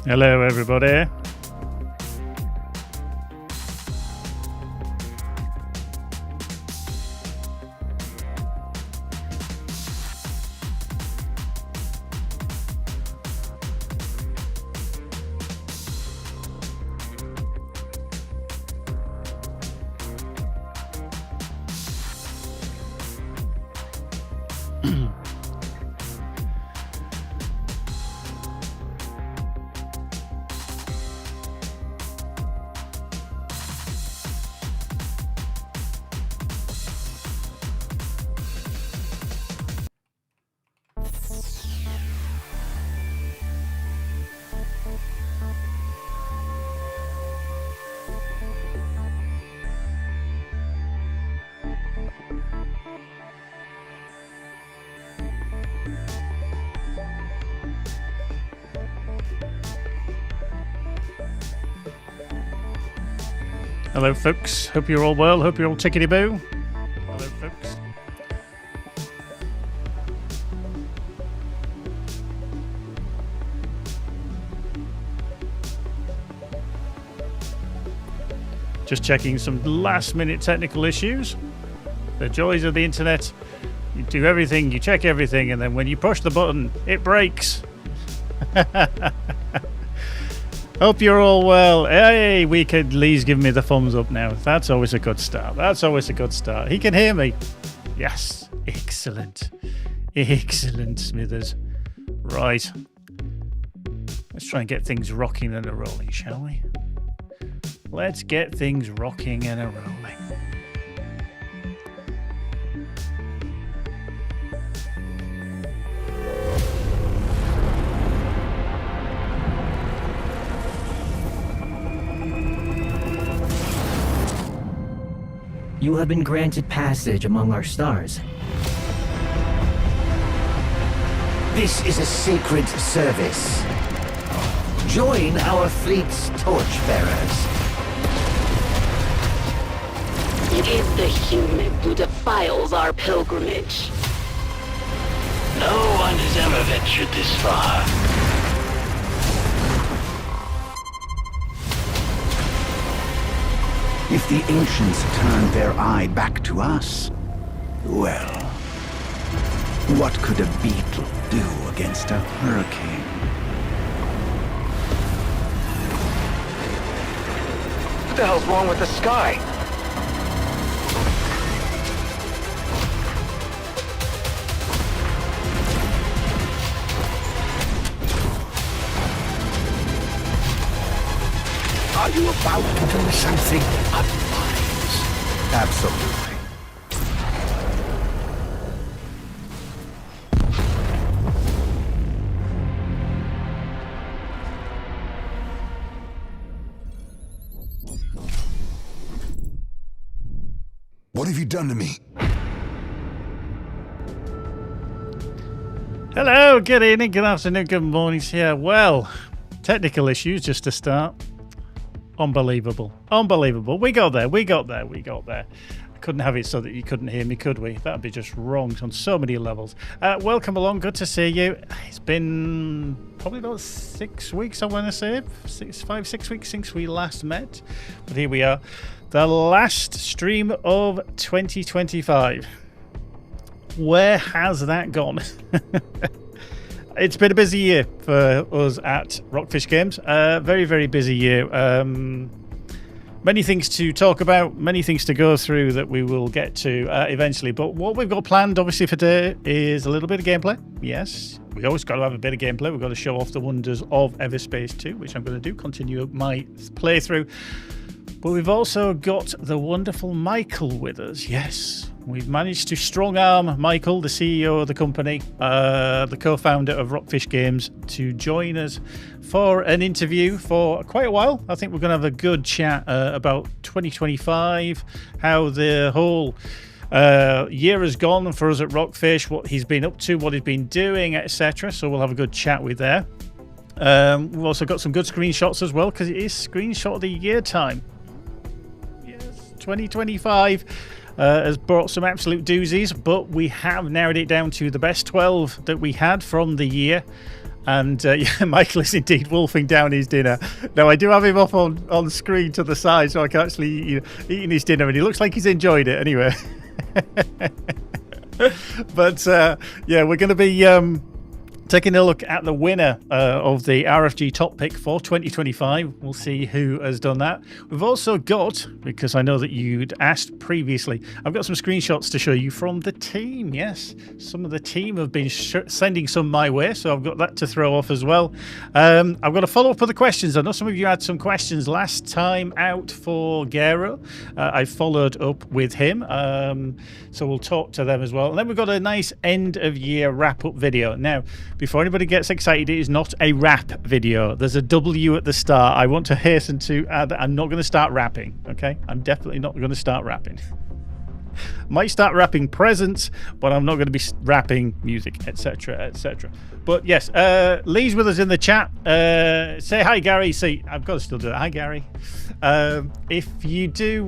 Hello, everybody. Hello, folks. Hope you're all well. Hope you're all tickety-boo. Hello, folks. Just checking some last-minute technical issues. The joys of the internet. You do everything, you check everything, and then when you push the button, it breaks. Hope you're all well. Hey, Lee's giving me the thumbs up now. That's always a good start. That's always a good start. He can hear me. Yes. Excellent. Excellent, Smithers. Right. Let's try and get things rocking and a-rolling, shall we? Let's get things rocking and a-rolling. You have been granted passage among our stars. This is a sacred service. Join our fleet's torchbearers. It is the human who defiles our pilgrimage. No one has ever ventured this far. If the ancients turned their eye back to us, well, what could a beetle do against a hurricane? What the hell's wrong with the sky? Are you about to do something unwise? Absolutely. What have you done to me? Hello, good evening, good afternoon, good morning. Yeah, well, technical issues just to start. Unbelievable. Unbelievable. We got there. I couldn't have it so that you couldn't hear me, could we? That'd be just wrong on so many levels. Welcome along. Good to see you. It's been probably about 6 weeks, I want to say. 6 weeks since we last met. But here we are. The last stream of 2025. Where has that gone? It's been a busy year for us at ROCKFISH Games. Very, very busy year. Many things to talk about, many things to go through that we will get to eventually. But what we've got planned, obviously, for today is a little bit of gameplay. Yes, we always got to have a bit of gameplay. We've got to show off the wonders of EVERSPACE 2, which I'm going to do, continue my playthrough. But we've also got the wonderful Michael with us. Yes, we've managed to strong-arm Michael, the CEO of the company, the co-founder of ROCKFISH Games, to join us for an interview for quite a while. I think we're going to have a good chat about 2025, how the whole year has gone for us at ROCKFISH, what he's been up to, what he's been doing, etc. So we'll have a good chat with there. We've also got some good screenshots as well, because it is Screenshot of the Year time. 2025 has brought some absolute doozies, but we have narrowed it down to the best 12 that we had from the year. And yeah, Michael is indeed wolfing down his dinner. Now, I do have him up on screen to the side so I can actually eating his dinner, and he looks like he's enjoyed it anyway. But yeah, we're going to be taking a look at the winner of the RFG Top Pic for 2025. We'll see who has done that. We've also got, because I know that you'd asked previously, I've got some screenshots to show you from the team. Yes, some of the team have been sending some my way, so I've got that to throw off as well. I've got to follow up with the questions. I know some of you had some questions last time out for Gero. I followed up with him, so we'll talk to them as well. And then we've got a nice end of year wrap up video. Now, before anybody gets excited, it is not a rap video. There's a W at the start. I want to hasten to add that I'm not going to start rapping, okay? I'm definitely not going to start rapping. Might start rapping presents, but I'm not going to be rapping music, etc., etc. But yes, Lee's with us in the chat. Say hi, Gary. See, I've got to still do it. Hi, Gary. If you do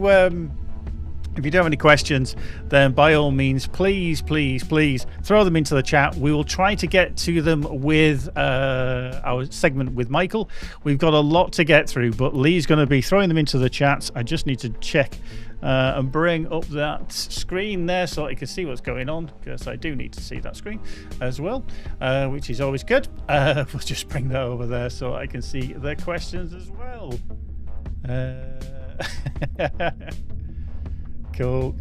have any questions, then by all means, please throw them into the chat. We will try to get to them with our segment with Michael. We've got a lot to get through, but Lee's going to be throwing them into the chats. I just need to check and bring up that screen there so I can see what's going on, because I do need to see that screen as well, which is always good. We'll just bring that over there so I can see the questions as well. Cool.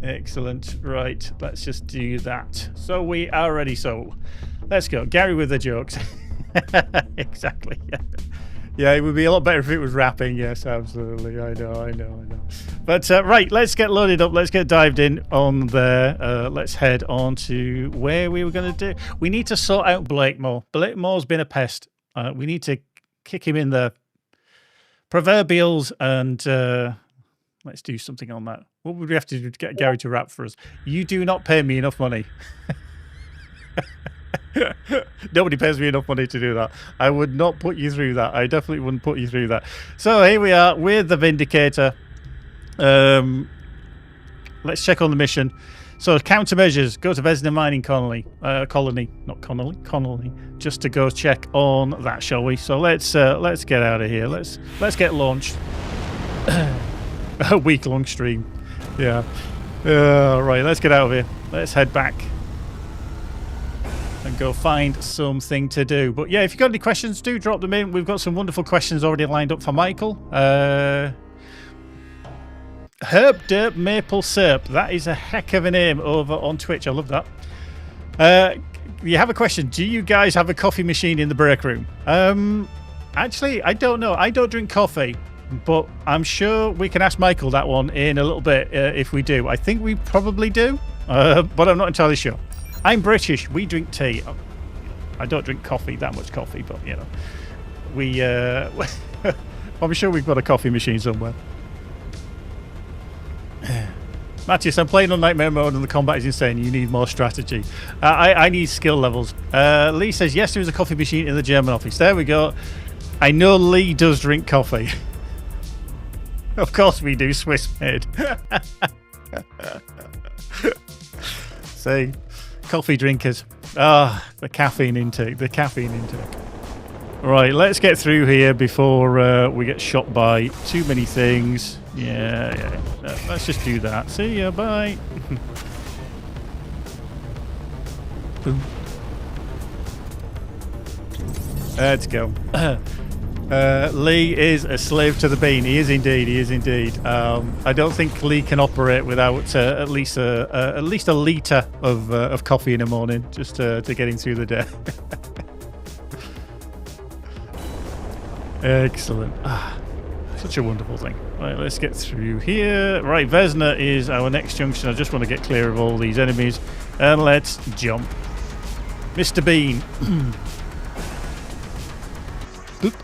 Excellent. Right, let's just do that. So we are ready. So let's go. Gary with the jokes. Exactly. Yeah, it would be a lot better if it was rapping. Yes, absolutely. I know. But right, let's get loaded up. Let's get dived in on there. Let's head on to where we were going to do. We need to sort out Blake more. Blake Moore's been a pest. We need to kick him in the proverbials and let's do something on that. What would we have to do to get Gary to rap for us? You do not pay me enough money. Nobody pays me enough money to do that. I would not put you through that. I definitely wouldn't put you through that. So here we are with the Vindicator. Let's check on the mission. So countermeasures, go to Vesna Mining Colony, just to go check on that, shall we? So let's get out of here. Let's get launched. A week-long stream. Yeah. Right, let's get out of here. Let's head back and go find something to do. But yeah, if you've got any questions, do drop them in. We've got some wonderful questions already lined up for Michael. Herb Derp Maple Syrup. That is a heck of a name over on Twitch. I love that. You have a question. Do you guys have a coffee machine in the break room? Actually, I don't know. I don't drink coffee. But I'm sure we can ask Michael that one in a little bit if we do. I think we probably do, but I'm not entirely sure. I'm British. We drink tea. I don't drink coffee, that much coffee, but, you know. We, I'm sure we've got a coffee machine somewhere. Matthias, I'm playing on Nightmare mode and the combat is insane. You need more strategy. I need skill levels. Lee says, yes, there is a coffee machine in the German office. There we go. I know Lee does drink coffee. Of course we do, Swiss made. See, coffee drinkers. The caffeine intake. Right, let's get through here before we get shot by too many things. Yeah. Let's just do that. See ya, bye. Let's go. Lee is a slave to the bean. He is indeed. I don't think Lee can operate without at least a litre of coffee in the morning, just to get him through the day. Excellent. Such a wonderful thing. Right, let's get through here. Right, Vesna is our next junction. I just want to get clear of all these enemies. And let's jump. Mr. Bean. Oop.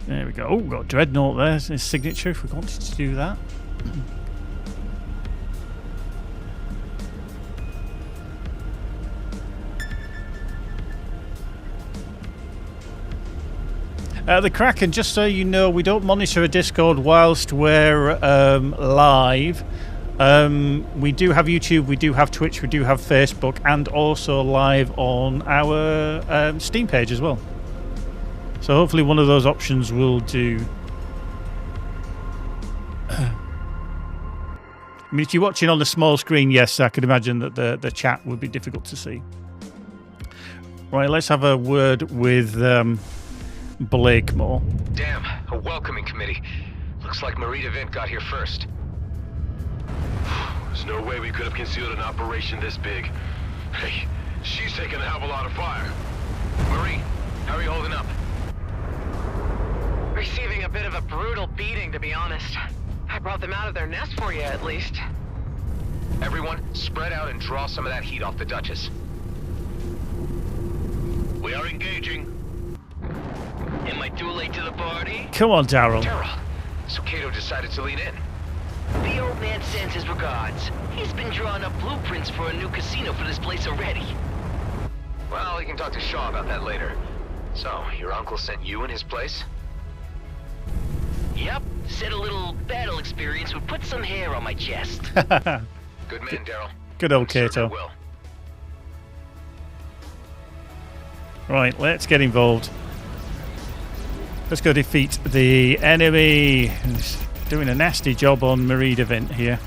There we go. Oh, got Dreadnought there. His signature if we wanted to do that. The Kraken, just so you know, we don't monitor a Discord whilst we're live. We do have YouTube, we do have Twitch, we do have Facebook, and also live on our Steam page as well. So hopefully one of those options will do. I mean, if you're watching on a small screen, yes, I could imagine that the chat would be difficult to see. Right, let's have a word with Blakemore. Damn, a welcoming committee. Looks like Marie DeVint got here first. There's no way we could have concealed an operation this big. Hey, she's taking a hell of a lot of fire. Marie, how are you holding up? Receiving a bit of a brutal beating, to be honest. I brought them out of their nest for you, at least. Everyone, spread out and draw some of that heat off the Duchess. We are engaging. Am I too late to the party? Come on, Daryl. Daryl, so Kato decided to lean in. The old man sends his regards. He's been drawing up blueprints for a new casino for this place already. Well, we can talk to Shaw about that later. So, your uncle sent you in his place? Yep, said a little battle experience would put some hair on my chest. Good man, Daryl. Good old Serve Kato. it well. Right, let's get involved. Let's go defeat the enemy who's doing a nasty job on Marie DeVint here.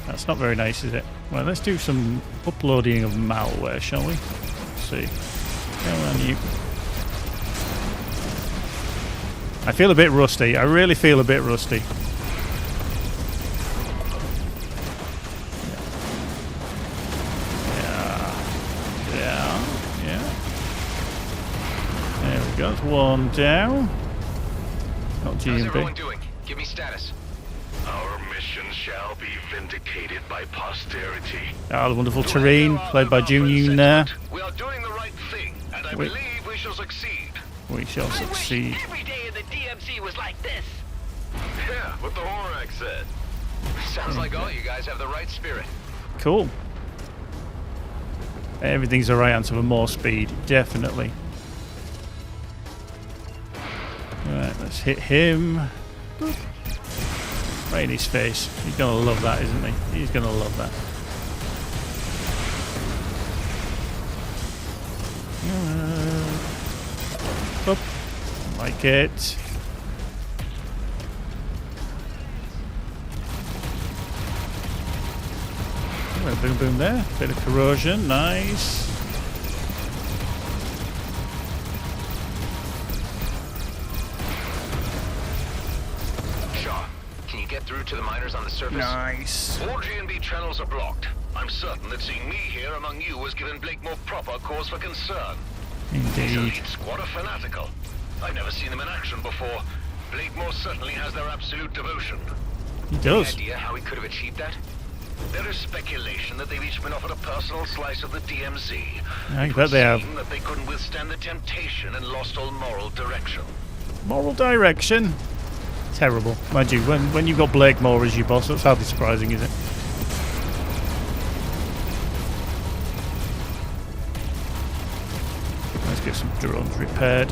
That's not very nice, is it? Well, let's do some uploading of malware, shall we? Let's see. Come on, you. I feel a bit rusty. I really feel a bit rusty. Yeah. There we go. That's one down. Not How's everyone GMB. doing? Give me status. Our mission shall be vindicated by posterity. Ah, the wonderful terrain played by June Yoon there. We are doing the right thing, and I Wait. believe we shall succeed. We shall succeed. Every day in the DMZ was like this. Yeah, what the Horak said. Sounds like all you guys have the right spirit. Cool. Everything's the right answer for more speed, definitely. Alright, let's hit him. Boop. Right in his face. He's gonna love that, isn't he? He's gonna love that. Boop. Like it. Boom, boom there. Bit of corrosion. Nice. Shaw, can you get through to the miners on the surface? Nice. All GNB channels are blocked. I'm certain that seeing me here among you has given Blakemore proper cause for concern. His Indeed. elite squad are fanatical. I've never seen them in action before. Blakemore certainly has their absolute devotion. He Any does. idea how he could have achieved that? There is speculation that they've each been offered a personal slice of the DMZ. I It bet would they have. seem that they couldn't withstand the temptation and lost all moral direction. Moral direction. Terrible. Mind you, when you've got Blakemore as your boss, that's hardly surprising, is it? Let's get some drones repaired.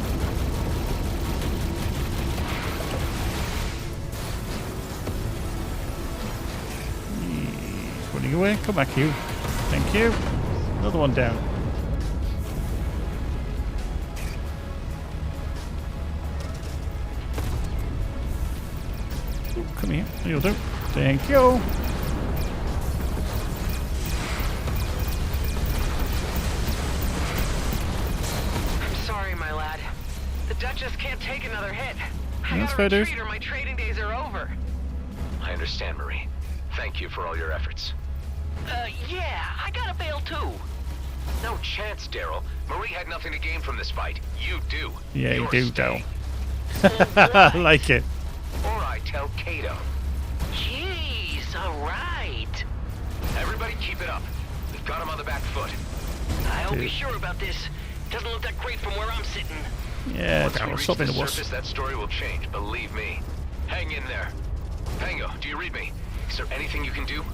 He's running away. Come back, you. Thank you. Another one down. Ooh, come here. You'll do. Thank you. I'm sorry, my lad. The Duchess can't take another hit. I That's gotta fair, dude. retreat or my trading days are over. I understand, Marie. Thank you for all your efforts. Yeah, I gotta bail too. No chance, Daryl. Marie had nothing to gain from this fight. You do. Yeah, you You're do, staying. Daryl. I like it. Or I tell Kato. Jeez, alright. Everybody keep it up. We've got him on the back foot. I hope Dude. you're sure about this. Doesn't look that great from where I'm sitting. Yeah, Once we Daryl, reach stop the being a wuss. surface, that story will change, believe me. Hang in there. Pango, do you read me? Is there anything you can do?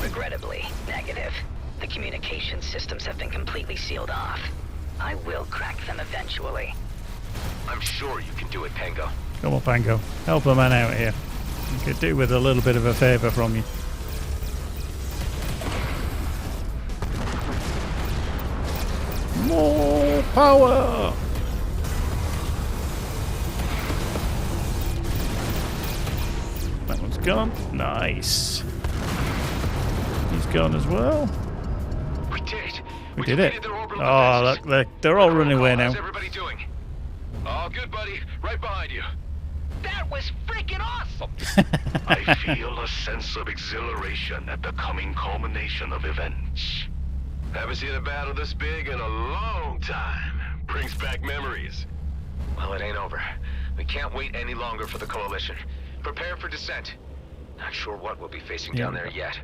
Regrettably, negative. The communication systems have been completely sealed off. I will crack them eventually. I'm sure you can do it, Pango. Come on, Pango. Help a man out here. You could do with a little bit of a favour from you. More power! That one's gone. Nice. He's gone as well. We did it. We did it. Their orbital Oh, defenses. look, they're all running away now. How's everybody doing? All good, buddy. Right behind you. That was freaking awesome! I feel a sense of exhilaration at the coming culmination of events. Haven't seen a battle this big in a long time. Brings back memories. Well, it ain't over. We can't wait any longer for the Coalition. Prepare for descent. Not sure what we'll be facing down there yet.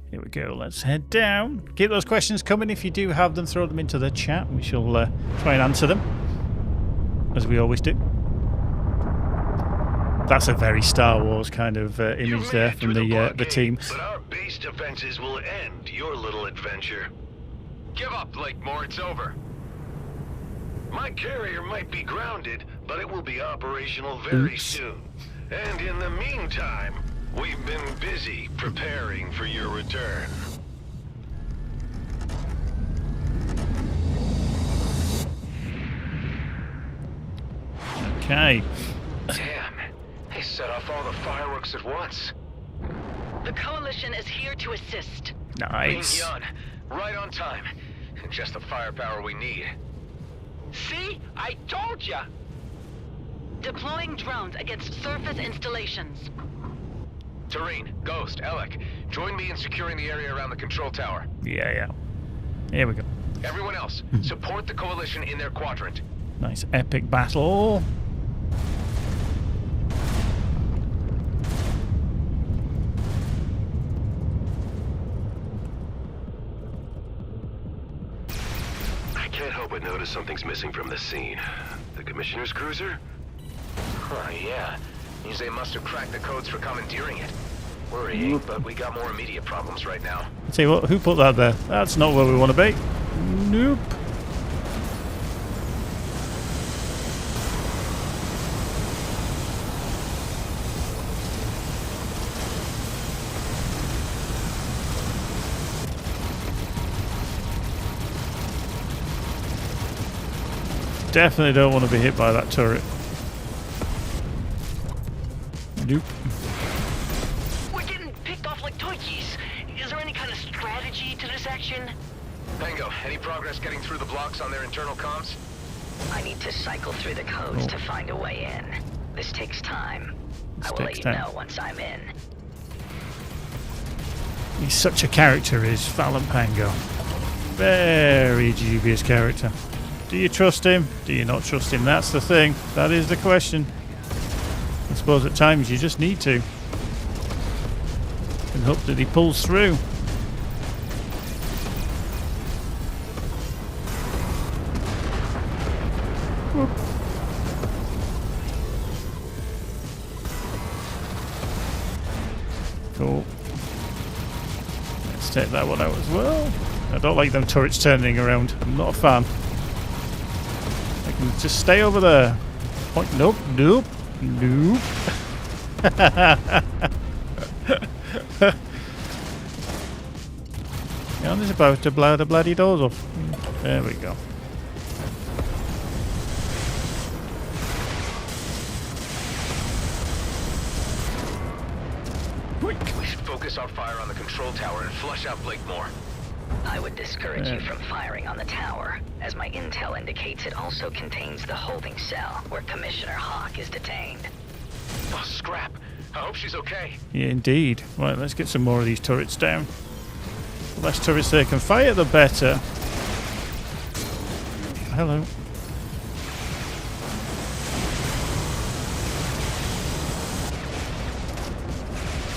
Here we go. Let's head down. Keep those questions coming. If you do have them, throw them into the chat. We shall try and answer them, as we always do. That's a very Star Wars kind of image there from the team. But our base defenses will end your little adventure. Give up, Blakemore. It's over. My carrier might be grounded, but it will be operational very soon. And in the meantime, we've been busy preparing for your return. Okay. Damn. They set off all the fireworks at once. The Coalition is here to assist. Nice. Yun, right on time. Just the firepower we need. See? I told ya! Deploying drones against surface installations. Tareen, Ghost, Alec, join me in securing the area around the control tower. Yeah. Here we go. Everyone else, support the Coalition in their quadrant. Nice epic battle. I can't help but notice something's missing from the scene. The Commissioner's cruiser? Huh, yeah. Means they must have cracked the codes for commandeering it. Worrying, but we got more immediate problems right now. Tell you what, who put that there? That's not where we want to be. Nope. Definitely don't want to be hit by that turret. Nope. We're getting picked off like toikies. Is there any kind of strategy to this action? Tango, any progress getting through the blocks on their internal comms? I need to cycle through the codes to find a way in. This takes time. I will let you know once I'm in. He's such a character, is Fallon Pango. Very dubious character. Do you trust him? Do you not trust him? That's the thing. That is the question. I suppose at times you just need to. And hope that he pulls through. Whoop. Cool. Let's take that one out as well. I don't like them turrets turning around. I'm not a fan. I can just stay over there. Point. Nope. Nope. Nope. Jan is about to blow the bloody doors off. There we go. We should focus our fire on the control tower and flush out Blakemore. I would discourage you from firing on the tower, as my intel indicates it also contains the holding cell where Commissioner Hawk is detained. Oh, scrap. I hope she's okay. Yeah, indeed. Right, let's get some more of these turrets down. The less turrets they can fire, the better. Hello.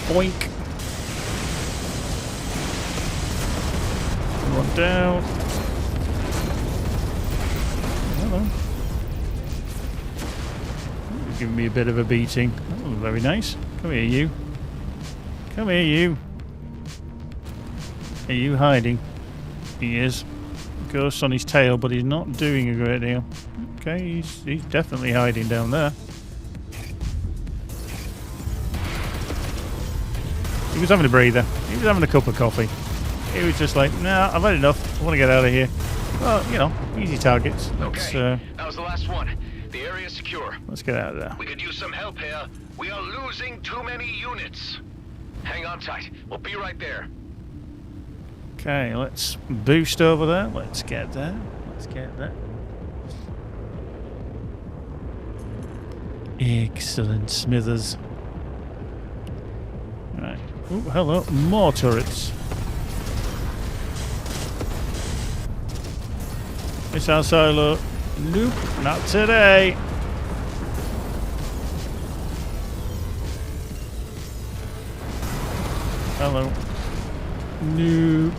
Boink. One down. Hello. You're giving me a bit of a beating. Oh, very nice. Come here, you. Come here, you. Are you hiding? He is. Ghost on his tail, but he's not doing a great deal. Okay, he's definitely hiding down there. He was having a breather. He was having a cup of coffee. He was just like, nah, I've had enough. I want to get out of here. Well, you know, easy targets. Okay, that was the last one. The area is secure. Let's get out of there. We could use some help here. We are losing too many units. Hang on tight. We'll be right there. Okay, let's boost over there. Let's get there. Let's get there. Excellent, Smithers. Right. Oh, hello. More turrets. Missile silo. Nope, not today. Hello. Nope.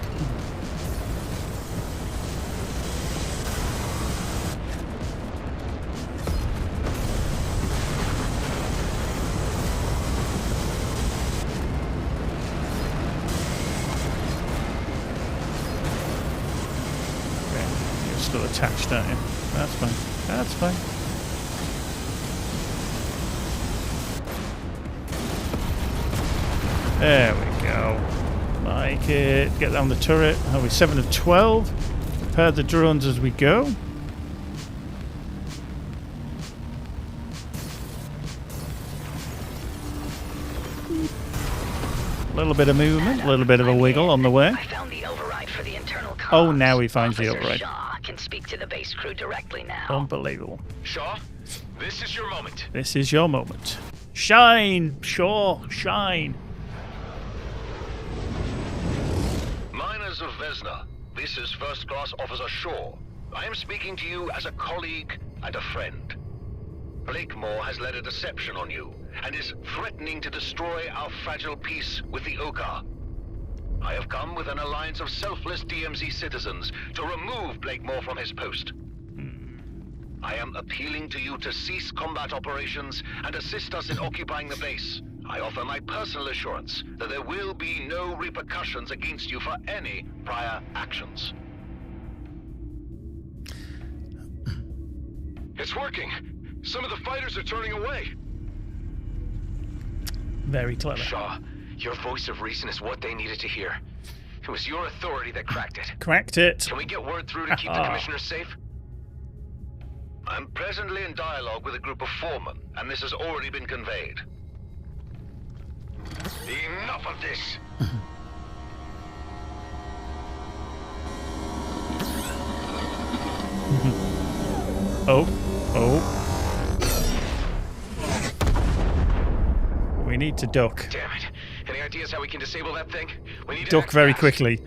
Still attached, aren't you? That's fine. That's fine. There we go. Like it. Get down the turret. Are we 7 of 12? Repair the drones as we go. A little bit of movement, a little bit of a wiggle on the way. I found the override for the internal comms. Oh, now he finds the Officer override. Shaw can speak to the base crew directly now. Unbelievable. Shaw, this is your moment. This is your moment. Shine, Shaw, shine. Miners of Vesna, this is First Class Officer Shaw. I am speaking to you as a colleague and a friend. Blakemore has led a deception on you, and is threatening to destroy our fragile peace with the Oka. I have come with an alliance of selfless DMZ citizens to remove Blakemore from his post. I am appealing to you to cease combat operations and assist us in occupying the base. I offer my personal assurance that there will be no repercussions against you for any prior actions. It's working. Some of the fighters are turning away. Very clever. Shaw, your voice of reason is what they needed to hear. It was your authority that cracked it. Cracked it. Can we get word through to keep the commissioners safe? I'm presently in dialogue with a group of foremen, and this has already been conveyed. Enough of this! Oh. We need to duck. Damn it. Any ideas how we can disable that thing? We need to Duck act very fast. quickly.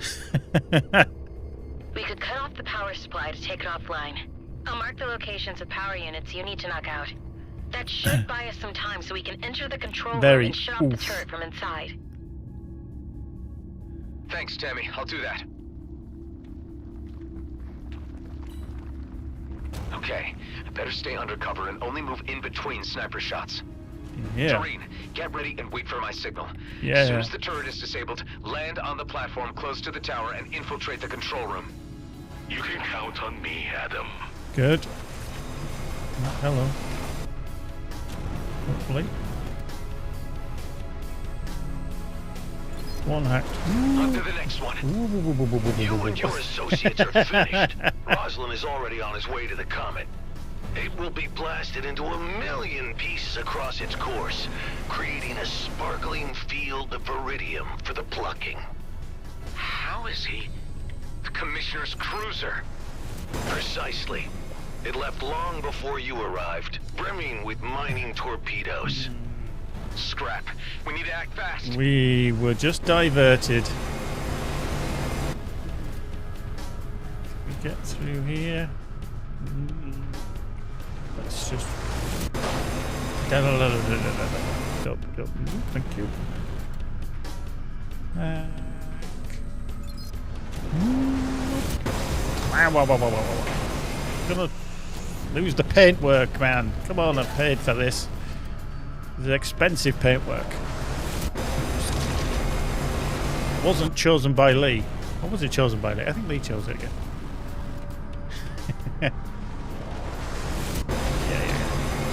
We could cut off the power supply to take it offline. I'll mark the locations of power units you need to knock out. That should buy us some time so we can enter the control room and shut off the turret from inside. Thanks, Tammy. I'll do that. Okay, I better stay undercover and only move in between sniper shots. Yeah. Doreen, get ready and wait for my signal. Yeah. As soon as the turret is disabled, land on the platform close to the tower and infiltrate the control room. You can count on me, Adam. Good. Hello. Hopefully. One hacked. On to the next one. You and your associates are finished. Roslin is already on his way to the comet. It will be blasted into 1,000,000 pieces across its course, creating a sparkling field of iridium for the plucking. How is he? The Commissioner's cruiser. Precisely. It left long before you arrived, brimming with mining torpedoes. Scrap. We need to act fast. We were just diverted. We get through here. Let's just. Thank you. Gonna lose the paintwork, man. Come on, I paid for this. This is expensive paintwork. Wasn't chosen by Lee. Or was it chosen by Lee? I think Lee chose it again.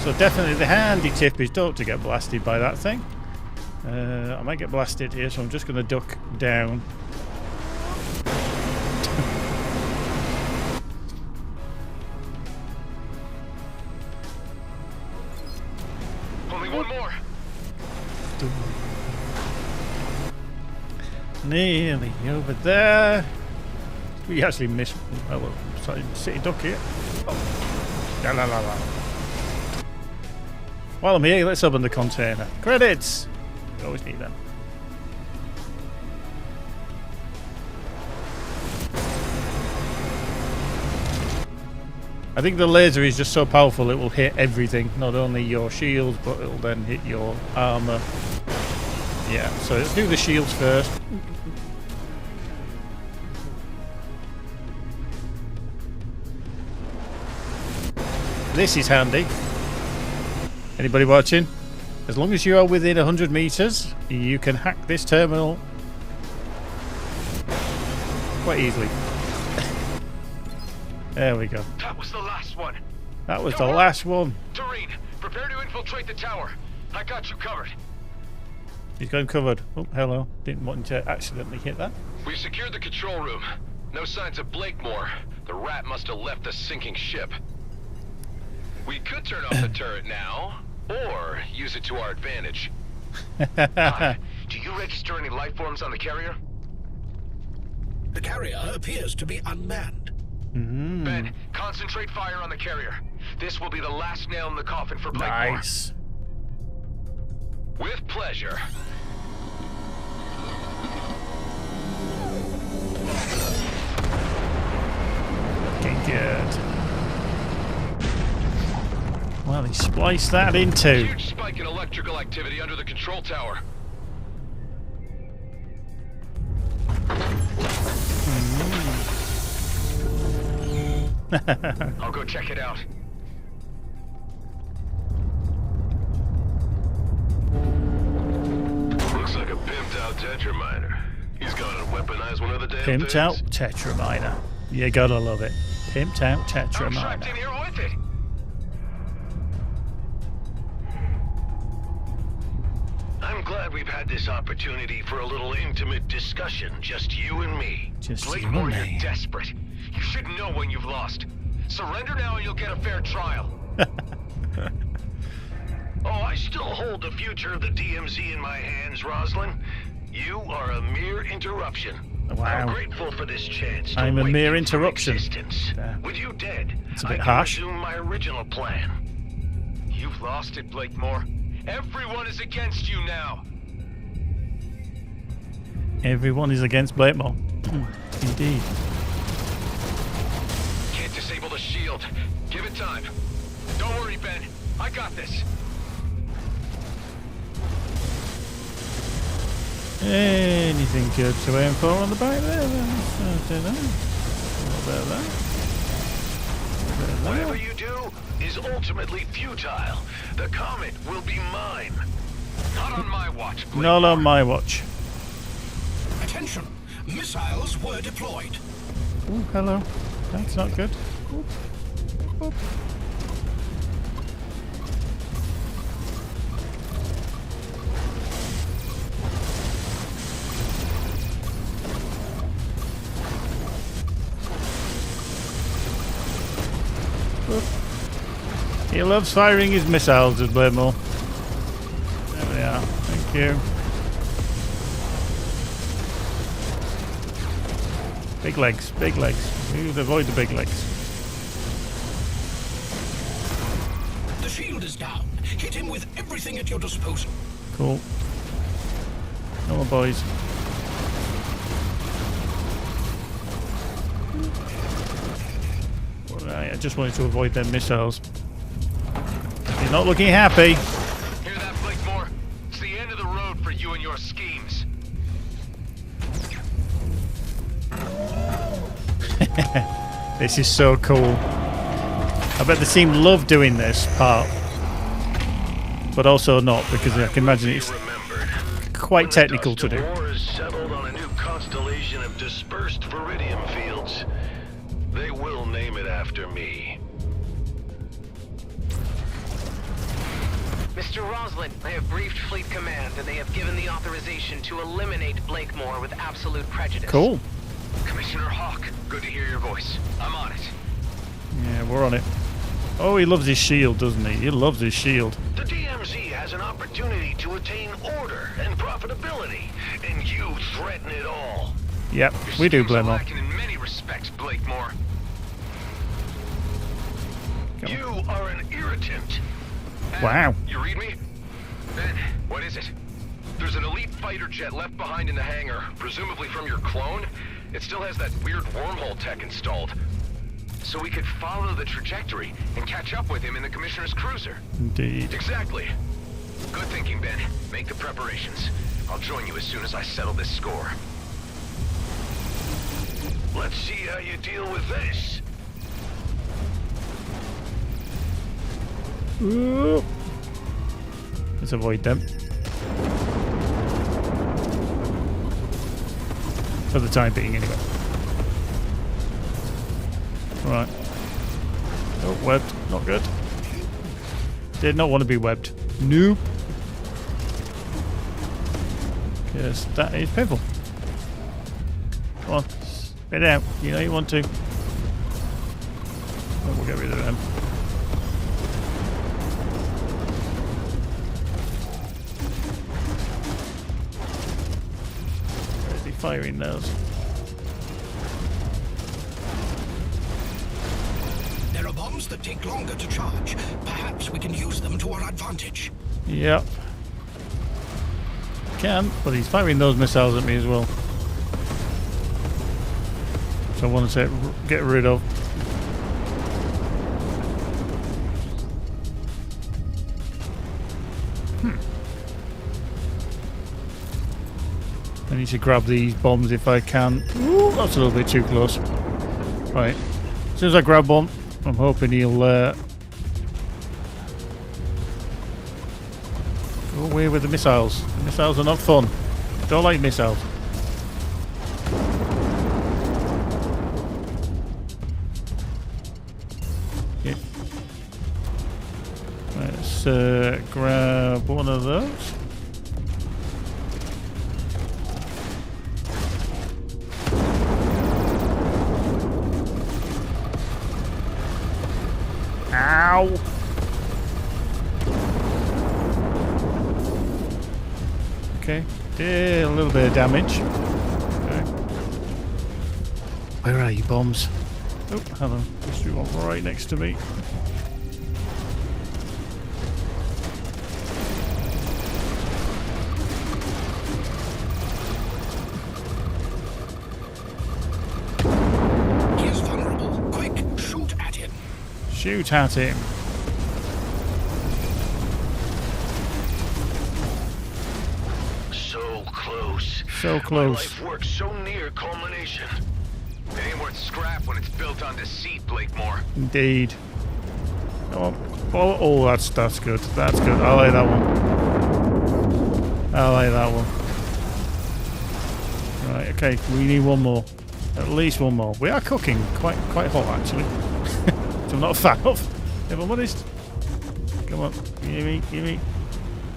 So definitely the handy tip is don't to get blasted by that thing. I might get blasted here, so I'm just going to duck down. Only one more. Nearly over there. We actually missed. Oh, sorry, city duck here. Oh. La, la, la, la. While I'm here, let's open the container. Credits! We always need them. I think the laser is just so powerful it will hit everything, not only your shields, but it'll then hit your armor. Yeah, so let's do the shields first. This is handy. Anybody watching? As long as you are within 100 meters, you can hack this terminal quite easily. There we go. That was the last one. That was the last one. Doreen, prepare to infiltrate the tower. I got you covered. He's got him covered. Oh, hello. Didn't want to accidentally hit that. We've secured the control room. No signs of Blakemore. The rat must have left the sinking ship. We could turn off the turret now, or use it to our advantage. Do you register any life forms on the carrier? The carrier appears to be unmanned. Ben, concentrate fire on the carrier. This will be the last nail in the coffin for Blakemore. Nice. With pleasure. Looking good. Well, he spliced that into. Huge spike in electrical activity under the control tower. I'll go check it out. Looks like a pimped out tetraminer. He's gonna weaponize one of the damn Pimped out tetraminer. You gotta love it. Pimped out I'm trapped tetraminer. in here with it. I'm glad we've had this opportunity for a little intimate discussion, just you and me. Just you Blakemore, and me. you're desperate. You should know when you've lost. Surrender now and you'll get a fair trial. Oh, I still hold the future of the DMZ in my hands, Roslyn. You are a mere interruption. Wow. I'm grateful for this chance. I'm a wake mere you from interruption. existence. Yeah. With you dead, It's a I bit can harsh. resume my original plan. You've lost it, Blakemore. Everyone is against you now. Everyone is against Blakemore. Indeed. Can't disable the shield. Give it time. Don't worry, Ben. I got this. Anything good to aim for on the back there? I don't know. What about that? Whatever you do is ultimately futile. The comet will be mine. Not on my watch, Blakemore. Not on my watch. Attention! Missiles were deployed. Oh, hello. That's not good. Oop. Oop. Oop. He loves firing his missiles, does Blakemore. There we are. Thank you. Big legs, big legs. We would avoid the big legs. The shield is down. Hit him with everything at your disposal. Cool. Come on, boys. Right, I just wanted to avoid them missiles. You're not looking happy. Hear that, Blakemore? It's the end of the road for you and your schemes. This is so cool. I bet the team love doing this part. But also not, because I can imagine it's quite technical to do. The war is settled on a new constellation of dispersed viridium fields. They will name it after me. Mr. Roslin, I have briefed Fleet Command, and they have given the authorization to eliminate Blakemore with absolute prejudice. Cool. Commissioner Hawk, good to hear your voice. I'm on it. Yeah, we're on it. Oh, he loves his shield, doesn't he? He loves his shield. The DMZ has an opportunity to attain order and profitability, and you threaten it all. Yep, we do blame him. Lacking in many respects, Blakemore. You are an irritant. Wow. You read me? Ben, what is it? There's an elite fighter jet left behind in the hangar, presumably from your clone. It still has that weird wormhole tech installed. So we could follow the trajectory and catch up with him in the Commissioner's cruiser. Indeed. Exactly. Good thinking, Ben. Make the preparations. I'll join you as soon as I settle this score. Let's see how you deal with this. Ooh. Let's avoid them. For the time being, anyway. Right. Oh, webbed. Not good. Did not want to be webbed. Nope. Because that is painful. Come on. Spit out. You know you want to. Oh, we'll get rid of them. Where is he firing those? There are bombs that take longer to charge. Perhaps we can use them to our advantage. Yep. Can, but he's firing those missiles at me as well. So I want to get rid of. I need to grab these bombs if I can. Ooh, that's a little bit too close. Right. As soon as I grab one, I'm hoping he'll go away with the missiles. The missiles are not fun. Don't like missiles. Okay. Let's grab one of those. Ow! Okay, did a little bit of damage. Okay. Where are you, bombs? Oh, hello. There's one right next to me. He is vulnerable. Quick, shoot at him. Shoot at him. So close. My life works so near culmination. It ain't worth scrap when it's built on deceit, Blakemore. Indeed. Come on. Oh, that's good. That's good. I like that one. I like that one. Right, okay. We need one more. At least one more. We are cooking quite hot, actually. Which I'm not a fan of, if I'm honest. Come on. Give me.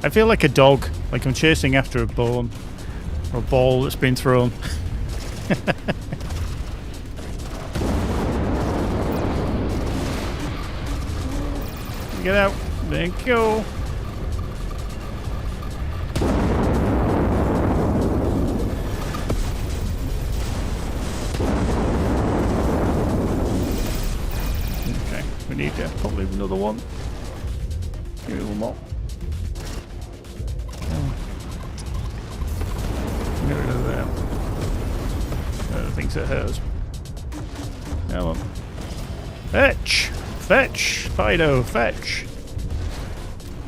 I feel like a dog. Like I'm chasing after a bone. Or a ball that's been thrown. Get out. Thank you. Okay, we need probably another one. Give me one more. Get rid of them. The things that hurt. Come on. Fetch! Fetch! Fido, fetch!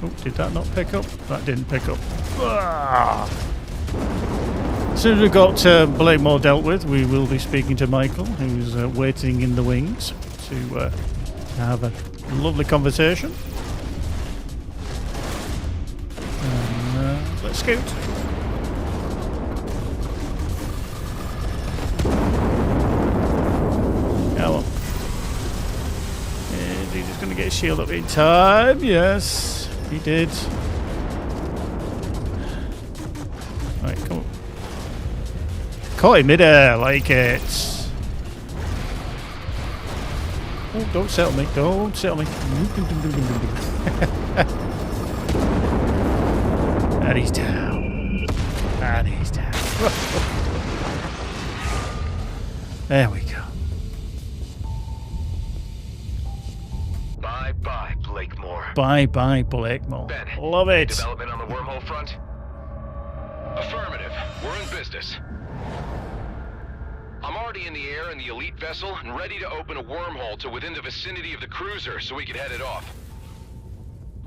Oh, did that not pick up? That didn't pick up. Ah! As soon as we've got Blakemore dealt with, we will be speaking to Michael, who's waiting in the wings to have a lovely conversation. And, let's scoot. Is he just going to get his shield up in time? Yes, he did. Right, come on. Caught him midair, like it. Oh, don't settle me. Don't settle me. And he's down. And he's down. There we go. Bye-bye, Blakemore. Bye-bye, Blakemore. Ben, love it. Development on the wormhole front? Affirmative. We're in business. I'm already in the air in the elite vessel and ready to open a wormhole to within the vicinity of the cruiser so we can head it off.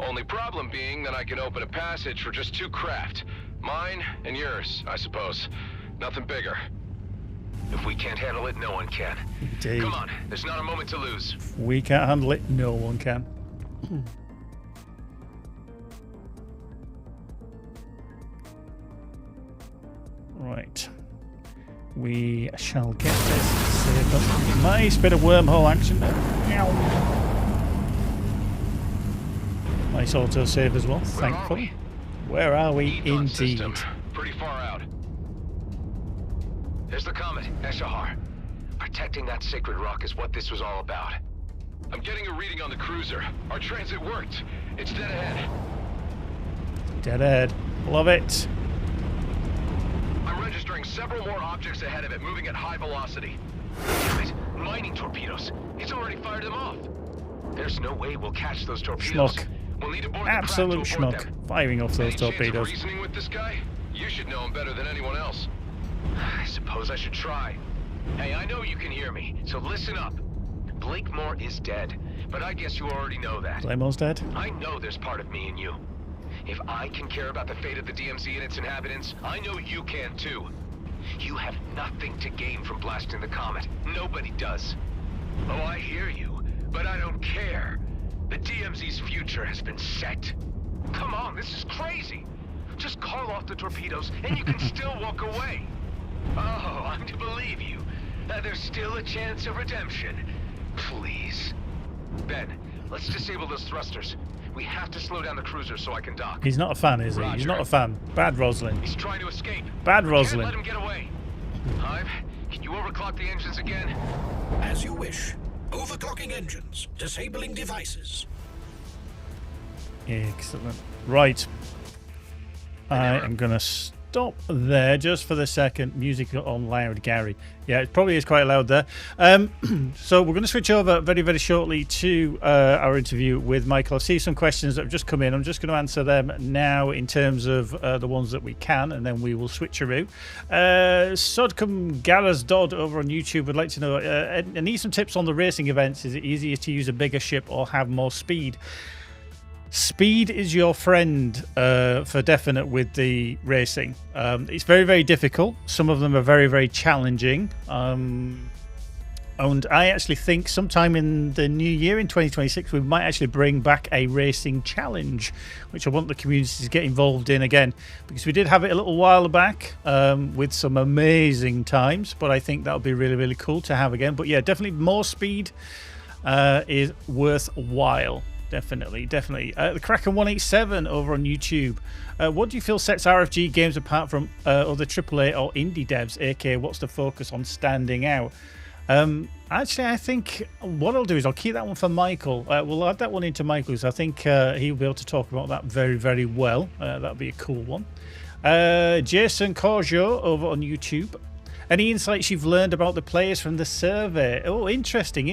Only problem being that I can open a passage for just 2 craft. Mine and yours, I suppose. Nothing bigger. If we can't handle it, no one can. Indeed. Come on, there's not a moment to lose. If we can't handle it, no one can. Right. We shall get this saved up. Nice bit of wormhole action there. Nice auto save as well, thankfully. Where are we indeed? System. Pretty far out. There's the comet, Eshahar. Protecting that sacred rock is what this was all about. I'm getting a reading on the cruiser. Our transit worked. It's dead ahead. Dead ahead. Love it. I'm registering several more objects ahead of it, moving at high velocity. Damn it! Mining torpedoes. He's already fired them off. There's no way we'll catch those torpedoes. Schmuck. We'll need to board Absolute the craft to schmuck. Firing off those torpedoes. Chance of reasoning with this guy? You should know him better than anyone else. I suppose I should try. Hey, I know you can hear me, so listen up. Blakemore is dead, but I guess you already know that. Blakemore's dead? I know there's part of me in you. If I can care about the fate of the DMZ and its inhabitants, I know you can too. You have nothing to gain from blasting the comet. Nobody does. Oh, I hear you, but I don't care. The DMZ's future has been set. Come on, this is crazy. Just call off the torpedoes and you can still walk away. Oh, I'm to believe you. There's still a chance of redemption. Please. Ben, let's disable those thrusters. We have to slow down the cruiser so I can dock. He's not a fan, is he? Roger. He's not a fan. Bad Rosalind. He's trying to escape. Bad Can't Rosalind. let him get away. Hive, can you overclock the engines again? As you wish. Overclocking engines. Disabling devices. Excellent. Right. I am going to stop there just for the second. Music on loud, Gary. Yeah, it probably is quite loud there. So we're going to switch over very, very shortly to our interview with Michael. I see some questions that have just come in. I'm just going to answer them now in terms of the ones that we can, and then we will switch around. Sodcom Garas Dodd over on YouTube would like to know, I need some tips on the racing events. Is it easier to use a bigger ship or have more speed? Speed is your friend for definite with the racing. It's very, very difficult. Some of them are very, very challenging. And I actually think sometime in the new year, in 2026, we might actually bring back a racing challenge, which I want the community to get involved in again, because we did have it a little while back with some amazing times, but I think that'll be really, really cool to have again. But yeah, definitely more speed is worthwhile. Definitely. The Kraken 187 over on YouTube. What do you feel sets RFG games apart from other AAA or indie devs? aka, what's the focus on standing out? Actually, I think what I'll do is I'll keep that one for Michael. We'll add that one into Michael's. I think he'll be able to talk about that very, very well. That'll be a cool one. Jason Corjo over on YouTube. Any insights you've learned about the players from the survey? Oh, interesting.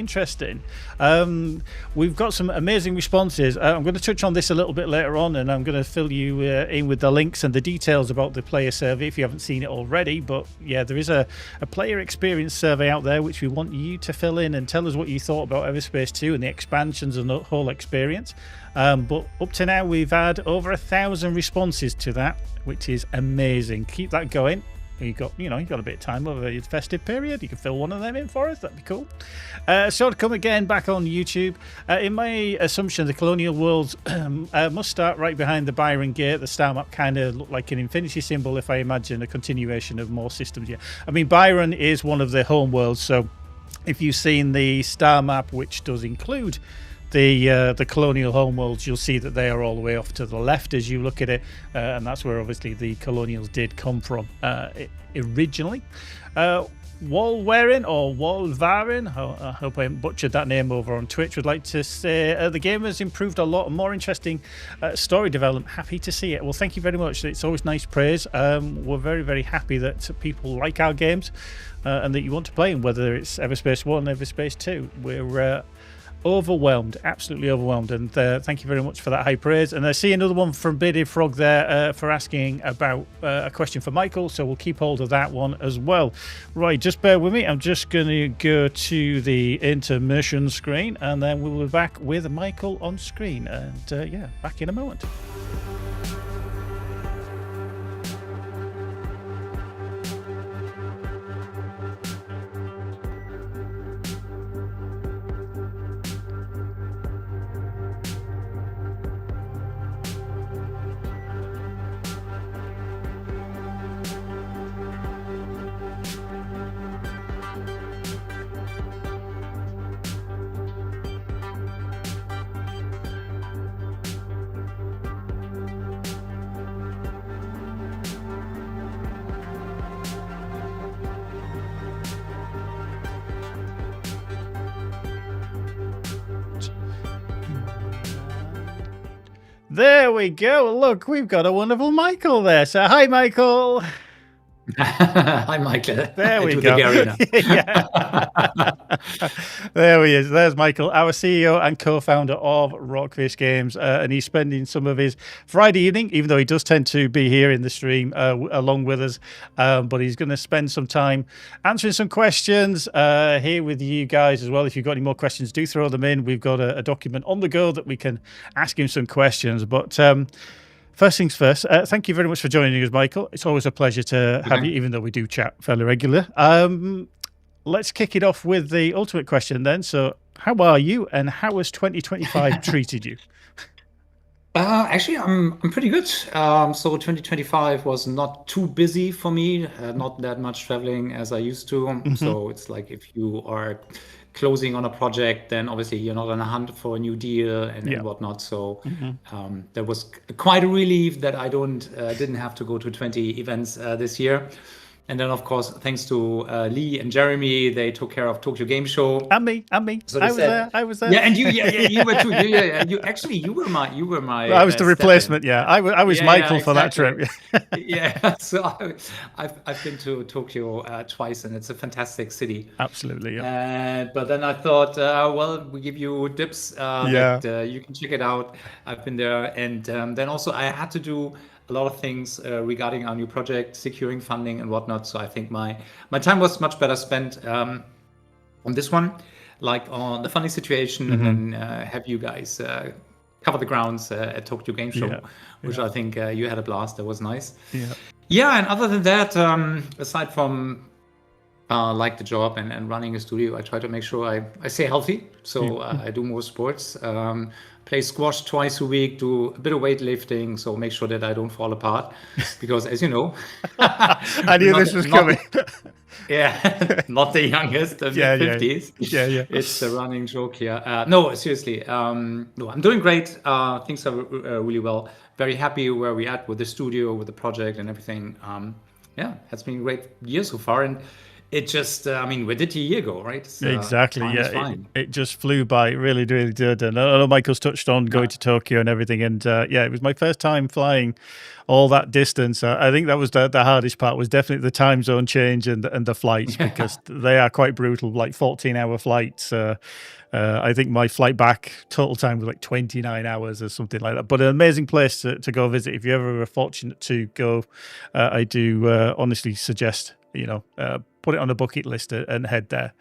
We've got some amazing responses. I'm going to touch on this a little bit later on, and I'm going to fill you in with the links and the details about the player survey if you haven't seen it already. But yeah, there is a player experience survey out there which we want you to fill in and tell us what you thought about EVERSPACE 2 and the expansions and the whole experience. But up to now, we've had over 1,000 responses to that, which is amazing. Keep that going. You've got a bit of time over your festive period. You can fill one of them in for us. That'd be cool. So to come again back on YouTube. In my assumption, the colonial worlds must start right behind the Byron Gate. The star map kind of looked like an infinity symbol, if I imagine a continuation of more systems. Yeah, I mean, Byron is one of the home worlds. So if you've seen the star map, which does include the colonial homeworlds, you'll see that they are all the way off to the left as you look at it, and that's where obviously the colonials did come from originally. Walwarin or Walvarin, I hope I haven't butchered that name over on Twitch, would like to say the game has improved a lot, more interesting story development. Happy to see it. Well, thank you very much. It's always nice praise. We're very, very happy that people like our games and that you want to play them, whether it's EVERSPACE 1, EVERSPACE 2. We're overwhelmed, absolutely overwhelmed, and thank you very much for that high praise. And I see another one from Bearded Frog there for asking about a question for Michael, so we'll keep hold of that one as well. Right, just bear with me. I'm just going to go to the intermission screen, and then we'll be back with Michael on screen. And yeah, back in a moment. There we go. Look, we've got a wonderful Michael there. So, hi, Michael. Hi, Michael. There we go. There he is. There's Michael, our CEO and co-founder of ROCKFISH Games, and he's spending some of his Friday evening, even though he does tend to be here in the stream along with us, but he's going to spend some time answering some questions here with you guys as well. If you've got any more questions, do throw them in. We've got a document on the go that we can ask him some questions, but first things first, thank you very much for joining us, Michael. It's always a pleasure to have you, even though we do chat fairly regular. Let's kick it off with the ultimate question then. So how are you, and how has 2025 treated you? Actually, I'm pretty good. So 2025 was not too busy for me, not that much traveling as I used to. So it's like if you are closing on a project, then obviously you're not on a hunt for a new deal and whatnot. So that was quite a relief that I didn't have to go to 20 events this year. And then, of course, thanks to Lee and Jeremy, they took care of Tokyo Game Show. And me. So I was there. Yeah, and you, you were too. Yeah. You were my. I was the replacement. Yeah, I was Michael for that trip. Yeah. So I've been to Tokyo twice, and it's a fantastic city. Absolutely. Yeah. But then I thought, well, we give you tips that you can check it out. I've been there, and then also I had to do a lot of things regarding our new project, securing funding and whatnot. So I think my time was much better spent on this one, like on the funding situation, and then have you guys cover the grounds at Tokyo Game Show, which I think you had a blast. That was nice. Yeah, and other than that, aside from like the job and running a studio, I try to make sure I stay healthy. So I do more sports. Play squash twice a week, do a bit of weightlifting, so make sure that I don't fall apart. Because as you know, I knew this was coming. Not the youngest, the mid-50s. Yeah. It's a running joke here. No, seriously. No, I'm doing great. Things are really well. Very happy where we're at with the studio, with the project and everything. It's been a great year so far. And it just, we did it a year ago, right? Exactly, it just flew by. It really, really did. And I know Michael's touched on going to Tokyo and everything. And it was my first time flying all that distance. I think that was the hardest part, was definitely the time zone change and the flights, because they are quite brutal, like 14-hour flights. I think my flight back total time was like 29 hours or something like that. But an amazing place to go visit. If you ever are fortunate to go, I do honestly suggest, put it on a bucket list and head there.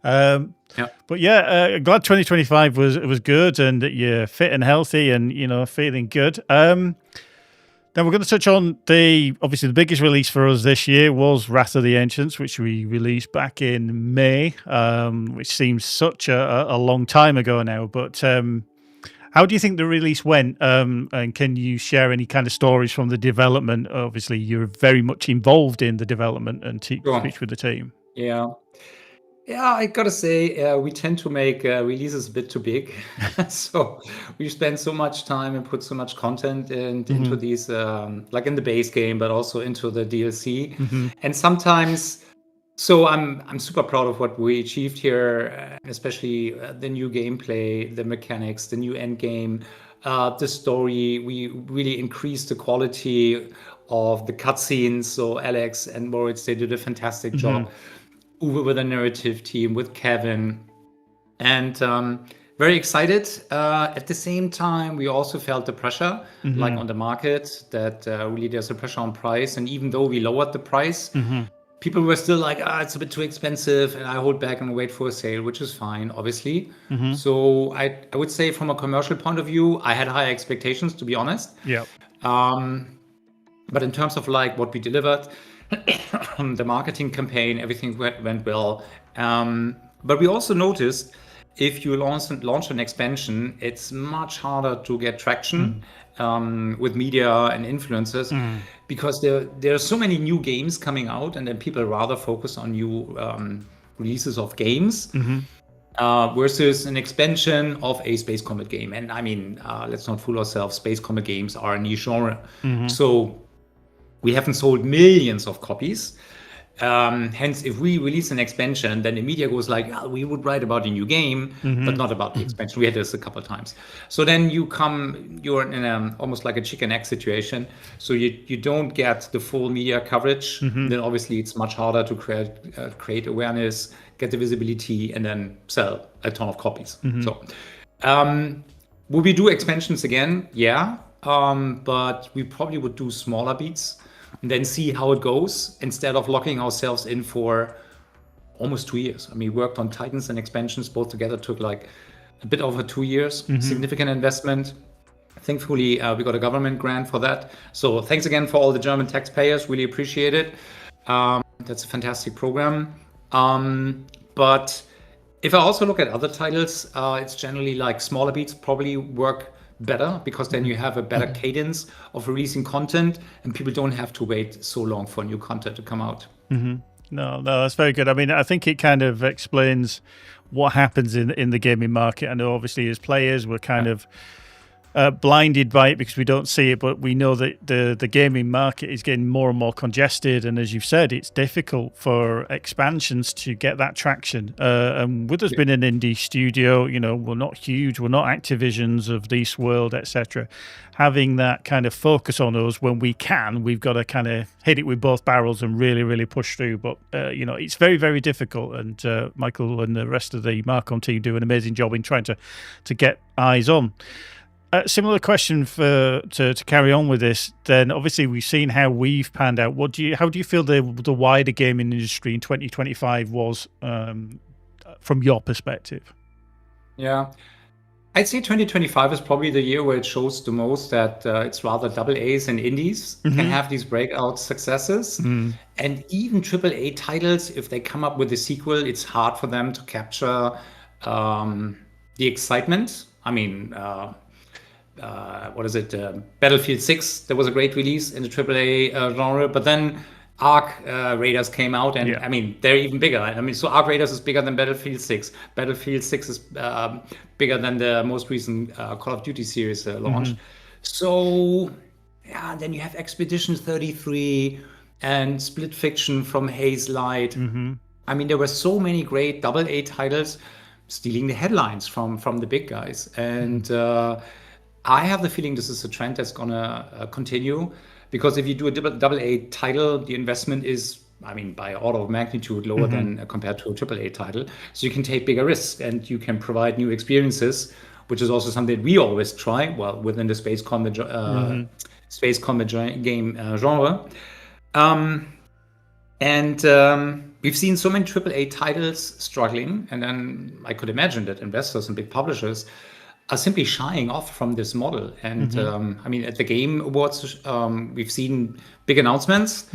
But glad 2025 was good, and that you're fit and healthy and feeling good. Then we're going to touch on obviously the biggest release for us this year was Wrath of the Ancients, which we released back in May, which seems such a long time ago now. But how do you think the release went? And can you share any kind of stories from the development? Obviously, you're very much involved in the development and speak with the team. Yeah. Yeah, I gotta say, we tend to make releases a bit too big. So we spend so much time and put so much content into these, like in the base game, but also into the DLC. And sometimes, so I'm super proud of what we achieved here, especially the new gameplay, the mechanics, the new end game, the story. We really increased the quality of the cutscenes. So Alex and Moritz, they did a fantastic job. Uwe with the narrative team, with Kevin, and very excited. At the same time, we also felt the pressure, like on the market, that really there's a pressure on price. And even though we lowered the price, people were still like, it's a bit too expensive, and I hold back and wait for a sale, which is fine, obviously. So I would say from a commercial point of view, I had higher expectations, to be honest. Yeah. But in terms of like what we delivered, the marketing campaign, everything went well. But we also noticed if you launch an expansion, it's much harder to get traction with media and influencers because there are so many new games coming out, and then people rather focus on new releases of games versus an expansion of a space combat game. And I mean, let's not fool ourselves, space combat games are a niche genre. So we haven't sold millions of copies. Hence, if we release an expansion, then the media goes like, we would write about a new game, but not about the expansion. We had this a couple of times. So then you're in almost like a chicken egg situation. So you don't get the full media coverage. Then obviously it's much harder to create awareness, get the visibility, and then sell a ton of copies. So will we do expansions again? Yeah. But we probably would do smaller beats and then see how it goes instead of locking ourselves in for almost 2 years. I mean, we worked on Titans and expansions both together, took like a bit over 2 years, significant investment. Thankfully, we got a government grant for that. So thanks again for all the German taxpayers, really appreciate it. That's a fantastic program. But if I also look at other titles, it's generally like smaller beats probably work better because then you have a better cadence of releasing content and people don't have to wait so long for new content to come out. No, that's very good. I mean, I think it kind of explains what happens in the gaming market. I know obviously as players we're kind of blinded by it because we don't see it, but we know that the gaming market is getting more and more congested, and as you've said, it's difficult for expansions to get that traction. And with us being an indie studio, you know, we're not huge, we're not Activisions of this world, etc. Having that kind of focus on us when we can, we've got to kind of hit it with both barrels and really push through. But you know, it's very difficult, and Michael and the rest of the Marcom team do an amazing job in trying to get eyes on. Similar question to carry on with this. Then obviously we've seen how we've panned out. How do you feel the wider gaming industry in 2025 was from your perspective? Yeah, I'd say 2025 is probably the year where it shows the most that it's rather double A's and indies can have these breakout successes, and even triple A titles, if they come up with a sequel, it's hard for them to capture the excitement. I mean. What is it? Battlefield 6. There was a great release in the AAA genre, but then Arc Raiders came out, and I mean they're even bigger. I mean, so Arc Raiders is bigger than Battlefield 6. Battlefield 6 is bigger than the most recent Call of Duty series launch. So yeah, then you have Expedition 33 and Split Fiction from Haze Light. I mean, there were so many great AA titles stealing the headlines from the big guys, and I have the feeling this is a trend that's gonna continue, because if you do a AA title, the investment is, I mean, by order of magnitude lower than compared to a AAA title. So you can take bigger risks and you can provide new experiences, which is also something we always try, well, within the space combat game genre. We've seen so many AAA titles struggling, and then I could imagine that investors and big publishers are simply shying off from this model. And I mean, at the Game Awards, we've seen big announcements.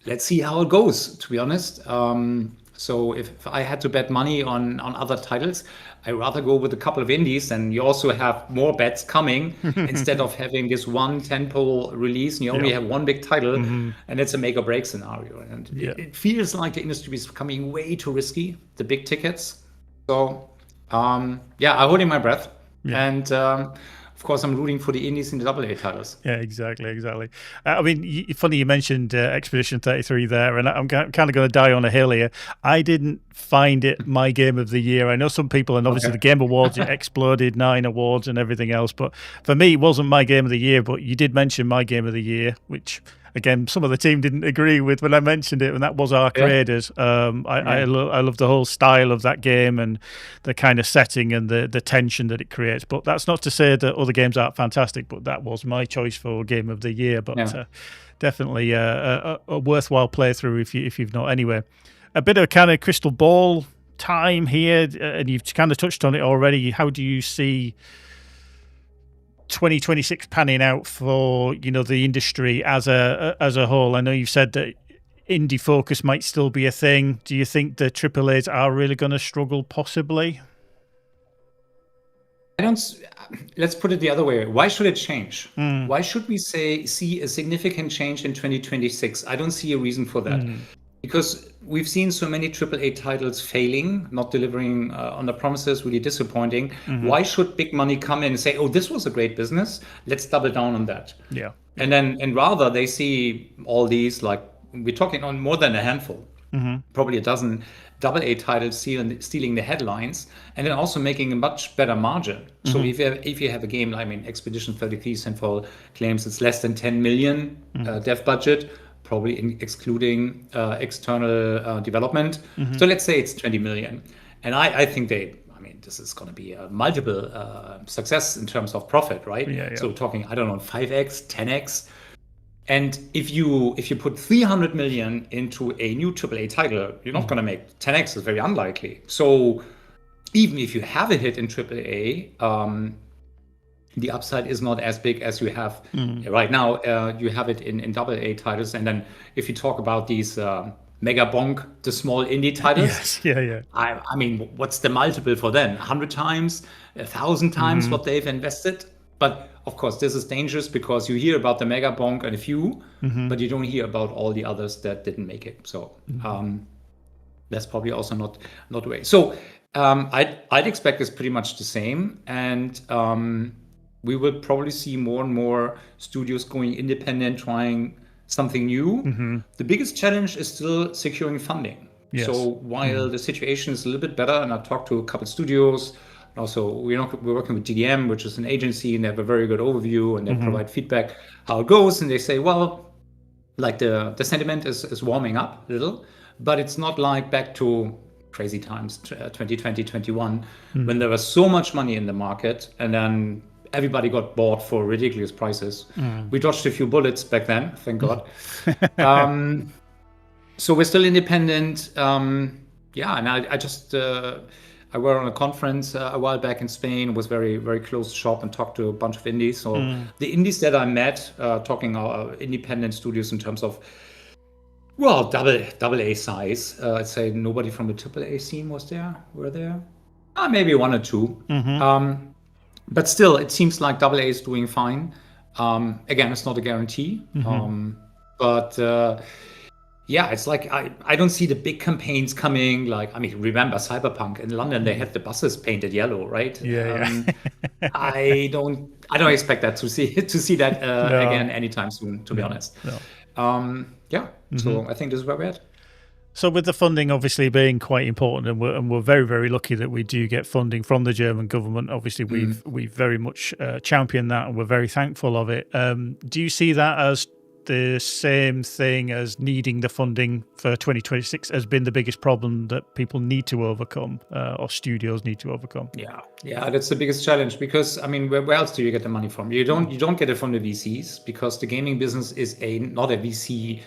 Let's see how it goes, to be honest. So if I had to bet money on other titles, I rather go with a couple of indies, and you also have more bets coming instead of having this one tentpole release and you only have one big title, and it's a make or break scenario. And it feels like the industry is becoming way too risky, the big tickets. So I'm holding my breath, and of course, I'm rooting for the indies and the AA titles. Yeah, exactly. I mean, funny you mentioned Expedition 33 there, and I'm kind of going to die on a hill here. I didn't find it my game of the year. I know some people, and obviously the Game Awards, it exploded 9 awards and everything else, but for me, it wasn't my game of the year. But you did mention my game of the year, which, again, some of the team didn't agree with when I mentioned it, and that was Ark Raiders. I love the whole style of that game and the kind of setting and the tension that it creates. But that's not to say that other games aren't fantastic, but that was my choice for game of the year. But definitely a worthwhile playthrough if you've not. Anyway, a bit of kind of crystal ball time here, and you've kind of touched on it already. How do you see 2026 panning out for the industry as a whole? I know you've said that indie focus might still be a thing. Do you think the AAAs are really going to struggle? Possibly. Let's put it the other way. Why should it change? Why should we see a significant change in 2026? I don't see a reason for that. Because we've seen so many AAA titles failing, not delivering on the promises, really disappointing. Why should big money come in and say, oh, this was a great business, let's double down on that? Yeah. And rather they see all these, like, we're talking on more than a handful, probably a dozen AA titles stealing the headlines, and then also making a much better margin. So if you have a game, I mean, Expedition 33 Central claims it's less than 10 million dev budget, probably excluding external development. So let's say it's 20 million. And I think this is going to be a multiple success in terms of profit, right? So talking, I don't know, 5x, 10x. And if you put 300 million into a new AAA title, you're not going to make 10x. It's very unlikely. So even if you have a hit in AAA, the upside is not as big as you have right now. You have it in AA titles. And then if you talk about these mega bonk, the small indie titles, I mean, what's the multiple for them? 100 times, 1,000 times what they've invested? But of course, this is dangerous because you hear about the mega bonk and a few, but you don't hear about all the others that didn't make it. So that's probably also not the way. So I'd expect it's pretty much the same. And we will probably see more and more studios going independent, trying something new. The biggest challenge is still securing funding. So while the situation is a little bit better, and I've talked to a couple of studios, also we're working with DDM, which is an agency, and they have a very good overview, and they provide feedback how it goes, and they say, well, like the sentiment is warming up a little, but it's not like back to crazy times, 2020, 21, when there was so much money in the market, and then everybody got bought for ridiculous prices. We dodged a few bullets back then, thank God. So we're still independent. And I just I were on a conference a while back in Spain, was very, very close shop, and talked to a bunch of indies. So the indies that I met, talking independent studios in terms of, well, double A size. I'd say nobody from the AAA scene were there. Maybe one or two. But still, it seems like AA is doing fine. Again, it's not a guarantee. But it's like I don't see the big campaigns coming. Like, I mean, remember Cyberpunk in London? They had the buses painted yellow, right? I don't expect that to see that again anytime soon. To be honest. So I think this is where we're at. So with the funding obviously being quite important, and we're very, very lucky that we do get funding from the German government. Obviously, we've very much championed that, and we're very thankful of it. Do you see that as the same thing as needing the funding for 2026 has been the biggest problem that people need to overcome, or studios need to overcome? Yeah, that's the biggest challenge, because I mean, where else do you get the money from? You don't get it from the VCs, because the gaming business is not a VC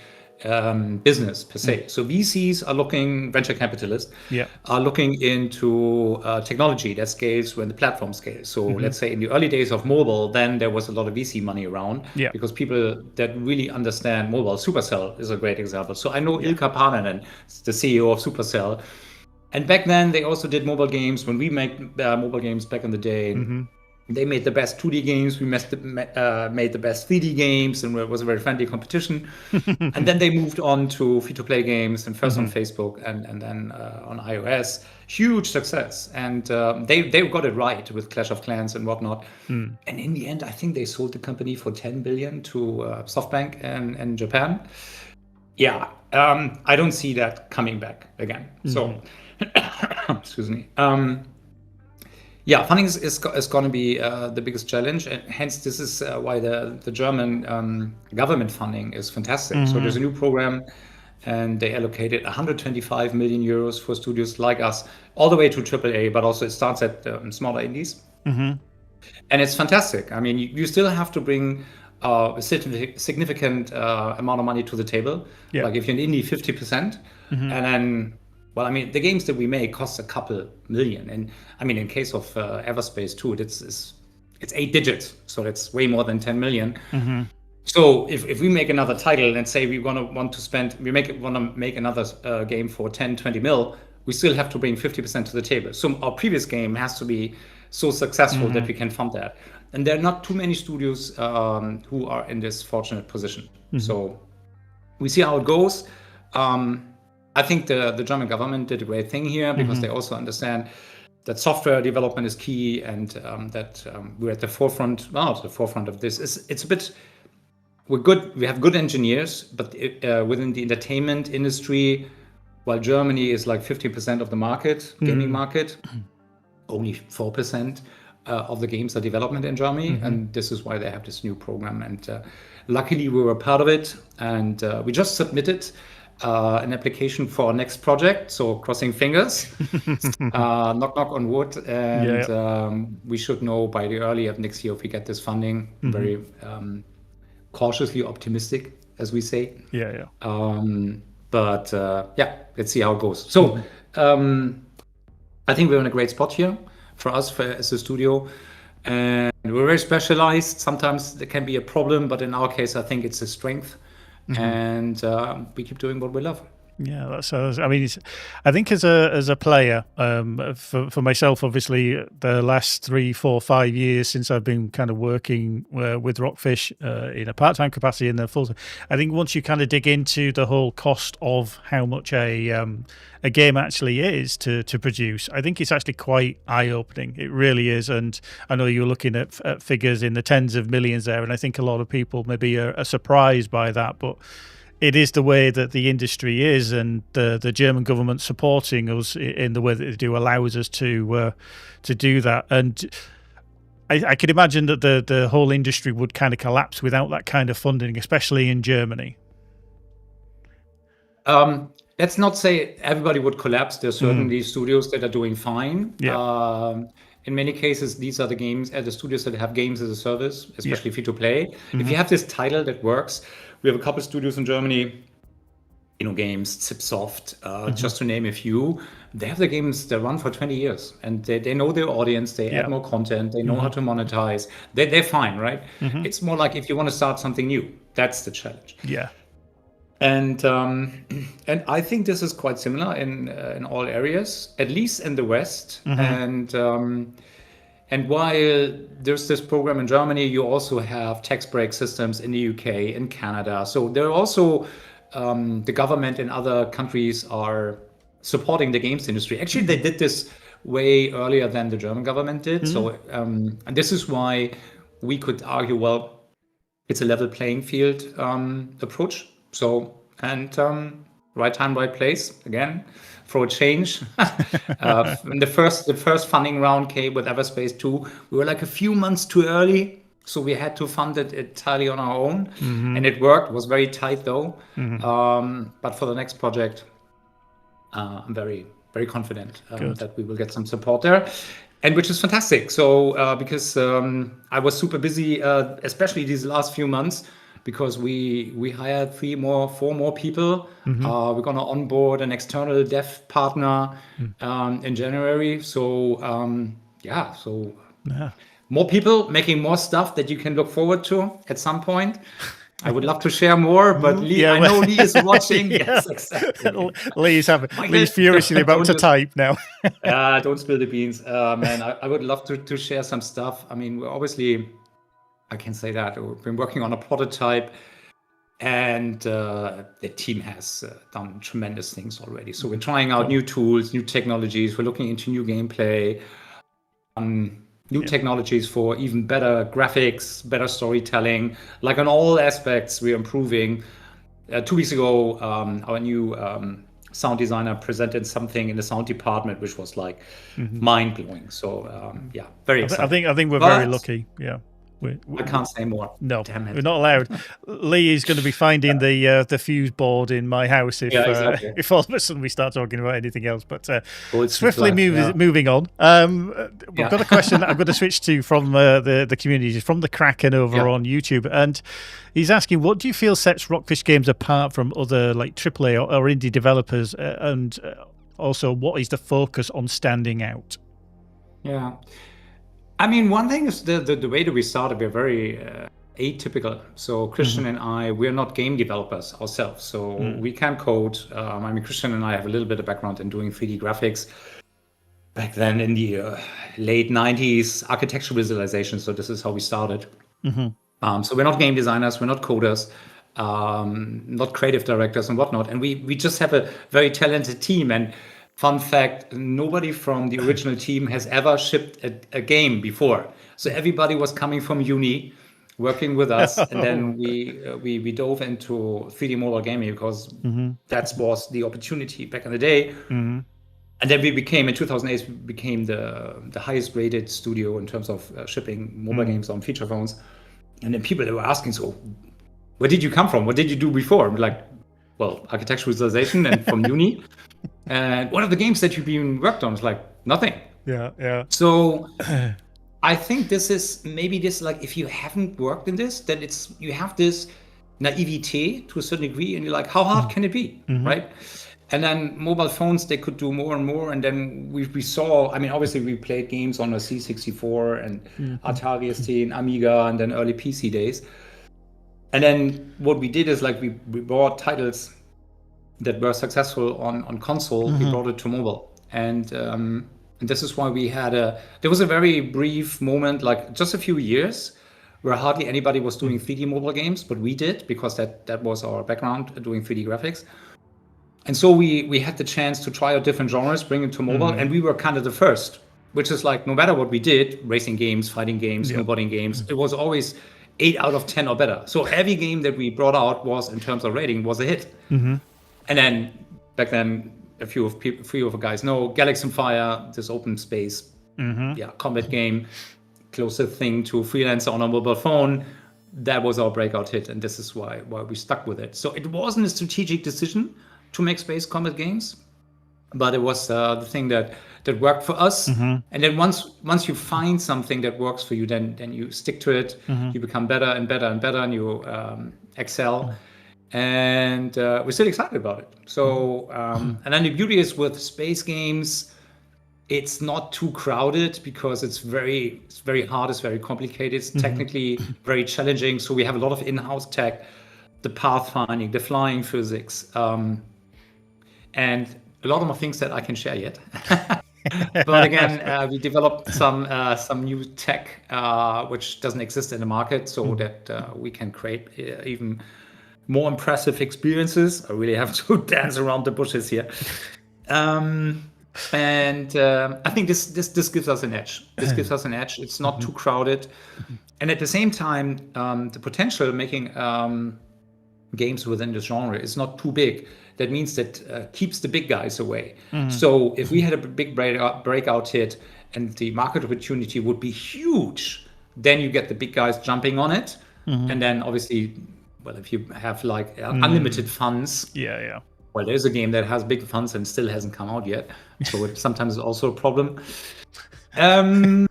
business per se. So VCs are looking, venture capitalists are looking into technology that scales when the platform scales. So let's say in the early days of mobile, then there was a lot of VC money around, because people that really understand mobile, Supercell is a great example. So I know Ilkka Paananen, the CEO of Supercell. And back then, they also did mobile games. When we made mobile games back in the day, they made the best 2D games. We made the best 3D games, and it was a very friendly competition. And then they moved on to free-to-play games, and first on Facebook, and then on iOS. Huge success, and they got it right with Clash of Clans and whatnot. And in the end, I think they sold the company for 10 billion to SoftBank in Japan. Yeah, I don't see that coming back again. So, excuse me. Yeah, funding is going to be the biggest challenge, and hence this is why the German government funding is fantastic. So there's a new program, and they allocated 125 million euros for studios like us, all the way to AAA, but also it starts at smaller indies. And it's fantastic. I mean, you still have to bring a significant amount of money to the table. Like if you're an indie, 50%, and then. Well, I mean, the games that we make cost a couple million, and I mean, in case of EVERSPACE too, it's 8 digits, so it's way more than 10 million. So if we make another title and say we want to make another game for 10, 20 mil, we still have to bring 50% to the table. So our previous game has to be so successful that we can fund that. And there are not too many studios who are in this fortunate position. So we see how it goes. I think the German government did a great thing here because they also understand that software development is key, and that we're at the forefront. Well, at the forefront of this. It's a bit. We're good. We have good engineers, but within the entertainment industry, while Germany is like 50% of the market, gaming market, only 4% of the games are development in Germany, and this is why they have this new program. And luckily, we were part of it, and we just submitted. An application for our next project, so crossing fingers, knock on wood, and we should know by the early of next year if we get this funding. Very cautiously optimistic, as we say. But let's see how it goes. So I think we're in a great spot here for us as a studio, and we're very specialized. Sometimes there can be a problem, but in our case, I think it's a strength. And we keep doing what we love. Yeah, that's. I mean, I think as a player, for myself, obviously, the last 3, 4, 5 years since I've been kind of working with ROCKFISH in a part-time capacity and then full-time, I think once you kind of dig into the whole cost of how much a game actually is to produce, I think it's actually quite eye-opening. It really is. And I know you're looking at figures in the tens of millions there, and I think a lot of people maybe are surprised by that, but it is the way that the industry is, and the German government supporting us in the way that they do allows us to do that. And I could imagine that the whole industry would kind of collapse without that kind of funding, especially in Germany. Let's not say everybody would collapse. There's certainly studios that are doing fine. In many cases, these are the studios that have games as a service, especially free-to-play. If you have this title that works, we have a couple studios in Germany, Games, Zipsoft, just to name a few. They have the games that run for 20 years, and they know their audience. They add more content. They know how to monetize. They're fine, right? It's more like if you want to start something new, that's the challenge. And I think this is quite similar in all areas, at least in the West. And while there's this program in Germany, you also have tax break systems in the UK, in Canada. So there are also the government in other countries are supporting the games industry. Actually, they did this way earlier than the German government did. So and this is why we could argue, well, it's a level playing field approach. So, and right time, right place, again, for a change. When the first funding round came with EVERSPACE 2, we were like a few months too early. So we had to fund it entirely on our own. And it worked. It was very tight, though. But for the next project, I'm very, very confident that we will get some support there. And which is fantastic. So because I was super busy, especially these last few months, because we hired 4 more people. We're going to onboard an external dev partner in January. So more people making more stuff that you can look forward to at some point. I would love to share more, but Lee, I know Lee is watching. Yes, exactly. Lee's furiously about to type now. Don't spill the beans, man. I would love to share some stuff. I mean, we're obviously, I can say that we've been working on a prototype, and the team has done tremendous things already. So we're trying out new tools, new technologies. We're looking into new gameplay, new technologies for even better graphics, better storytelling. Like on all aspects, we're improving. 2 weeks ago, our new sound designer presented something in the sound department, which was like mind-blowing. So very exciting. I think we're very lucky. Yeah. I can't say more. No, damn it. We're not allowed. Lee is going to be finding the fuse board in my house if all of a sudden we start talking about anything else. But swiftly moving on. We've got a question that I'm going to switch to from the community, from the Kraken over on YouTube, and he's asking, what do you feel sets ROCKFISH games apart from other like AAA or indie developers, and also what is the focus on standing out? Yeah. I mean, one thing is the way that we started, we're very atypical. So Christian and I, we're not game developers ourselves. So we can code. I mean, Christian and I have a little bit of background in doing 3D graphics. Back then in the late 90s, architectural visualization. So this is how we started. So we're not game designers, we're not coders, not creative directors and whatnot. And we just have a very talented team. And fun fact, nobody from the original team has ever shipped a game before. So everybody was coming from uni, working with us, and then we dove into 3D mobile gaming because that was the opportunity back in the day. And then we became, in 2008, we became the highest rated studio in terms of shipping mobile games on feature phones. And then people were asking, so where did you come from? What did you do before? I'm like, well, architectural visualization and from uni. And what are the games that you've been worked on? It's like, nothing. Yeah. So I think this is maybe this, like, if you haven't worked in this, then you have this naivete to a certain degree, and you're like, how hard can it be, right? And then mobile phones, they could do more and more. And then we saw, I mean, obviously we played games on a C64 and Atari ST and Amiga and then early PC days. And then what we did is like we brought titles that were successful on console, we brought it to mobile. And this is why we had there was a very brief moment, like just a few years, where hardly anybody was doing 3D mobile games, but we did, because that was our background, doing 3D graphics. And so we had the chance to try out different genres, bring it to mobile, and we were kind of the first, which is like, no matter what we did, racing games, fighting games, snowboarding games, it was always 8 out of 10 or better. So every game that we brought out was, in terms of rating, was a hit. And then back then, a few of the guys know Galaxy and Fire, this open space, combat game, closest thing to Freelancer on a mobile phone. That was our breakout hit, and this is why we stuck with it. So it wasn't a strategic decision to make space combat games, but it was the thing that worked for us. And then once you find something that works for you, then you stick to it. You become better and better and better, and you excel. And we're still excited about it. So and then the beauty is with space games, it's not too crowded because it's very hard, it's very complicated, it's technically very challenging. So we have a lot of in-house tech, the pathfinding, the flying physics, and a lot of more things that I can share yet. But again, we developed some new tech which doesn't exist in the market, so that we can create even more impressive experiences. I really have to dance around the bushes here. And I think this gives us an edge. This gives us an edge. It's not too crowded. And at the same time, the potential making games within this genre is not too big. That means that keeps the big guys away. So if we had a big breakout hit and the market opportunity would be huge, then you get the big guys jumping on it. And then obviously, well, if you have like unlimited funds, well, there's a game that has big funds and still hasn't come out yet, so it sometimes is also a problem. Uwe,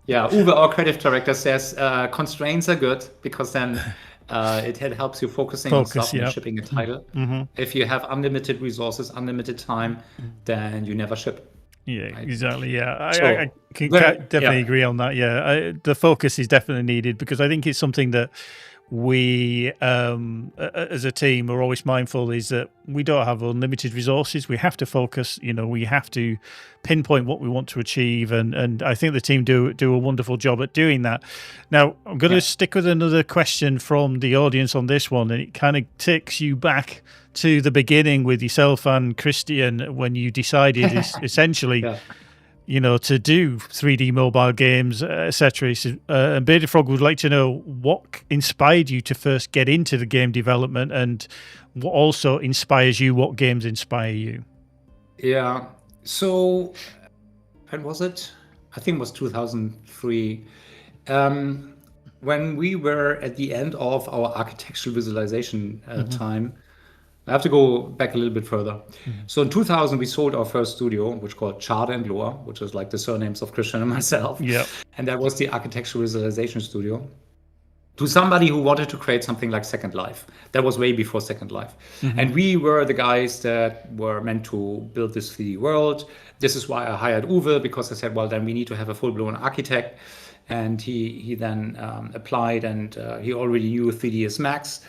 our creative director, says constraints are good because then it helps you focusing on stuff and shipping a title. If you have unlimited resources, unlimited time, then you never ship. Right? Exactly. I can definitely agree on that. The focus is definitely needed because I think it's something that we, as a team, are always mindful is that we don't have unlimited resources. We have to focus, we have to pinpoint what we want to achieve. And I think the team do a wonderful job at doing that. Now, I'm going to stick with another question from the audience on this one. And it kind of takes you back to the beginning with yourself and Christian when you decided essentially... to do 3D mobile games, etc. And Bearded Frog would like to know what inspired you to first get into the game development, and what also inspires you. What games inspire you? Yeah. So, when was it? I think it was 2003. When we were at the end of our architectural visualization time. I have to go back a little bit further. So in 2000, we sold our first studio, which called Chard and Loa, which is like the surnames of Christian and myself. Yeah. And that was the architectural visualization studio, to somebody who wanted to create something like Second Life. That was way before Second Life. And we were the guys that were meant to build this 3D world. This is why I hired Uwe, because I said, well, then we need to have a full-blown architect. And he then applied, and he already knew 3ds Max.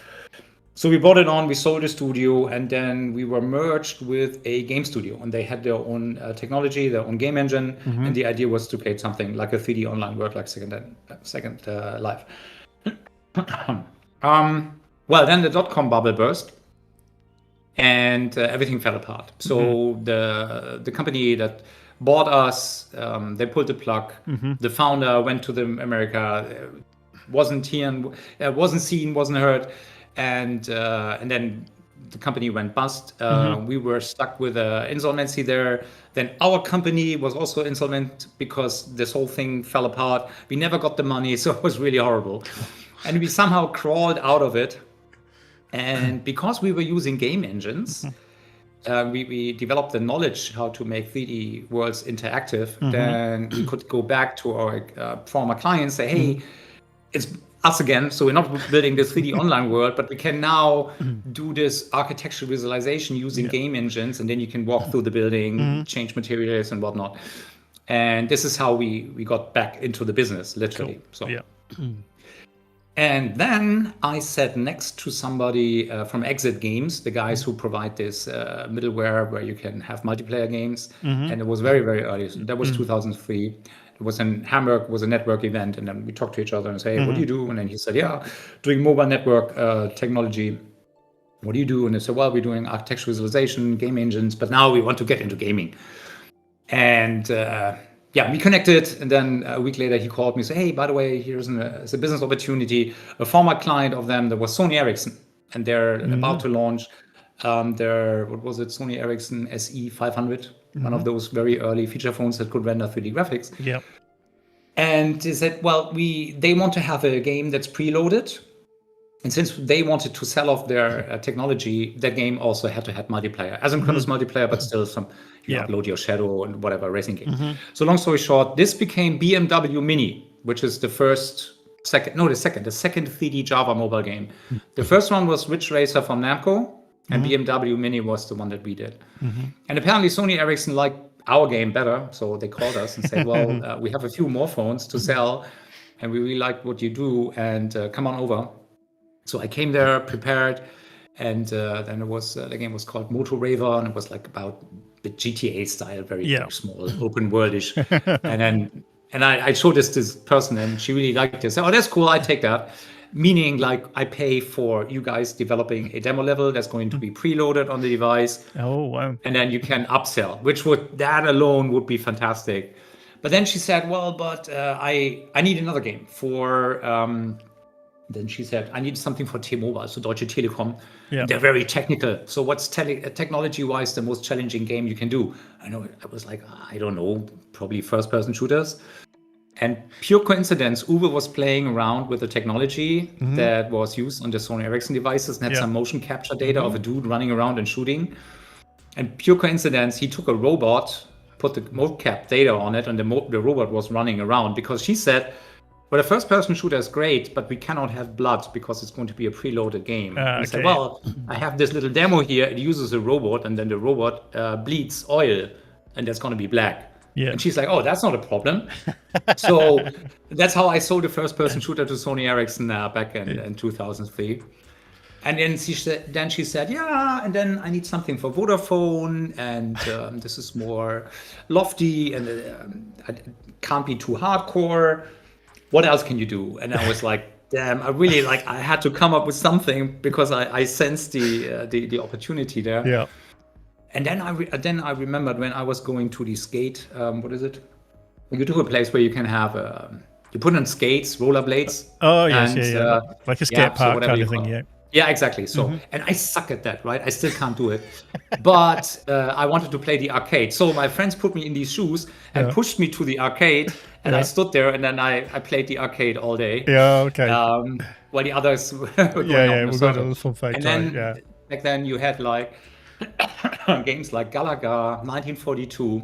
So we brought it on, we sold the studio, and then we were merged with a game studio, and they had their own technology, their own game engine, and the idea was to create something like a 3D online world like Second Life. Well, then the .com bubble burst, and everything fell apart. So the company that bought us, they pulled the plug. The founder went to America, wasn't seen, wasn't heard. And then the company went bust. We were stuck with insolvency there. Then our company was also insolvent because this whole thing fell apart. We never got the money, so it was really horrible. And we somehow crawled out of it. And because we were using game engines, we developed the knowledge how to make 3D worlds interactive. Then we could go back to our former clients, say, hey, it's us again. So we're not building this 3D online world, but we can now do this architectural visualization using game engines, and then you can walk through the building, change materials and whatnot. And this is how we got back into the business, literally. Cool. So, and then I sat next to somebody from Exit Games, the guys who provide this middleware where you can have multiplayer games. And it was very, very early. So that was 2003. It was in Hamburg, was a network event, and then we talked to each other and say, hey, what do you do? And then he said, doing mobile network technology. What do you do? And I said, well, we're doing architectural visualization, game engines, but now we want to get into gaming. And we connected, and then a week later he called me and said, hey, by the way, here's a business opportunity. A former client of them, that was Sony Ericsson, and they're about to launch their, Sony Ericsson SE500. One of those very early feature phones that could render 3D graphics. Yeah. And they said, well, they want to have a game that's preloaded. And since they wanted to sell off their technology, that game also had to have multiplayer. Asynchronous multiplayer, but still you upload your Shadow and whatever racing game. So long story short, this became BMW Mini, which is the second 3D Java mobile game. The first one was Ridge Racer from Namco. And BMW Mini was the one that we did. And apparently Sony Ericsson liked our game better. So they called us and said, well, we have a few more phones to sell, and we really like what you do, and come on over. So I came there prepared, and then it was the game was called Moto Raver, and it was like about the GTA style, very small, open worldish. and I showed this person, and she really liked it. I said, oh, that's cool, I take that. Meaning, like, I pay for you guys developing a demo level that's going to be preloaded on the device. Oh, wow. And then you can upsell, that alone would be fantastic. But then she said, well, but I need another game for, then she said, I need something for T-Mobile, so Deutsche Telekom. Yeah. They're very technical. So what's technology-wise the most challenging game you can do? I was like, I don't know, probably first-person shooters. And pure coincidence, Uwe was playing around with the technology that was used on the Sony Ericsson devices and had some motion capture data of a dude running around and shooting. And pure coincidence, he took a robot, put the mocap data on it, and the robot was running around, because she said, well, the first-person shooter is great, but we cannot have blood because it's going to be a preloaded game. He said, well, I have this little demo here. It uses a robot, and then the robot bleeds oil, and that's going to be black. Yeah. And she's like, oh, that's not a problem. So that's how I sold the first-person shooter to Sony Ericsson back in 2003. And then she said, yeah, and then I need something for Vodafone, and this is more lofty, and it can't be too hardcore. What else can you do? And I was like, damn, I had to come up with something because I sensed the opportunity there. Yeah. And then I remembered when I was going to the skate, what is it? You do a place where you can have you put on skates, rollerblades. Oh yes, like a skate park kind of thing, yeah. Yeah, exactly. So, and I suck at that, right? I still can't do it. But I wanted to play the arcade. So my friends put me in these shoes and pushed me to the arcade. And I stood there, and then I played the arcade all day. Yeah, okay. While the others were going we're going to the fun fact. And then back then you had like games like Galaga, 1942.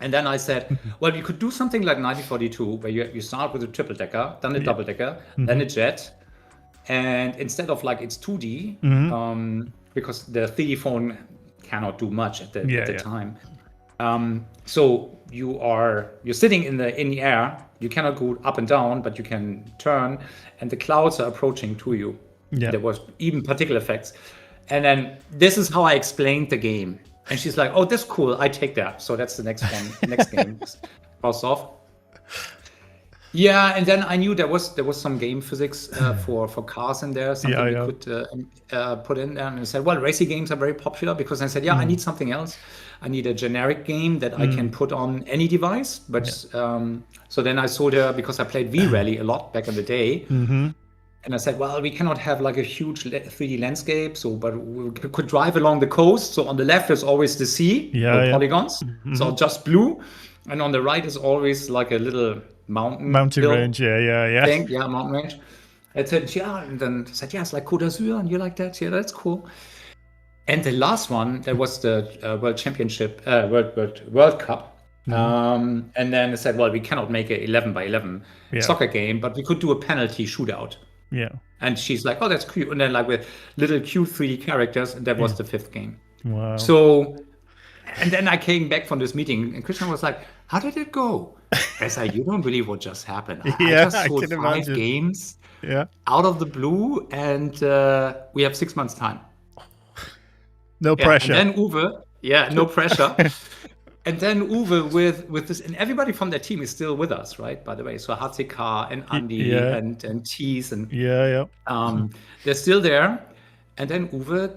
And then I said, well, you could do something like 1942, where you start with a triple decker, then a double decker, then a jet. And instead of like it's 2D, because the 3D phone cannot do much at the time. So you're sitting in the air. You cannot go up and down, but you can turn, and the clouds are approaching to you. Yeah. There was even particle effects. And then this is how I explained the game. And she's like, "Oh, that's cool. I take that." So that's the next one. Next game. Cross off. Yeah, and then I knew there was some game physics for cars in there, something we could put in there. And I said, well, racing games are very popular, because I said, I need something else. I need a generic game that I can put on any device. But so then I sold her, because I played V-Rally a lot back in the day. And I said, well, we cannot have like a huge 3D landscape, but we could drive along the coast. So on the left is always the sea, polygons, so just blue. And on the right is always like a little mountain range, thing. Mountain range. I said, and then I said, it's like Côte d'Azur, and you like that? Yeah, that's cool. And the last one, that was the World Championship, World Cup. And then I said, well, we cannot make a 11x11 soccer game, but we could do a penalty shootout. Yeah. And she's like, oh, that's cute. And then like with little cute 3D characters, and that was the fifth game. Wow. So, and then I came back from this meeting, and Christian was like, how did it go? I said, you don't believe what just happened. I just sold 5 games out of the blue, and we have 6 months' time. No pressure. And then Uwe, no pressure. And then Uwe with this, and everybody from their team is still with us, right? By the way, so Hatzika and Andy and Tees and they're still there. And then Uwe,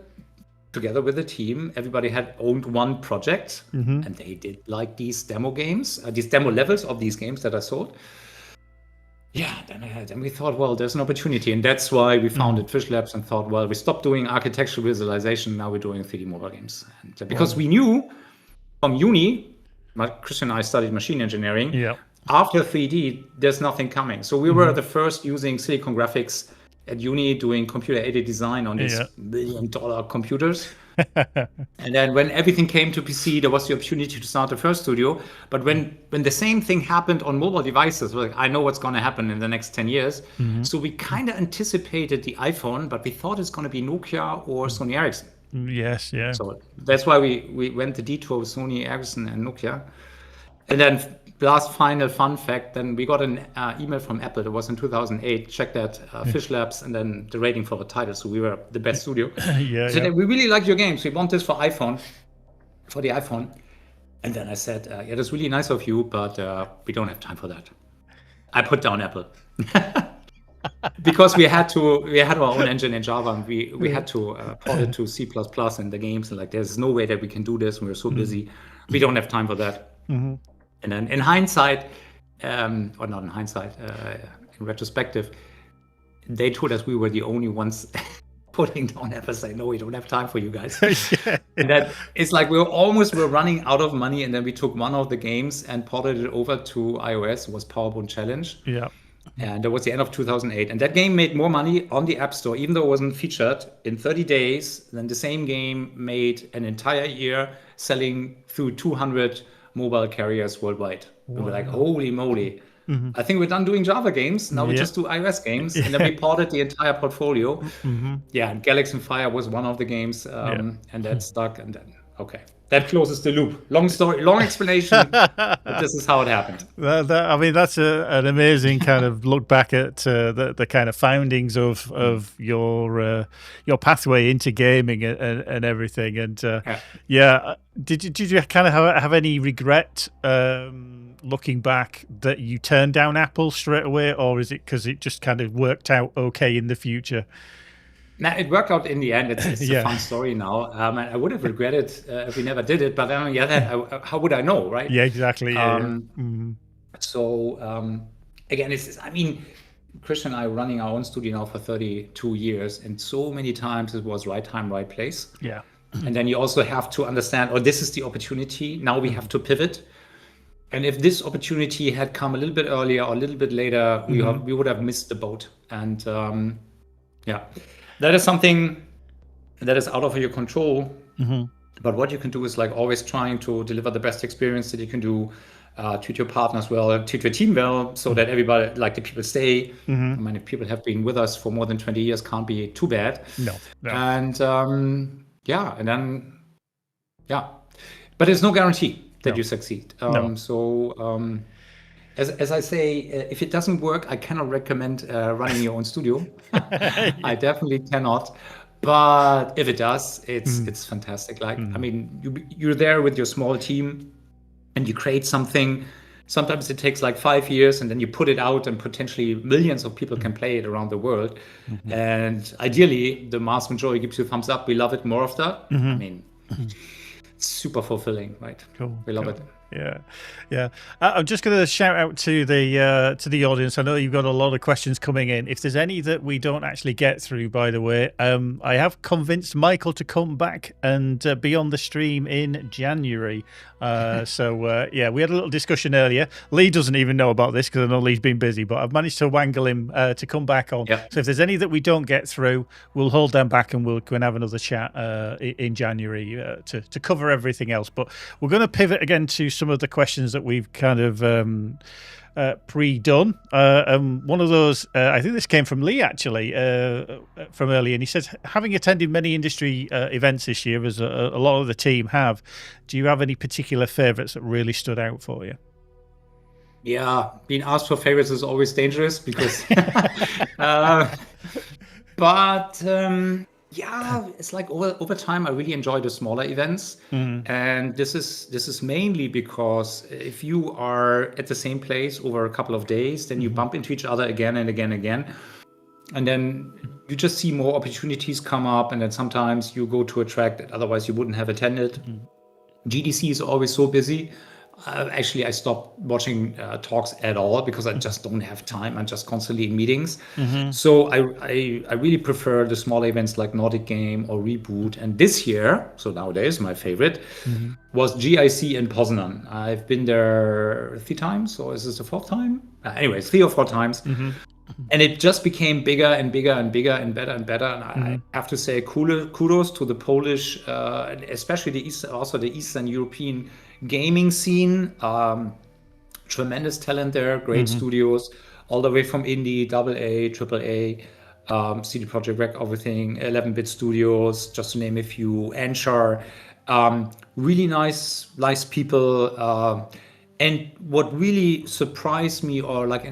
together with the team, everybody had owned one project, and they did like these demo games, these demo levels of these games that I sold. Yeah, then we thought, well, there's an opportunity, and that's why we founded Fish Labs and thought, well, we stopped doing architectural visualization, now we're doing 3D mobile games. And because we knew from uni, Christian and I studied machine engineering. Yeah. After 3D, there's nothing coming. So we were the first using silicon graphics at uni, doing computer-aided design on these $1 million computers. And then when everything came to PC, there was the opportunity to start the first studio. But when the same thing happened on mobile devices, like, I know what's going to happen in the next 10 years. So we kind of anticipated the iPhone, but we thought it's going to be Nokia or Sony Ericsson. Yes, yeah. So that's why we went the detour with Sony Ericsson and Nokia. And then last final fun fact, then we got an email from Apple. It was in 2008. Check that, Fish Labs, and then the rating for the title. So we were the best studio. So we really like your games. We want this for the iPhone. And then I said, that's really nice of you, but we don't have time for that. I put down Apple. Because we had our own engine in Java, and we had to port it to C++ in the games. And like, there's no way that we can do this. We're so busy. We don't have time for that. And then in hindsight, or not in hindsight, in retrospective, they told us we were the only ones putting down Apple, saying, no, we don't have time for you guys. And that it's like we're running out of money. And then we took one of the games and ported it over to iOS. It was PowerBone Challenge. Yeah. And that was the end of 2008. And that game made more money on the App Store, even though it wasn't featured, in 30 days than the same game made an entire year selling through 200 mobile carriers worldwide. Wow. We were like, holy moly. I think we're done doing Java games. Now we just do iOS games. And then we ported the entire portfolio. And Galaxy Fire was one of the games. And that stuck. And then Okay. That closes the loop. Long story, long explanation. But this is how it happened. I mean, that's an amazing kind of look back at the kind of foundings of your pathway into gaming and everything. And did you kind of have any regret looking back that you turned down Apple straight away, or is it because it just kind of worked out okay in the future? Now, it worked out in the end. It's a fun story now. And I would have regretted if we never did it. But on the other hand, how would I know, right? Yeah, exactly. So, again, I mean, Christian and I are running our own studio now for 32 years. And so many times it was right time, right place. Yeah. And then you also have to understand, this is the opportunity. Now we have to pivot. And if this opportunity had come a little bit earlier or a little bit later, we would have missed the boat. And that is something that is out of your control. But what you can do is like always trying to deliver the best experience that you can do, treat your partners well, treat your team well, so that everybody, like the people stay. I mean, if people have been with us for more than 20 years, can't be too bad. No. And but there's no guarantee that you succeed. So as I say, if it doesn't work, I cannot recommend running your own studio. I definitely cannot. But if it does, it's fantastic. Like, I mean, you're there with your small team and you create something. Sometimes it takes like 5 years and then you put it out and potentially millions of people can play it around the world. And ideally, the mass majority gives you a thumbs up. We love it, more of that. I mean, it's super fulfilling, right? Cool. We love it. Yeah. I'm just going to shout out to the audience. I know you've got a lot of questions coming in. If there's any that we don't actually get through, by the way, I have convinced Michael to come back and be on the stream in January. We had a little discussion earlier. Lee doesn't even know about this because I know Lee's been busy, but I've managed to wangle him to come back on. So if there's any that we don't get through, we'll hold them back and we'll go and have another chat in January to cover everything else. But we're going to pivot again to some of the questions that we've kind of pre-done. One of those, I think this came from Lee actually, from earlier, and he says, having attended many industry events this year, as a lot of the team have, do you have any particular favourites that really stood out for you? Yeah, being asked for favorites is always dangerous because it's like over time I really enjoy the smaller events. And this is mainly because if you are at the same place over a couple of days, then you bump into each other again and again and again, and then you just see more opportunities come up, and then sometimes you go to a track that otherwise you wouldn't have attended. GDC is always so busy. Actually, I stopped watching talks at all because I just don't have time. I'm just constantly in meetings. So I really prefer the small events like Nordic Game or Reboot. And this year, so nowadays my favorite, was GIC in Poznan. I've been there 3 times, or is this the 4th time? Anyways, 3 or 4 times. And it just became bigger and bigger and bigger and better and better. And I have to say kudos to the Polish, especially the Eastern European gaming scene. Tremendous talent there, great studios, all the way from indie, AA, AAA, CD Projekt Red, everything, 11-bit studios, just to name a few, Anchor. Really nice people. And what really surprised me, or like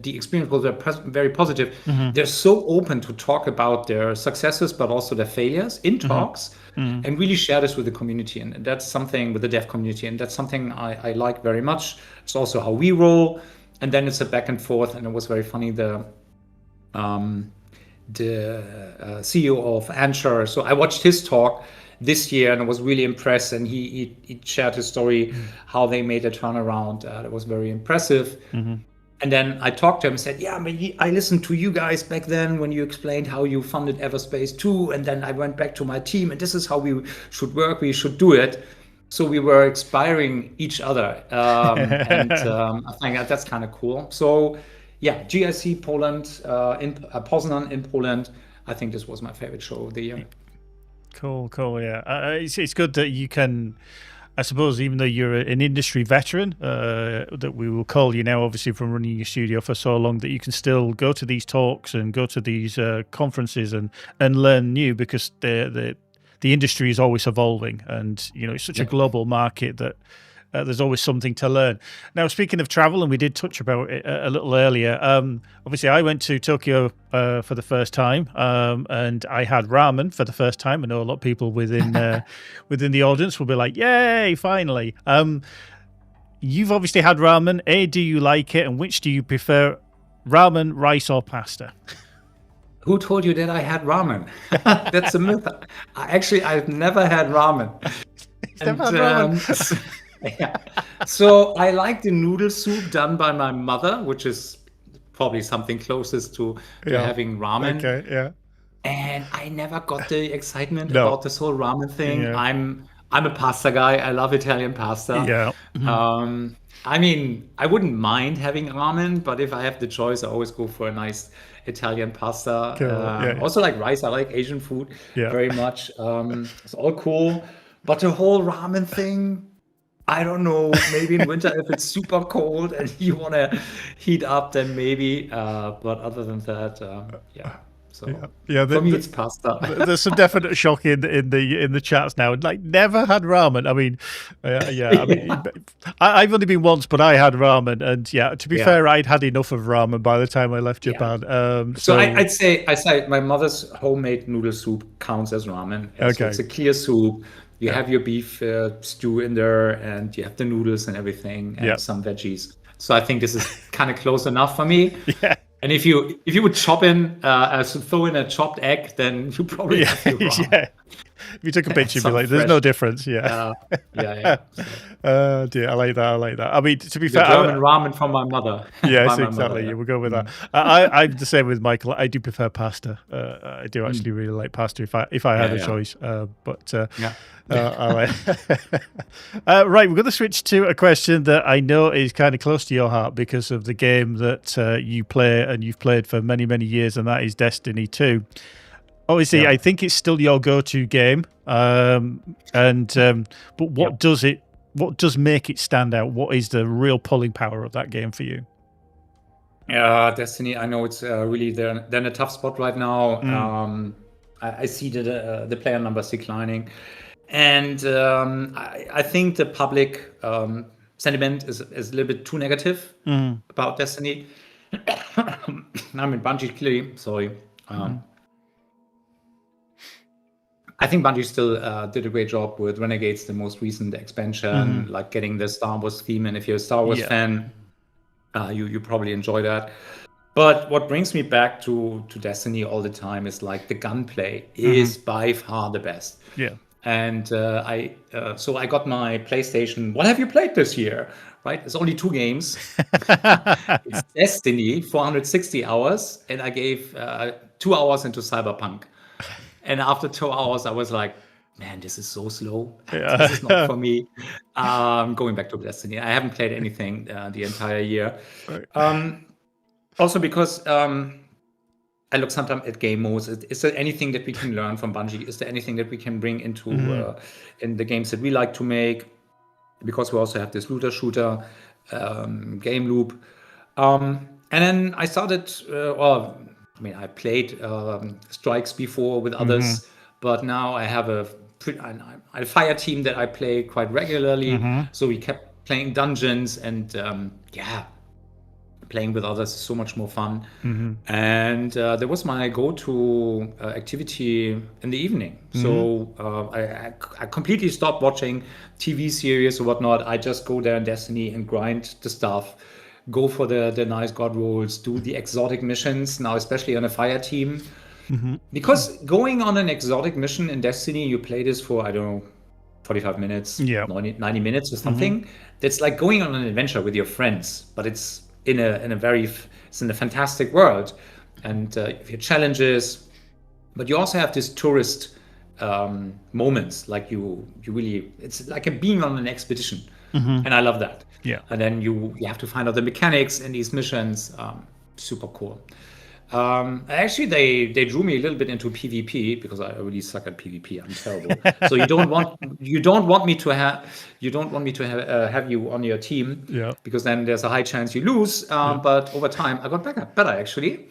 the experience was very positive. They're so open to talk about their successes, but also their failures in talks, and really share this with the community. And that's something with the dev community, and that's something I like very much. It's also how we roll, and then it's a back and forth. And it was very funny. The CEO of Anchor, so I watched his talk this year and I was really impressed. And he shared his story, how they made a turnaround. That was very impressive. And then I talked to him and said, yeah, I listened to you guys back then when you explained how you funded EVERSPACE too. And then I went back to my team, and this is how we should work. We should do it. So we were inspiring each other. I think that's kind of cool. So yeah, GIC Poland, in Poznan in Poland. I think this was my favorite show of the year. Cool. Yeah. It's good that you can, I suppose, even though you're an industry veteran, that we will call you now, obviously, from running your studio for so long, that you can still go to these talks and go to these conferences and learn new, because the industry is always evolving, and it's such a global market that there's always something to learn. Now, speaking of travel, and we did touch about it a little earlier, obviously I went to Tokyo for the first time, and I had ramen for the first time. I know a lot of people within the audience will be like, yay, finally. You've obviously had ramen. Do you like it, and which do you prefer, ramen, rice, or pasta? Who told you that I had ramen? That's a myth. I've never had ramen. Never had ramen. Yeah. So I like the noodle soup done by my mother, which is probably something closest to having ramen. Okay, yeah. And I never got the excitement about this whole ramen thing. Yeah. I'm a pasta guy. I love Italian pasta. Yeah. Mm-hmm. I mean, I wouldn't mind having ramen, but if I have the choice, I always go for a nice Italian pasta. Cool. Also like rice. I like Asian food very much. It's all cool. But the whole ramen thing, I don't know, maybe in winter if it's super cold and you want to heat up, then maybe. But other than that, So for me, it's pasta. There's some definite shock in the chats now. Like, never had ramen. I mean, I mean, I've only been once, but I had ramen, and to be fair, I'd had enough of ramen by the time I left Japan. So I'd say my mother's homemade noodle soup counts as ramen. Okay. So it's a clear soup. You have your beef stew in there, and you have the noodles and everything, and some veggies. So I think this is kind of close enough for me. Yeah. And if you would throw in a chopped egg, then you probably have your ramen. Yeah. If you took a picture, you'd be like, "There's no difference." Yeah. Dear, I like that. I mean, to be fair, German ramen from my mother. Yes, exactly. Yeah, we'll go with that. I'm the same with Michael. I do prefer pasta. I do actually really like pasta if I had a choice. Right, we're going to switch to a question that I know is kind of close to your heart because of the game that you play and you've played for many, many years, and that is Destiny 2. Obviously, I think it's still your go-to game, but what does make it stand out? What is the real pulling power of that game for you? Destiny, I know it's really they're in a tough spot right now. I see the player numbers declining, and I think the public sentiment is a little bit too negative about Destiny. I mean, Bungie clearly, sorry. I think Bungie still did a great job with Renegades, the most recent expansion, like getting the Star Wars theme. And if you're a Star Wars fan, you probably enjoy that. But what brings me back to Destiny all the time is like the gunplay is by far the best. Yeah. And so I got my PlayStation. What have you played this year? Right? It's only 2 games. It's Destiny, 460 hours, and I gave 2 hours into Cyberpunk. And after 2 hours, I was like, man, this is so slow. This is not for me. Going back to Destiny. I haven't played anything the entire year. Also because I look sometimes at game modes. Is there anything that we can learn from Bungie? Is there anything that we can bring into in the games that we like to make? Because we also have this looter-shooter game loop. And then I started, I played Strikes before with others, but now I have a fire team that I play quite regularly. So we kept playing dungeons, and playing with others is so much more fun. And that was my go-to activity in the evening. So I completely stopped watching TV series or whatnot. I just go there in Destiny and grind the stuff. Go for the nice god rolls, do the exotic missions, now especially on a fire team. Because going on an exotic mission in Destiny, you play this for, 45 minutes, 90 minutes or something. That's like going on an adventure with your friends, but it's in a fantastic world. And you have challenges, but you also have this tourist moments, like you really, it's like being on an expedition. And I love that. Yeah. And then you have to find out the mechanics in these missions. Super cool. Actually, they drew me a little bit into PvP because I really suck at PvP. I'm terrible. So you don't want me to have you on your team. Yeah. Because then there's a high chance you lose. But over time, I got better actually.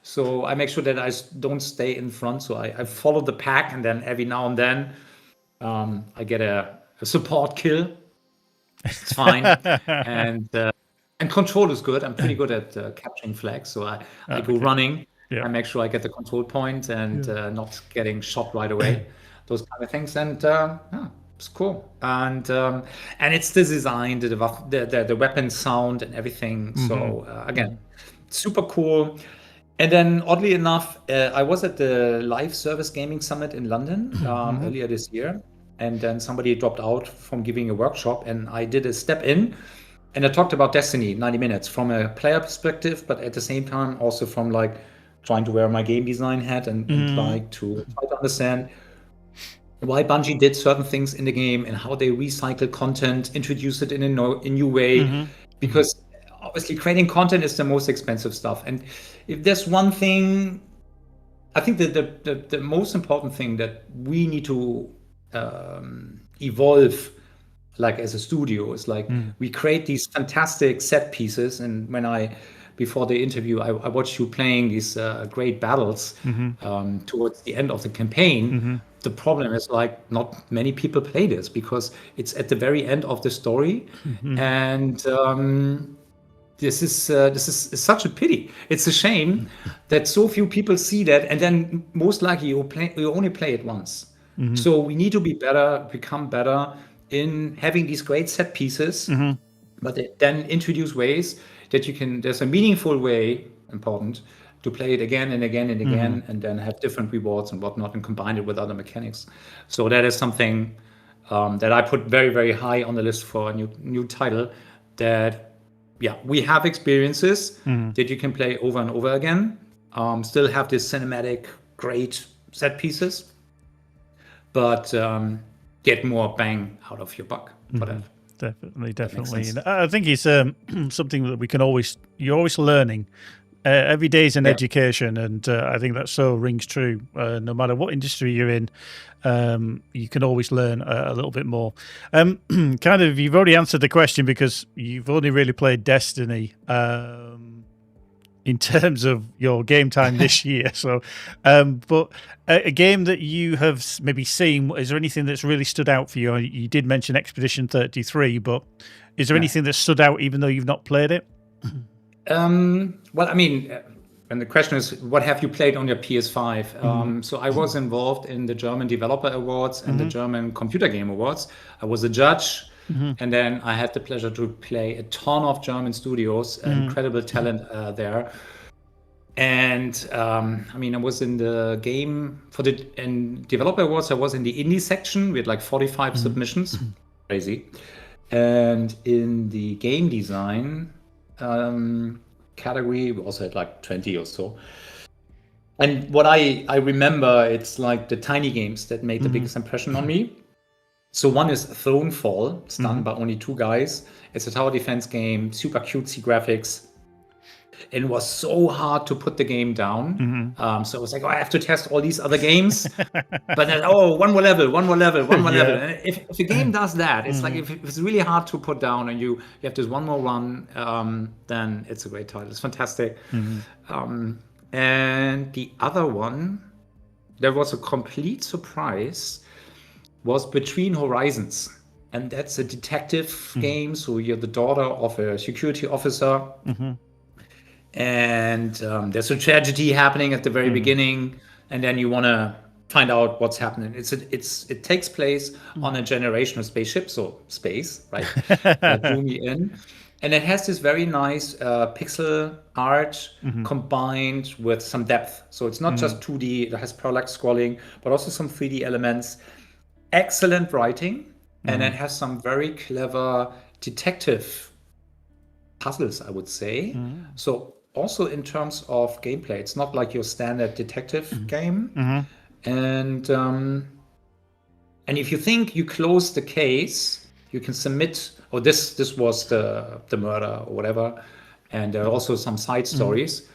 So I make sure that I don't stay in front. So I follow the pack, and then every now and then I get a support kill. It's fine. And control is good. I'm pretty good at capturing flags. So I go running. Yeah. I make sure I get the control point and not getting shot right away. Those kind of things. And it's cool. And it's the design, the weapon sound and everything. So again, super cool. And then oddly enough, I was at the Live Service Gaming Summit in London earlier this year. And then somebody dropped out from giving a workshop, and I did a step in, and I talked about Destiny 90 minutes from a player perspective, but at the same time also from like trying to wear my game design hat and like to try to understand why Bungie did certain things in the game and how they recycle content, introduce it in a new way, because obviously creating content is the most expensive stuff. And if there's one thing, I think that the most important thing that we need to evolve like as a studio is like we create these fantastic set pieces, and when before the interview I watched you playing these great battles towards the end of the campaign. The problem is like not many people play this because it's at the very end of the story, and this is such a pity. It's a shame that so few people see that, and then most likely you only play it once. So we need to become better in having these great set pieces, but then introduce ways that there's a meaningful way, important, to play it again and again and again, and then have different rewards and whatnot and combine it with other mechanics. So that is something that I put very, very high on the list for a new title, that, we have experiences that you can play over and over again, still have this cinematic, great set pieces, but get more bang out of your buck for that. Definitely. And I think it's something that you're always learning. Every day is an education, and I think that so rings true. No matter what industry you're in, you can always learn a little bit more. You've already answered the question because you've only really played Destiny in terms of your game time this year. So, but a game that you have maybe seen, is there anything that's really stood out for you? You did mention Expedition 33, but is there anything that stood out even though you've not played it? Well, I mean, and the question is, what have you played on your PS5? So I was involved in the German Developer Awards and the German Computer Game Awards. I was a judge. And then I had the pleasure to play a ton of German studios, incredible talent there. And I mean, I was in the game in Developer Awards. I was in the indie section. We had like 45 submissions, crazy. And in the game design category, we also had like 20 or so. And what I remember, it's like the tiny games that made the biggest impression on me. So one is Thronefall. It's done by only 2 guys. It's a tower defense game, super cutesy graphics. It was so hard to put the game down. So I was like, I have to test all these other games. But then, one more level. And if the game does that, it's like if it's really hard to put down and you have this one more run, then it's a great title. It's fantastic. And the other one, there was a complete surprise, was Between Horizons. And that's a detective game. So you're the daughter of a security officer. And there's a tragedy happening at the very beginning. And then you want to find out what's happening. It takes place on a generational spaceship. So space, right? That drew me in. And it has this very nice pixel art combined with some depth. So it's not just 2D. It has parallax scrolling, but also some 3D elements. Excellent writing, and it has some very clever detective puzzles, I would say. So also in terms of gameplay, it's not like your standard detective game. And if you think you close the case, you can submit, this was the murder or whatever. And there are also some side stories.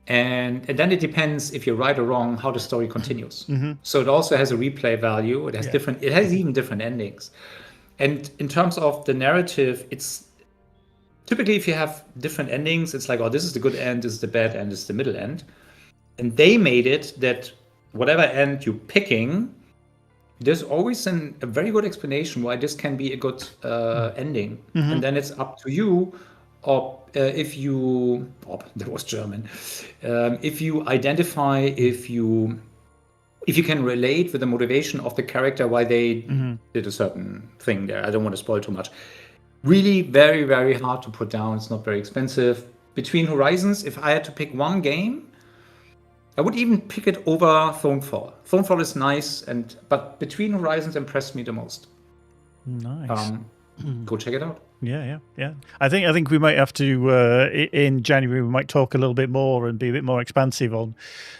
And then it depends if you're right or wrong how the story continues. So it also has a replay value. It has it has even different endings. And in terms of the narrative, it's typically if you have different endings, it's like, this is the good end, this is the bad end, this is the middle end. And they made it that whatever end you're picking, there's always a very good explanation why this can be a good ending. And then it's up to you, or if you, that was German, if you identify, if you can relate with the motivation of the character, why they did a certain thing there. I don't want to spoil too much. Really very, very hard to put down. It's not very expensive. Between Horizons, if I had to pick one game, I would even pick it over Thronefall. Thronefall is nice, but Between Horizons impressed me the most. Nice. Go check it out. Yeah. I think we might have to in January we might talk a little bit more and be a bit more expansive on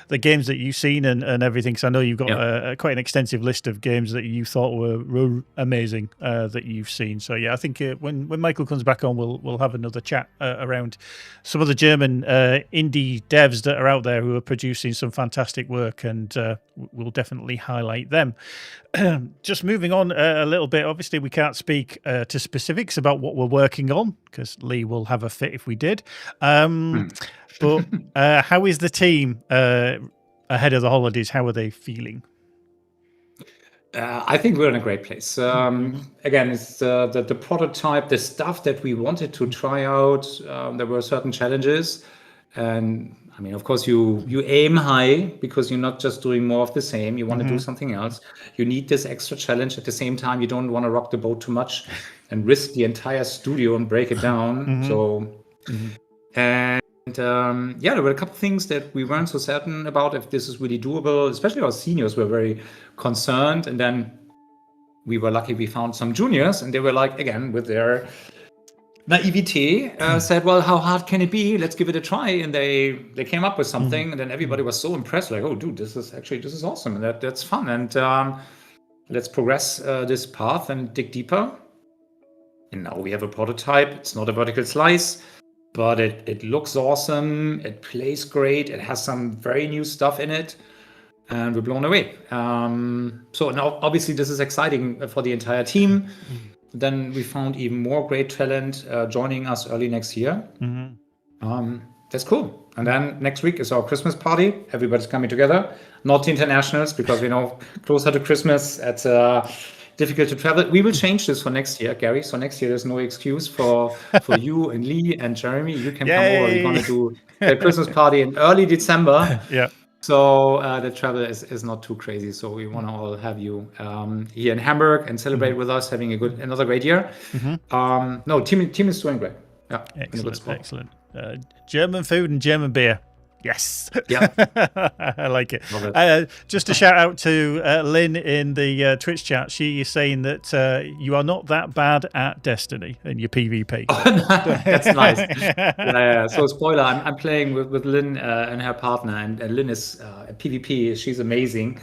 the games that you've seen and everything. Because I know you've got quite an extensive list of games that you thought were amazing that you've seen. So yeah, I think when Michael comes back on, we'll have another chat around some of the German indie devs that are out there who are producing some fantastic work, and we'll definitely highlight them. Just moving on a little bit, obviously we can't speak to specifics about what we're working on because Lee will have a fit if we did. But how is the team ahead of the holidays? How are they feeling? I think we're in a great place. Again, it's the prototype, the stuff that we wanted to try out. There were certain challenges, and I mean, of course, you aim high because you're not just doing more of the same. You want to do something else. You need this extra challenge. At the same time, you don't want to rock the boat too much and risk the entire studio and break it down. So, and there were a couple of things that we weren't so certain about if this is really doable. Especially our seniors were very concerned, and then we were lucky we found some juniors, and they were like, again, with their naivete, said, well, how hard can it be? Let's give it a try. And they came up with something, and then everybody was so impressed, like, oh, dude, this is awesome, and that's fun. And let's progress this path and dig deeper. And now we have a prototype. It's not a vertical slice, but it looks awesome. It plays great. It has some very new stuff in it, and we're blown away. So now, obviously, this is exciting for the entire team. Then we found even more great talent joining us early next year. That's cool. And then next week is our Christmas party. Everybody's coming together. Not the internationals, because we know closer to Christmas, it's difficult to travel. We will change this for next year, Gary. So next year, there's no excuse for you and Lee and Jeremy. You can come over. We're going to do a Christmas party in early December. Yeah. So the travel is not too crazy. So we want to all have you here in Hamburg and celebrate with us, having another great year. No, team is doing great. Yeah, excellent. German food and German beer. Yes. Yeah. I like it. Just a shout out to Lynn in the Twitch chat. She is saying that you are not that bad at Destiny in your PvP. That's nice. Yeah. So spoiler, I'm playing with Lynn and her partner, and Lynn is at PvP. She's amazing.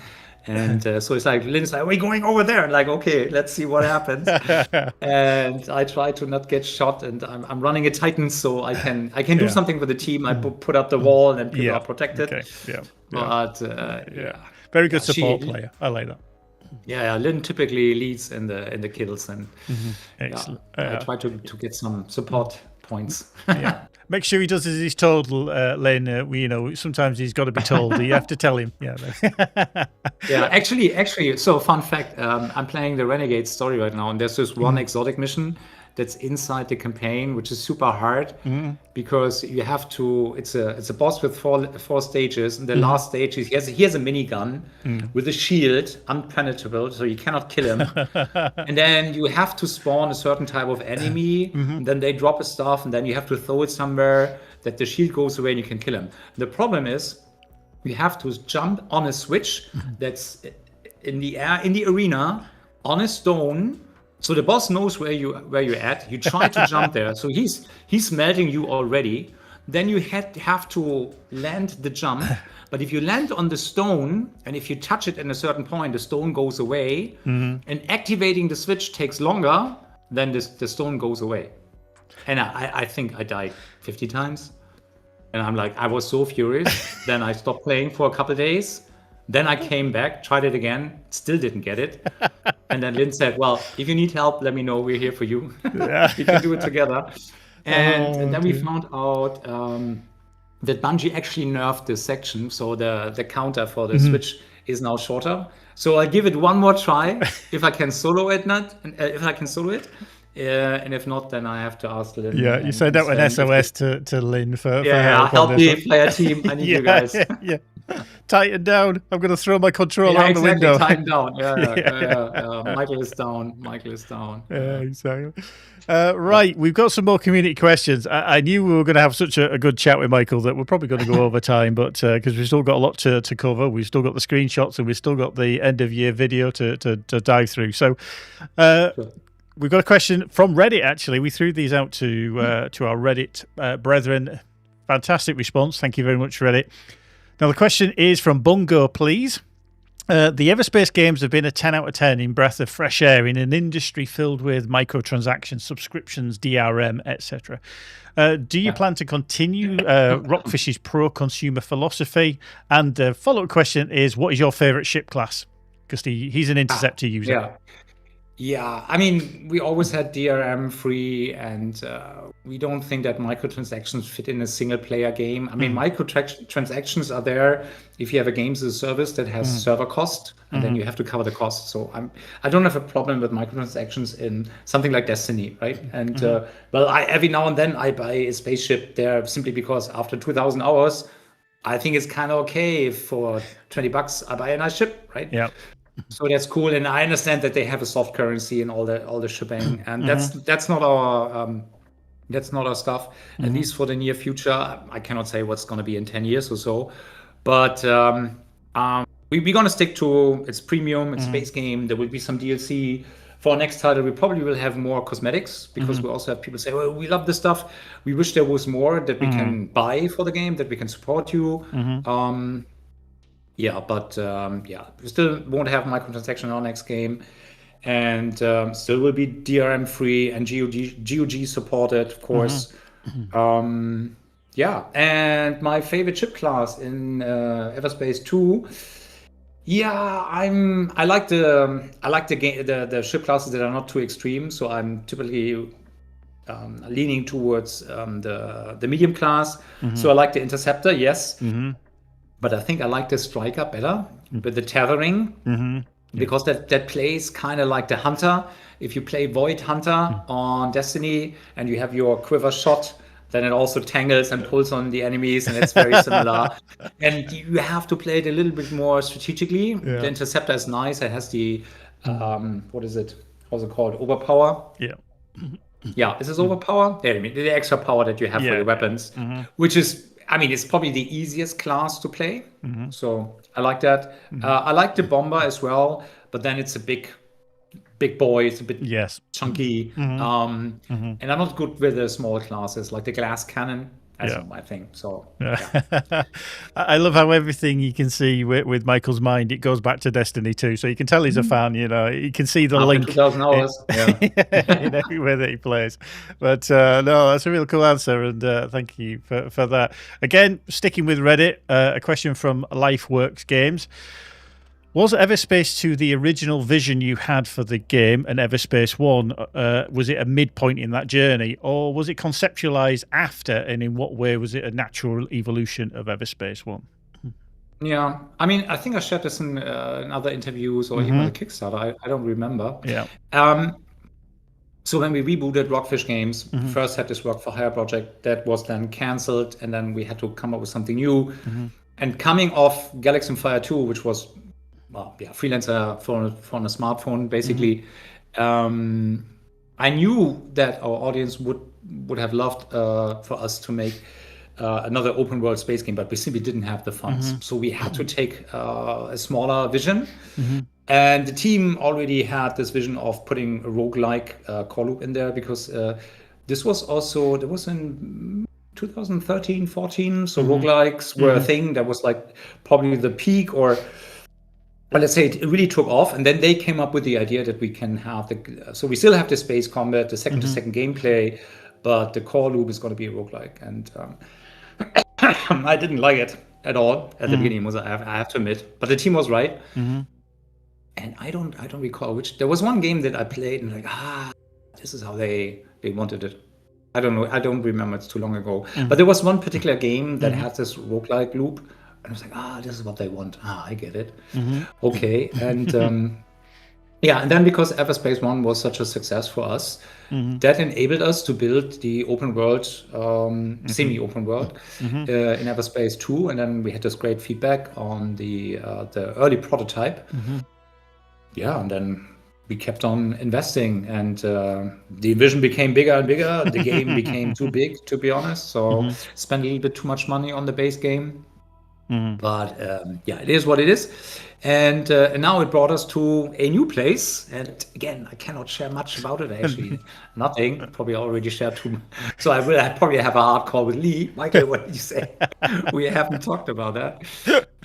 And so it's like, Lynn's like, we're going over there. And like, okay, let's see what happens. And I try to not get shot, and I'm running a Titan, so I can do something with the team. I put up the wall, and then people are protected. Okay. Yeah. But very good support player. I like that. Yeah, Lynn typically leads in the kills, and excellent. I try to get some support points. Yeah. Make sure he does as he's told, Lynn. Sometimes he's got to be told. You have to tell him. Yeah. Actually. So fun fact: I'm playing the Renegade story right now, and there's this one exotic mission that's inside the campaign, which is super hard because you have to. It's a boss with four stages, and the last stage is he has a minigun with a shield, unpenetrable, so you cannot kill him. And then you have to spawn a certain type of enemy, and then they drop a stuff, and then you have to throw it somewhere that the shield goes away, and you can kill him. The problem is, you have to jump on a switch that's in the air in the arena on a stone. So the boss knows where you're at. You try to jump there. So he's melting you already. Then you have to land the jump. But if you land on the stone, and if you touch it in a certain point, the stone goes away. And activating the switch takes longer, then the stone goes away. And I think I died 50 times. And I'm like, I was so furious. Then I stopped playing for a couple of days. Then I came back, tried it again, still didn't get it. And then Lynn said, well, if you need help, let me know. We're here for you. We can do it together. And then we found out that Bungie actually nerfed this section, so the counter for the Switch is now shorter. So I'll give it one more try if I can solo it. And if not, then I have to ask Lynn. Yeah, you send out an SOS to Lynn for help me, player team. I need you guys. Yeah. Tighten down. I'm going to throw my controller out the window. Tighten down. Michael is down. Yeah, exactly. Right, we've got some more community questions. I knew we were going to have such a good chat with Michael that we're probably going to go over time, but because we've still got a lot to cover. We've still got the screenshots and we've still got the end of year video to dive through. So we've got a question from Reddit, actually. We threw these out to our Reddit brethren. Fantastic response. Thank you very much, Reddit. Now, the question is from Bungo, please. The EVERSPACE games have been a 10 out of 10 in breath of fresh air in an industry filled with microtransactions, subscriptions, DRM, etc. Do you plan to continue ROCKFISH's pro-consumer philosophy? And the follow-up question is, what is your favourite ship class? Because he's an interceptor user. Yeah, I mean, we always had DRM free, and we don't think that microtransactions fit in a single-player game. I mean, microtransactions are there if you have a games as a service that has server cost, and then you have to cover the cost. So I don't have a problem with microtransactions in something like Destiny, right? And every now and then I buy a spaceship there simply because after 2,000 hours, I think it's kind of okay if for $20 I buy a nice ship, right? Yeah. So that's cool, and I understand that they have a soft currency and all the shipping, and that's not our stuff. At least for the near future, I cannot say what's going to be in 10 years or so, but we're going to stick to its premium, its base game. There will be some DLC for our next title. We probably will have more cosmetics because we also have people say, "Well, we love this stuff. We wish there was more that we can buy for the game, that we can support you." We still won't have microtransaction in our next game, and still will be DRM free and GOG supported, of course. And my favorite ship class in EVERSPACE 2. I like the ship classes that are not too extreme. So I'm typically leaning towards the medium class. So I like the interceptor, yes. But I think I like the striker better with the tethering because that plays kind of like the hunter. If you play Void Hunter on Destiny and you have your quiver shot, then it also tangles and pulls on the enemies, and it's very similar. And you have to play it a little bit more strategically. The interceptor is nice. It has the what is it? How's it called? Overpower. Yeah. Is this overpower? Yeah, I mean, the extra power that you have for your weapons, which is. I mean, it's probably the easiest class to play, so I like that. I like the bomber as well, but then it's a big boy. It's a bit chunky, and I'm not good with the small classes like the glass cannon. That's not my thing. So I love how everything you can see with Michael's mind, it goes back to Destiny 2. So you can tell he's a fan. You know, you can see the link 2,000 hours. in everywhere that he plays. But no, that's a real cool answer, and thank you for that. Again, sticking with Reddit, a question from LifeWorks Games. Was EVERSPACE 2 the original vision you had for the game, and EVERSPACE 1, was it a midpoint in that journey, or was it conceptualized after, and in what way was it a natural evolution of EVERSPACE 1? Yeah, I mean, I think I shared this in other interviews or even on the Kickstarter. I don't remember. Yeah. So when we rebooted ROCKFISH Games, first had this work for hire project that was then canceled, and then we had to come up with something new. And coming off Galaxy Fire 2, which was freelancer for a smartphone, basically. I knew that our audience would have loved for us to make another open world space game, but we simply didn't have the funds. So we had to take a smaller vision. And the team already had this vision of putting a roguelike core loop in there, because there was in 2013, 14, so roguelikes were a thing that was like probably the peak, or let's say it really took off, and then they came up with the idea that we can have so we still have the space combat, the second to second gameplay, but the core loop is going to be a roguelike. And I didn't like it at all at the beginning, I have to admit, but the team was right. And I don't recall which. There was one game that I played and this is how they wanted it. I don't know. I don't remember. It's too long ago. But there was one particular game that had this roguelike loop. And I was like, this is what they want. I get it. Okay. And and then because EVERSPACE 1 was such a success for us, that enabled us to build the open world, semi-open world in EVERSPACE 2. And then we had this great feedback on the early prototype. And then we kept on investing, and the vision became bigger and bigger. The game became too big, to be honest. So spent a little bit too much money on the base game. But it is what it is. And now it brought us to a new place. And again, I cannot share much about it, actually. Nothing. Probably already shared too much. So I probably have a hard call with Lee. Michael, what did you say? We haven't talked about that.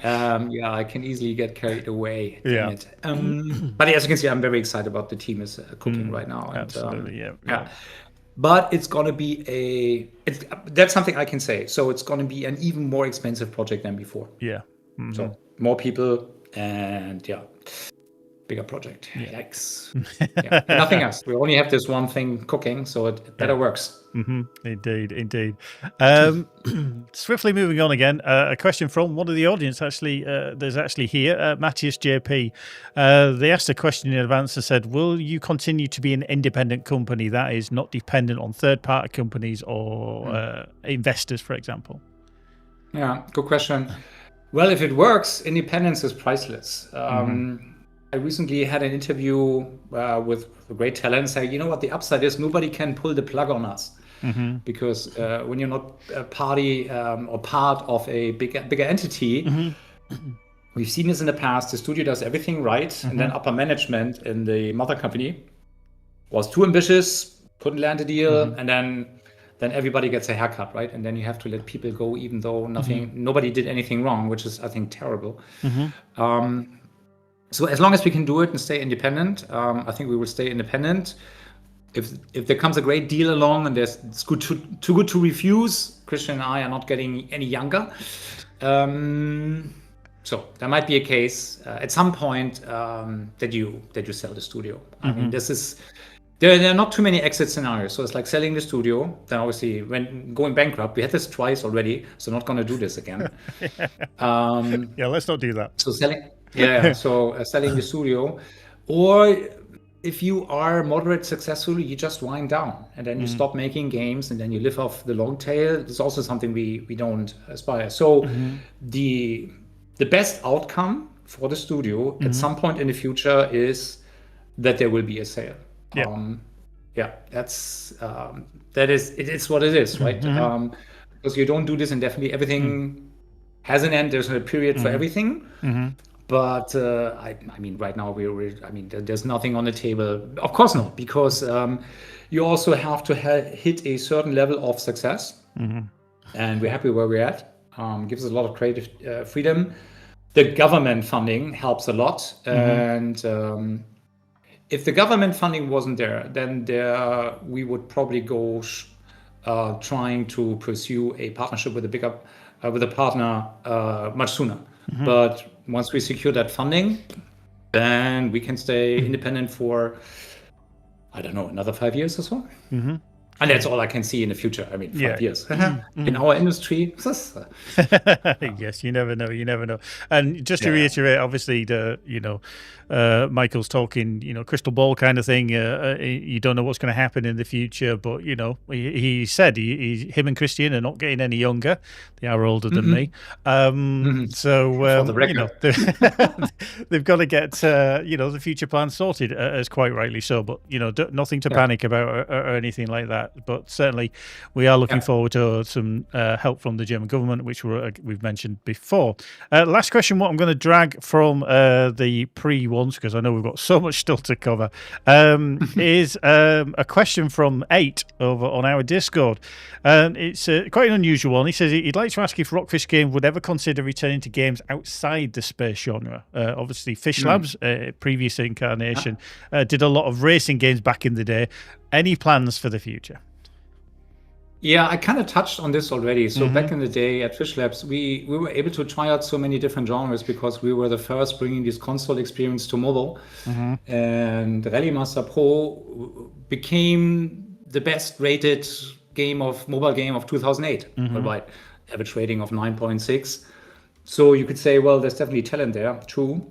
I can easily get carried away. But as you can see, I'm very excited about the team is cooking right now. And, absolutely, But it's going to be that's something I can say. So it's going to be an even more expensive project than before. So more people and bigger project. Yikes. Nothing else. We only have this one thing cooking, so it better works. Indeed. Swiftly moving on again. A question from one of the audience. Actually, there's actually here Matthias JP. They asked a question in advance and said, "Will you continue to be an independent company that is not dependent on third-party companies or investors, for example?" Yeah, good question. Well, if it works, independence is priceless. I recently had an interview with a great talent saying, you know what, the upside is nobody can pull the plug on us. Because when you're not a party or part of a bigger entity, we've seen this in the past, the studio does everything right, and then upper management in the mother company was too ambitious, couldn't land a deal, and then everybody gets a haircut, right? And then you have to let people go, even though nobody did anything wrong, which is, I think, terrible. So as long as we can do it and stay independent, I think we will stay independent. If there comes a great deal along and it's too good to refuse, Christian and I are not getting any younger. So there might be a case at some point that you sell the studio. I mean, there are not too many exit scenarios. So it's like selling the studio. Then obviously when going bankrupt, we had this twice already, so not going to do this again. Let's not do that. So selling the studio, or if you are moderate successful, you just wind down and then you stop making games and then you live off the long tail. It's also something we don't aspire. So the best outcome for the studio at some point in the future is that there will be a sale. It is what it is, right? Because you don't do this indefinitely. Everything has an end. There's a period for everything. But I mean, right now there's nothing on the table. Of course not, because you also have to hit a certain level of success, and we're happy where we're at. Gives us a lot of creative freedom. The government funding helps a lot, and if the government funding wasn't there, then we would probably go trying to pursue a partnership with a partner much sooner. But once we secure that funding, then we can stay independent for, I don't know, another 5 years or so. And that's all I can see in the future. I mean, 5 years. In our industry. Yes, you never know. And just to reiterate, obviously, Michael's talking, crystal ball kind of thing. You don't know what's going to happen in the future, but, he said him and Christian are not getting any younger. They are older than me. So, they've got to get, the future plan sorted, as quite rightly so. But, nothing to panic about or anything like that. But certainly we are looking forward to some help from the German government, which we've mentioned before. Last question, what I'm going to drag from the pre-ones, because I know we've got so much still to cover, is a question from 8 over on our Discord. It's quite an unusual one. He says he'd like to ask if ROCKFISH Games would ever consider returning to games outside the space genre. Obviously, Fish Labs, previous incarnation, did a lot of racing games back in the day. Any plans for the future? Yeah, I kind of touched on this already. So back in the day at Fish Labs, we were able to try out so many different genres because we were the first bringing this console experience to mobile. And Rally Master Pro became the best rated mobile game of 2008, worldwide average rating of 9.6. So you could say, well, there's definitely talent there, true.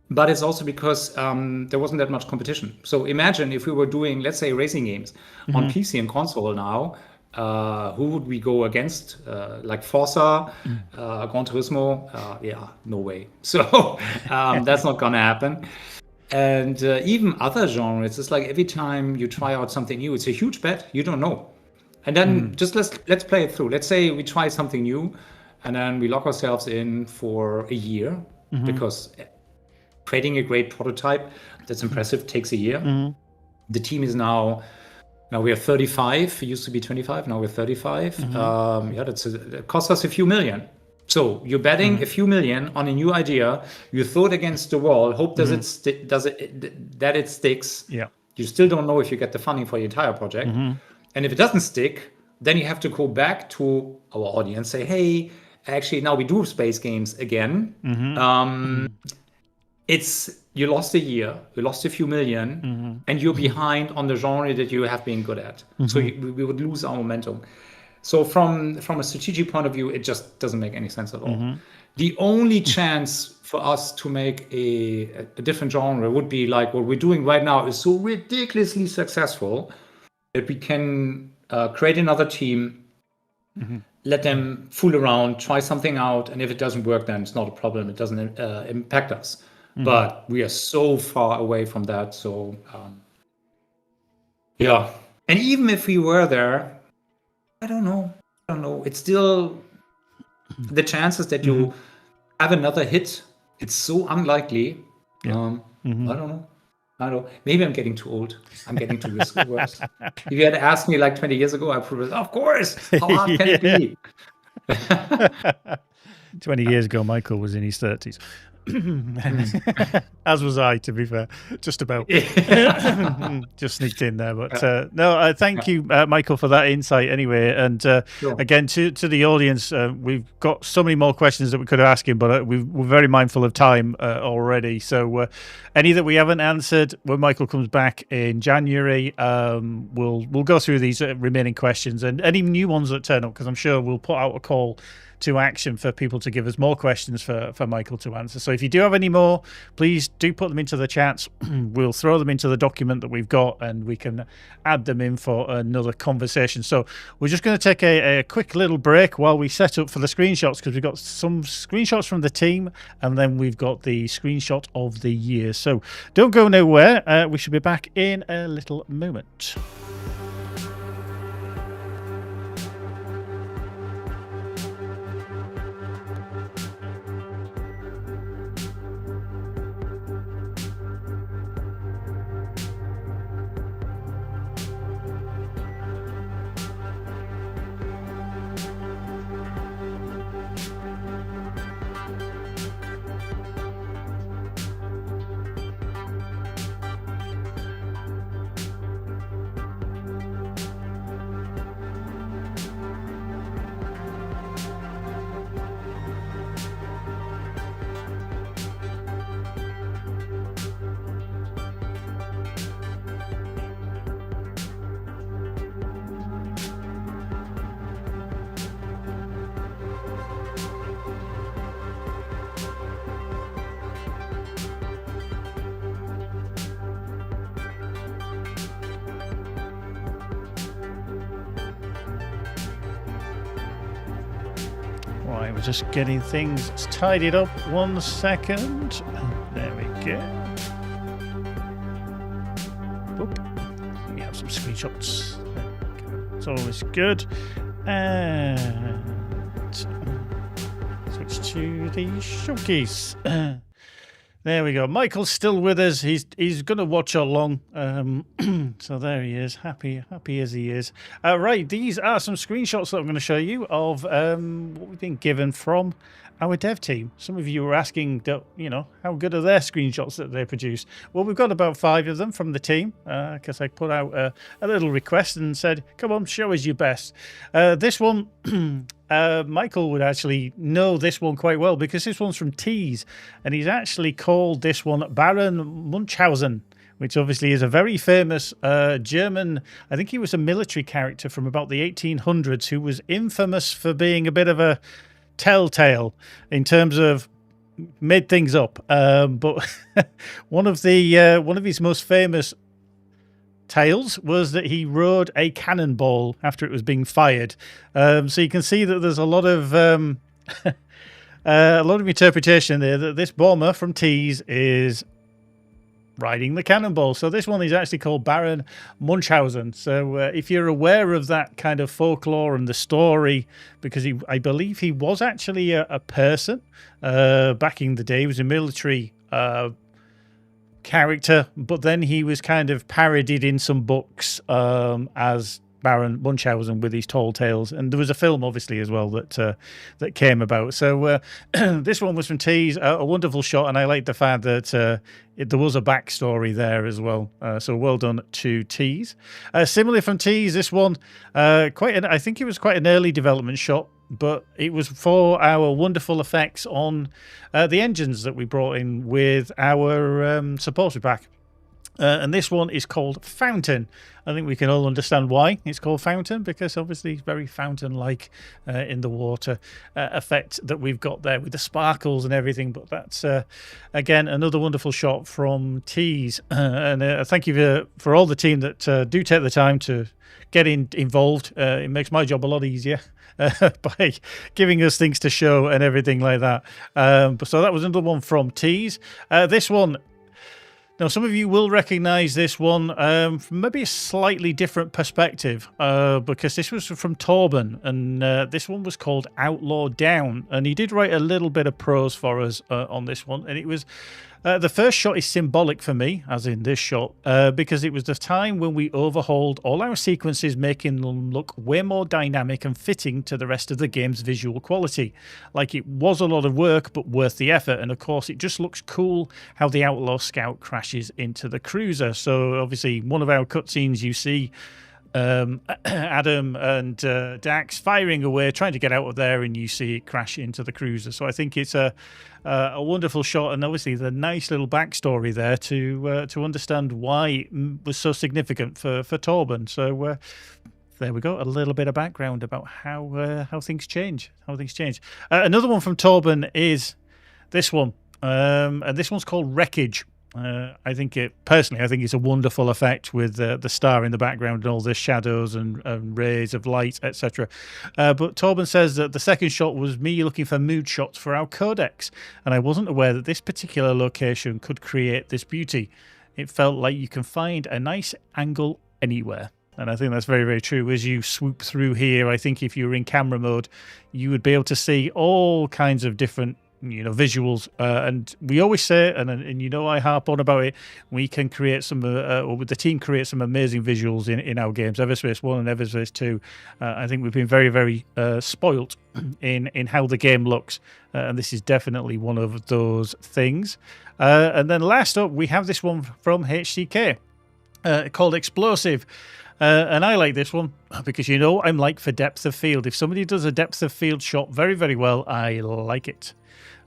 But it's also because there wasn't that much competition. So imagine if we were doing, let's say, racing games on PC and console now, who would we go against? Like Forza, Gran Turismo? Yeah, no way. So that's not gonna happen. And even other genres, it's like every time you try out something new, it's a huge bet. You don't know. And then just let's play it through. Let's say we try something new, and then we lock ourselves in for a year because creating a great prototype that's impressive takes a year. The team is now we are 35. It used to be 25. Now we're 35. Yeah, that costs us a few million. So you're betting a few million on a new idea. You throw it against the wall, hope that it sticks. Yeah. You still don't know if you get the funding for the entire project. And if it doesn't stick, then you have to go back to our audience, say, hey, actually now we do space games again. You lost a year, you lost a few million, and you're behind on the genre that you have been good at. So we would lose our momentum. So from a strategic point of view, it just doesn't make any sense at all. The only chance for us to make a different genre would be like what we're doing right now is so ridiculously successful that we can create another team, let them fool around, try something out, and if it doesn't work, then it's not a problem. It doesn't impact us. But we are so far away from that. So, yeah. And even if we were there, I don't know. It's still the chances that you have another hit. It's so unlikely. I don't know. Maybe I'm getting too old. I'm getting too risk averse. If you had asked me like 20 years ago, I probably, of course. How hard can it be? 20 years ago, Michael was in his 30s. As was I, to be fair, just about. Just sneaked in there, but no, thank you, Michael, for that insight anyway. And again, to the audience, we've got so many more questions that we could ask him, but we're very mindful of time already. So any that we haven't answered, when Michael comes back in January, we'll go through these remaining questions and any new ones that turn up, because I'm sure we'll put out a call to action for people to give us more questions for Michael to answer. So if you do have any more, please do put them into the chats. We'll throw them into the document that we've got and we can add them in for another conversation. So we're just going to take a quick little break while we set up for the screenshots, because we've got some screenshots from the team and then we've got the screenshot of the year. So don't go nowhere. We should be back in a little moment. Right, we're just getting things tidied up. 1 second. There we go. Oop. We have some screenshots. It's always good. And switch to the showcase. There we go. Michael's still with us. He's going to watch along. So there he is. Happy as he is. Right, these are some screenshots that I'm going to show you of what we've been given from our dev team. Some of you were asking, how good are their screenshots that they produce? Well, we've got about 5 of them from the team because I put out a little request and said, come on, show us your best. This one, Michael would actually know this one quite well, because this one's from Tease, and he's actually called this one Baron Munchausen, which obviously is a very famous German, I think he was a military character from about the 1800s who was infamous for being a bit of a telltale in terms of made things up. But one of his most famous tales was that he rode a cannonball after it was being fired. So you can see that there's a lot of interpretation there that this bomber from Tees is riding the cannonball. So this one is actually called Baron Munchausen. So if you're aware of that kind of folklore and the story, because I believe he was actually a person back in the day. He was a military character, but then he was kind of parodied in some books as Baron Munchausen with his tall tales, and there was a film obviously as well that came about. So this one was from Tees, a wonderful shot, and I like the fact that there was a backstory there as well. So well done to Tees. Similarly from Tees, this one I think it was quite an early development shot, but it was for our wonderful effects on the engines that we brought in with our supporter pack. And this one is called Fountain. I think we can all understand why it's called Fountain, because obviously it's very fountain-like in the water effect that we've got there with the sparkles and everything. But that's, again, another wonderful shot from Tees. And thank you for all the team that do take the time to get involved. It makes my job a lot easier. By giving us things to show and everything like that. So that was another one from Tees. This one, now some of you will recognize this one from maybe a slightly different perspective, because this was from Torben, and this one was called Outlaw Down, and he did write a little bit of prose for us on this one, and it was the first shot is symbolic for me, as in this shot, because it was the time when we overhauled all our sequences, making them look way more dynamic and fitting to the rest of the game's visual quality. Like, it was a lot of work, but worth the effort. And of course, it just looks cool how the Outlaw Scout crashes into the cruiser. So obviously, one of our cutscenes, you see Adam and Dax firing away, trying to get out of there, and you see it crash into the cruiser. So I think it's a wonderful shot, and obviously the nice little backstory there to understand why it was so significant for Torben. So there we go, a little bit of background about how things change. Another one from Torben is this one, and this one's called Wreckage. I think it's a wonderful effect with the star in the background and all the shadows and rays of light, etc. But Torben says that the second shot was me looking for mood shots for our codex, and I wasn't aware that this particular location could create this beauty. It felt like you can find a nice angle anywhere. And I think that's very, very true. As you swoop through here, I think if you were in camera mode, you would be able to see all kinds of different visuals, and we always say, and I harp on about it, we can create some or the team create some amazing visuals in our games, EVERSPACE 1 and EVERSPACE 2. I think we've been very, very spoilt in how the game looks, and this is definitely one of those things. And then last up, we have this one from HCK called Explosive. And I like this one because I'm like for depth of field. If somebody does a depth of field shot very, very well, I like it.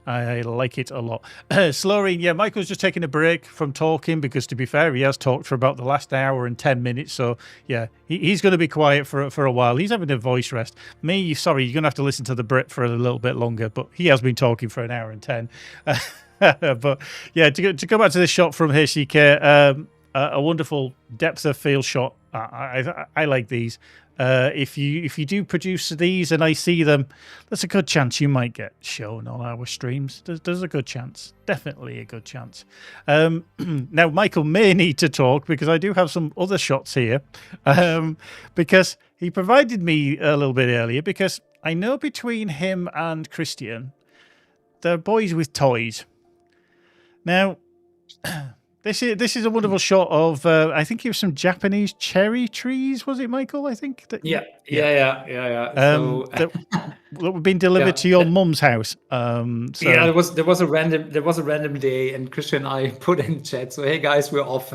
I like it a lot. Slorine, Michael's just taking a break from talking because, to be fair, he has talked for about the last hour and 10 minutes. So, he's going to be quiet for a while. He's having a voice rest. Me, sorry, you're going to have to listen to the Brit for a little bit longer, but he has been talking for an hour and 10. But, to go back to this shot from HCK, a wonderful depth of field shot. I like these. If you do produce these and I see them, there's a good chance you might get shown on our streams. There's a good chance, definitely a good chance. Now Michael may need to talk because I do have some other shots here, because he provided me a little bit earlier, because I know between him and Christian, they're boys with toys. Now. This is a wonderful shot of I think it was some Japanese cherry trees. Was it, Michael? I think that. Yeah. That were being delivered to your mum's house. There was a random day, and Christian and I put in chat. So hey guys, we're off.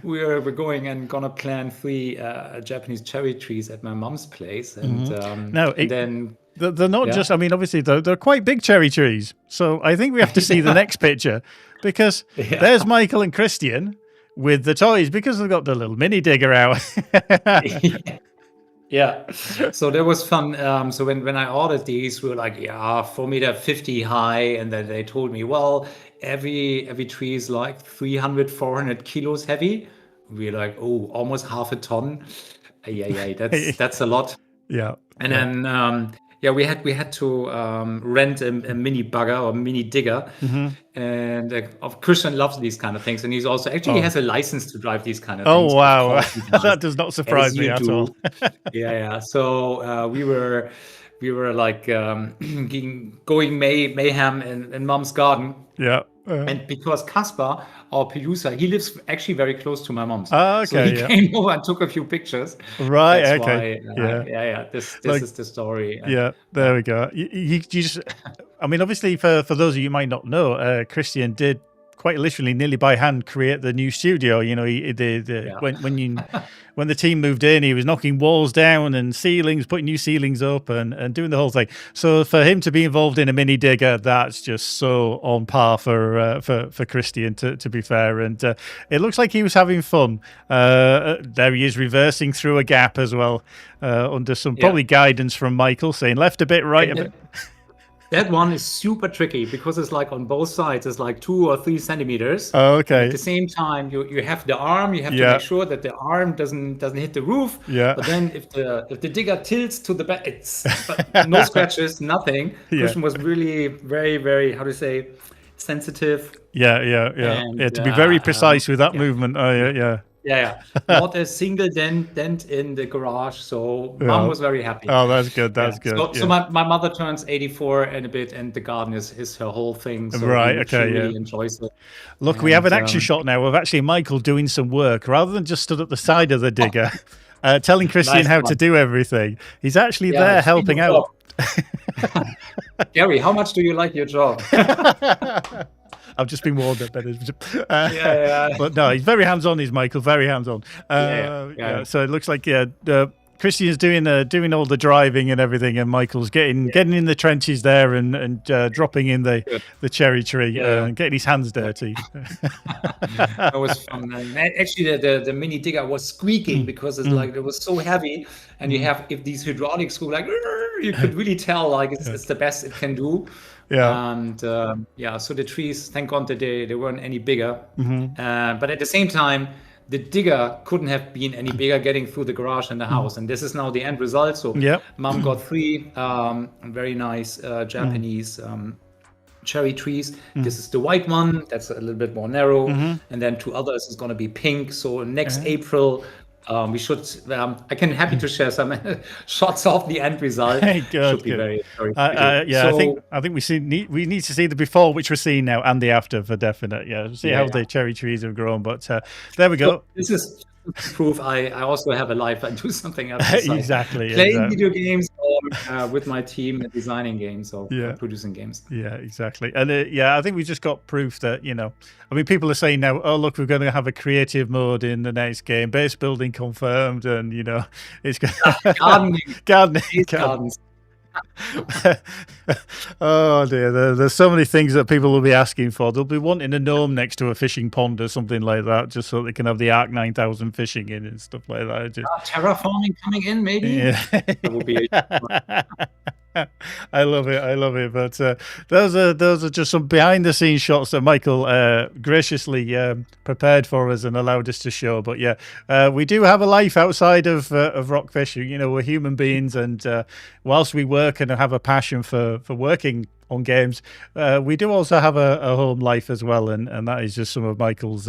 we're going and gonna plant 3 Japanese cherry trees at my mum's place, and then. They're not just, obviously, they're quite big cherry trees. So I think we have to see the next picture, because there's Michael and Christian with the toys because they've got the little mini digger out. Yeah, so that was fun. So when I ordered these, we were like, yeah, 4.50 meter high, and then they told me, well, every tree is like 300, 400 kilos heavy. We're like, oh, almost half a ton. Yeah, that's a lot. Yeah, and then we had to rent a mini bugger or mini digger, and Christian loves these kind of things, and he's also actually has a license to drive these kind of things. Oh wow, that does not surprise me at all. Yeah. So we were like going mayhem in Mom's garden. Yeah. And because Caspar, our producer, he lives actually very close to my mom's. Oh, okay. So he came over and took a few pictures. Right. That's okay. Why, This is the story. Yeah. There we go. You just, I mean, obviously, for those of you who might not know, Christian did quite literally nearly by hand create the new studio. You know, when the team moved in, he was knocking walls down and ceilings, putting new ceilings up and doing the whole thing. So for him to be involved in a mini digger, that's just so on par for Christian, to be fair. And it looks like he was having fun. There he is reversing through a gap as well, under some probably guidance from Michael, saying left a bit, right a bit. That one is super tricky because it's like on both sides, it's like 2 or 3 centimeters. Oh, okay. At the same time, you have the arm, you have to make sure that the arm doesn't hit the roof. Yeah. But then if the digger tilts to the back, it's no scratches, nothing. Christian was really very, very, how to say, sensitive. Yeah. And, to be very precise with that movement. Oh, yeah. Yeah. Not a single dent in the garage, so Mom was very happy. Oh, that's good. That's good. So my mother turns 84 and a bit, and the garden is her whole thing. So she really enjoys it. Look, we have an action shot now of actually Michael doing some work rather than just stood at the side of the digger, telling Christian how to do everything. He's actually there helping out. Gary, how much do you like your job? I've just been warned up. But no, he's very hands-on. He's Michael, very hands-on. So it looks like Christian's doing all the driving and everything, and Michael's getting in the trenches there and dropping in the cherry tree and getting his hands dirty. That was fun. Actually, the mini digger was squeaking because it's like it was so heavy, and you have these hydraulics go like you could really tell like it's the best it can do. Yeah. And so the trees, thank God that they weren't any bigger. But at the same time, the digger couldn't have been any bigger getting through the garage and the house. And this is now the end result. So Mom got 3 very nice Japanese cherry trees. This is the white one. That's a little bit more narrow. And then 2 others is going to be pink. So next April, we should. I can happy to share some shots of the end result. Should be very, very I think we need to see the before, which we're seeing now, and the after for definite. See how the cherry trees have grown. But there we go. So this is proof I also have a life. I do something else. Exactly. Playing video games or with my team designing games or producing games. Yeah, exactly. And I think we just got proof that, I mean, people are saying now, oh, look, we're going to have a creative mode in the next game, base building confirmed, and, it's gardening. Oh dear, there's so many things that people will be asking for. They'll be wanting a gnome next to a fishing pond or something like that, just so they can have the Arc 9000 fishing in and stuff like that. Terraforming coming in, maybe. That would be I love it. But those are just some behind the scenes shots that Michael graciously prepared for us and allowed us to show. But we do have a life outside of Rockfish. We're human beings, and whilst we work and have a passion for working on games, we do also have a home life as well, and that is just some of Michael's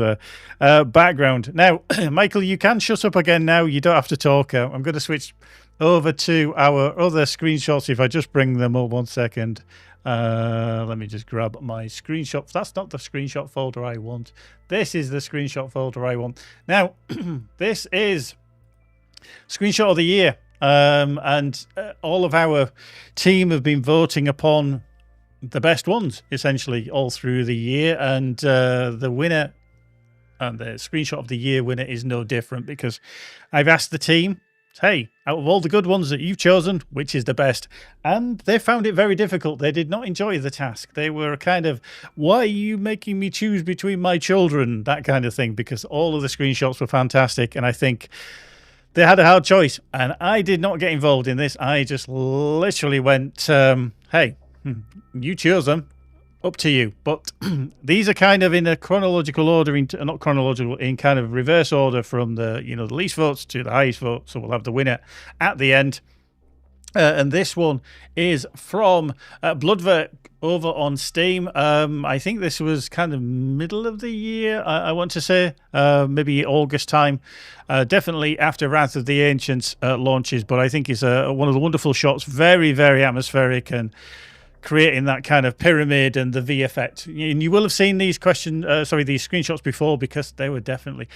background. Now, Michael, you can shut up again now. You don't have to talk. I'm going to switch over to our other screenshots. If I just bring them up 1 second. Let me just grab my screenshot. That's not the screenshot folder I want. This is the screenshot folder I want. Now, this is screenshot of the year. And all of our team have been voting upon the best ones, essentially, all through the year. And the winner and the screenshot of the year winner is no different, because I've asked the team Hey, out of all the good ones that you've chosen, which is the best? And they found it very difficult. They did not enjoy the task. They were kind of, why are you making me choose between my children? That kind of thing, because all of the screenshots were fantastic. And I think they had a hard choice. And I did not get involved in this. I just literally went, hey, you chose them. Up to you. But these are kind of in a chronological order, not chronological, in kind of reverse order from the, the least votes to the highest vote. So we'll have the winner at the end. And this one is from Bloodwork over on Steam. I think this was kind of middle of the year, I want to say, maybe August time. Definitely after Wrath of the Ancients launches, but I think it's one of the wonderful shots, very, very atmospheric and creating that kind of pyramid and the V effect. And you will have seen these these screenshots before, because they were definitely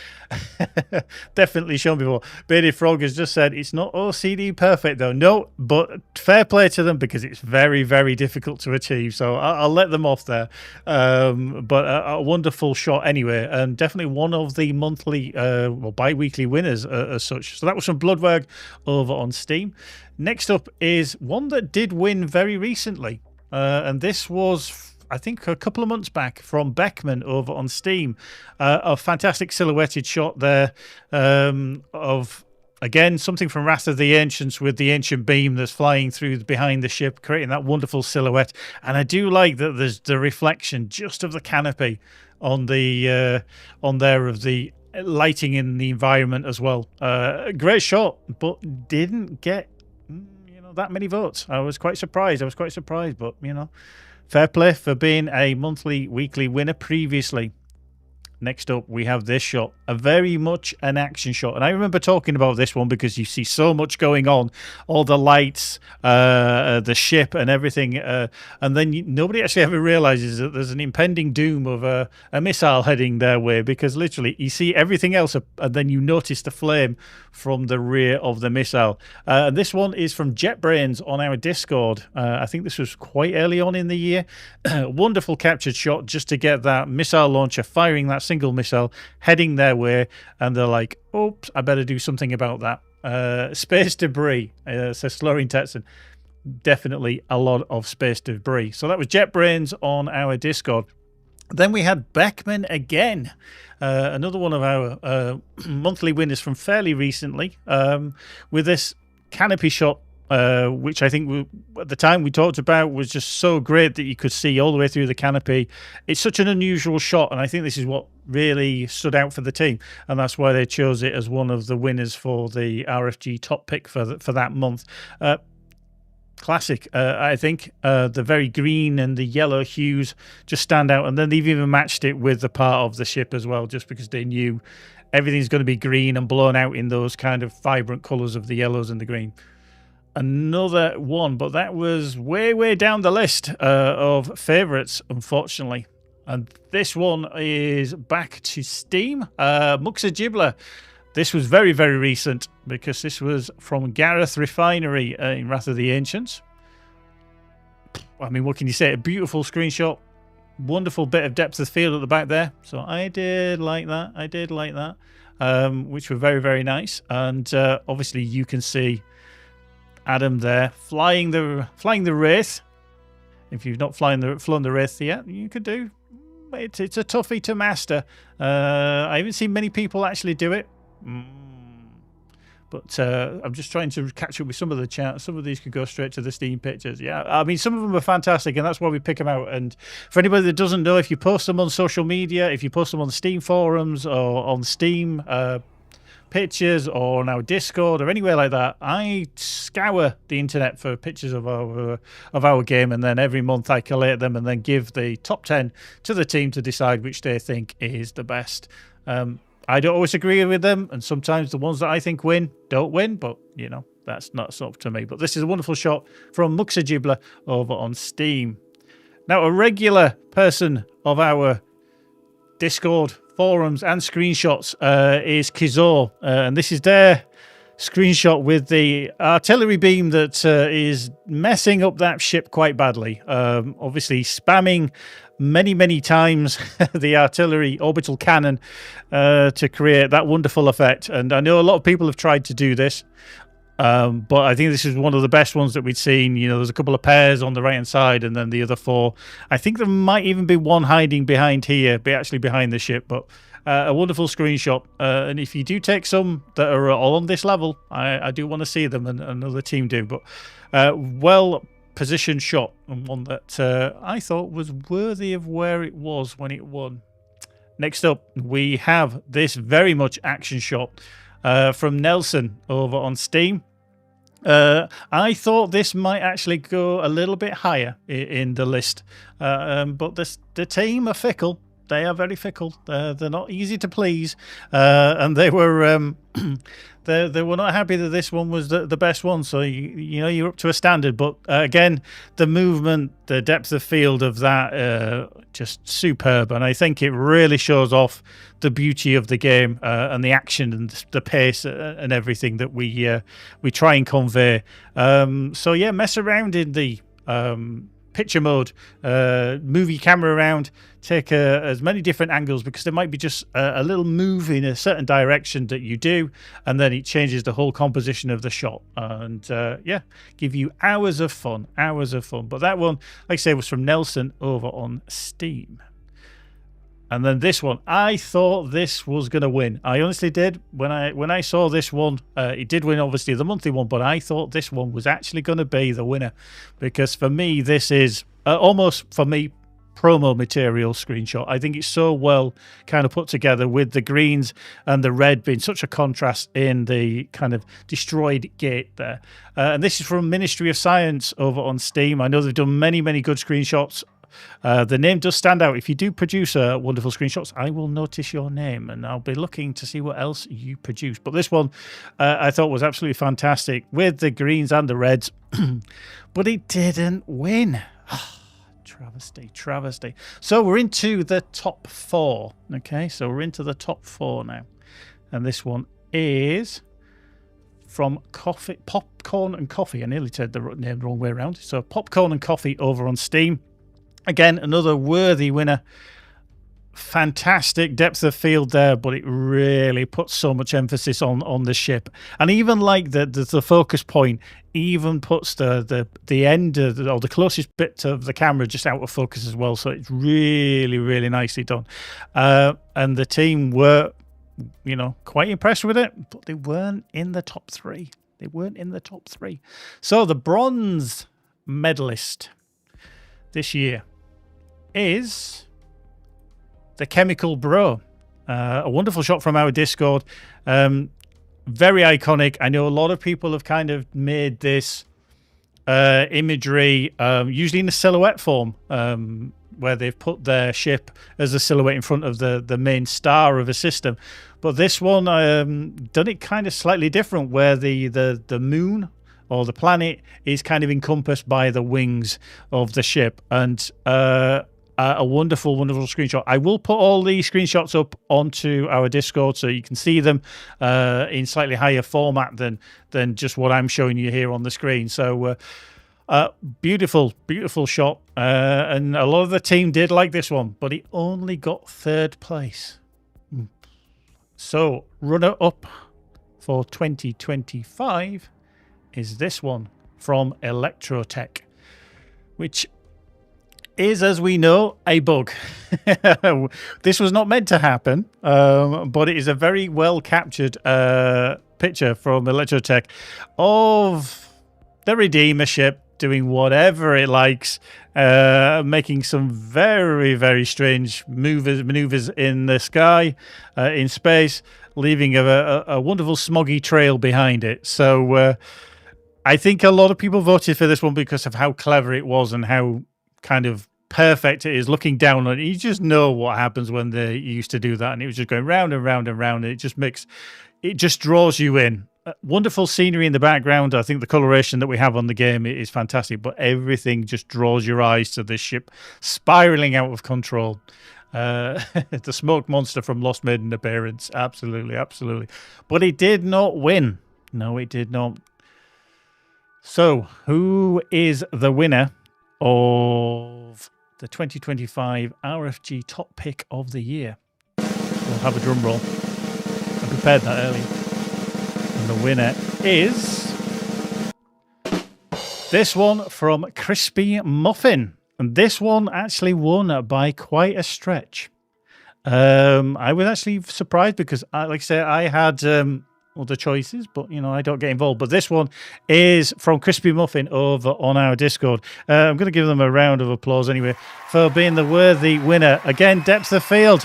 shown before. Bearded Frog has just said it's not OCD perfect though. No, but fair play to them, because it's very, very difficult to achieve. So I'll let them off there. But a wonderful shot anyway, and definitely one of the monthly bi-weekly winners as such. So that was from Bloodwork over on Steam. Next up is one that did win very recently. And this was, I think, a couple of months back, from Beckman over on Steam. A fantastic silhouetted shot there of, again, something from Wrath of the Ancients with the ancient beam that's flying through behind the ship, creating that wonderful silhouette. And I do like that there's the reflection just of the canopy on there of the lighting in the environment as well. Great shot, but didn't get that many votes. I was quite surprised, but fair play for being a weekly winner previously. Next up, we have this shot, a very much an action shot. And I remember talking about this one because you see so much going on, all the lights, the ship and everything. And then nobody actually ever realizes that there's an impending doom of a missile heading their way, because literally you see everything else and then you notice the flame from the rear of the missile. And this one is from JetBrains on our Discord. I think this was quite early on in the year. Wonderful captured shot just to get that missile launcher firing that single missile heading their way, and they're like, oops, I better do something about that. Space debris, says Slurring Texan. Definitely a lot of space debris. So that was JetBrains on our Discord. Then we had Beckman again, another one of our monthly winners from fairly recently, with this canopy shot, which I think at the time we talked about was just so great that you could see all the way through the canopy. It's such an unusual shot, and I think this is what really stood out for the team, and that's why they chose it as one of the winners for the RFG Top Pic for that month. Classic, I think. The very green and the yellow hues just stand out, and then they've even matched it with the part of the ship as well, just because they knew everything's going to be green and blown out in those kind of vibrant colours of the yellows and the green. Another one, but that was way down the list of favourites, unfortunately. And this one is back to Steam. Muxa Gibbler. This was very, very recent, because this was from Gareth Refinery in Wrath of the Ancients. I mean, what can you say? A beautiful screenshot. Wonderful bit of depth of field at the back there. So I did like that. Which were very, very nice. And obviously you can see Adam there flying the Wraith. If you've not flown the Wraith yet, you could do. It's a toughie to master. I haven't seen many people actually do it. But I'm just trying to catch up with some of the chat. Some of these could go straight to the Steam pictures. Yeah, I mean, some of them are fantastic, and that's why we pick them out. And for anybody that doesn't know, if you post them on social media, if you post them on the Steam forums or on Steam pictures or on our Discord or anywhere like that, I scour the internet for pictures of our game, and then every month I collate them and then give the top 10 to the team to decide which they think is the best. I don't always agree with them, and sometimes the ones that I think win don't win, but that's not up to me. But this is a wonderful shot from Muxa Gibbler over on Steam. Now, a regular person of our Discord forums and screenshots is Kizor, and this is their screenshot with the artillery beam that is messing up that ship quite badly. Obviously spamming many times the artillery orbital cannon to create that wonderful effect. And I know a lot of people have tried to do this, But I think this is one of the best ones that we'd seen. You know, there's a couple of pairs on the right-hand side and then the other 4. I think there might even be one hiding behind here, actually behind the ship. But a wonderful screenshot. And if you do take some that are all on this level, I do want to see them, and another team do. But well-positioned shot, and one that I thought was worthy of where it was when it won. Next up, we have this very much action shot from Nelson over on Steam. I thought this might actually go a little bit higher in the list, but the team are fickle. They are very fickle. They're not easy to please, and they were they were not happy that this one was the best one. So you know, you're up to a standard. But again, the movement, the depth of field of that, just superb. And I think it really shows off the beauty of the game and the action and the pace and everything that we try and convey. So yeah, mess around in the picture mode, move your camera around, take as many different angles, because there might be just a little move in a certain direction that you do, and then it changes the whole composition of the shot, and yeah, give you hours of fun. But that one, like I say, was from Nelson over on Steam. And then this one, I thought this was going to win. I honestly did. When I saw this one, it did win, obviously, the monthly one, but I thought this one was actually going to be the winner, because for me, this is almost, for me, promo material screenshot. I think it's so well kind of put together, with the greens and the red being such a contrast in the kind of destroyed gate there. And this is from Ministry of Science over on Steam. I know they've done many good screenshots. The name does stand out. If you do produce wonderful screenshots, I will notice your name, and I'll be looking to see what else you produce. But this one I thought was absolutely fantastic, with the greens and the reds. But it didn't win. Travesty. So we're into the top 4. Okay, so we're into the top 4 now. And this one is from Popcorn and Coffee. I nearly said the name the wrong way around. So Popcorn and Coffee over on Steam. Again, another worthy winner. Fantastic depth of field there, but it really puts so much emphasis on the ship. And even like the focus point even puts the end or the closest bit of the camera just out of focus as well. So it's really nicely done. And the team were, you know, quite impressed with it, but they weren't in the top 3. So the bronze medalist this year is the Chemical Bro. A wonderful shot from our Discord. Very iconic. I know a lot of people have kind of made this imagery, usually in a silhouette form, where they've put their ship as a silhouette in front of the main star of a system. But this one done it kind of slightly different, where the moon or the planet is kind of encompassed by the wings of the ship. And a wonderful screenshot. I will put all the screenshots up onto our Discord so you can see them in slightly higher format than just what I'm showing you here on the screen. So beautiful shot. And a lot of the team did like this one, but it only got 3rd place. So runner up for 2025 is this one from Electrotech, which is, as we know, a bug. This was not meant to happen, but it is a very well captured picture from Electrotech of the Redeemer ship doing whatever it likes, making some very strange maneuvers in the sky, in space, leaving a wonderful smoggy trail behind it. So I think a lot of people voted for this one because of how clever it was and how kind of perfect it is. Looking down on it, you just know what happens when they used to do that, and it was just going round and round and round, and it just draws you in. Wonderful scenery in the background. I think the coloration that we have on the game is fantastic, but everything just draws your eyes to this ship spiraling out of control. The smoke monster from Lost made an appearance. Absolutely. But it did not win. No, it did not. So who is the winner of the 2025 RFG Top Pick of the Year? We'll have a drum roll. I prepared that earlier. And the winner is This one from Crispy Muffin. And this one actually won by quite a stretch. I was actually surprised because, like I said, I had other choices, but, you know, I don't get involved. But this one is from Crispy Muffin over on our Discord. I'm going to give them a round of applause anyway for being the worthy winner. Again, depth of field.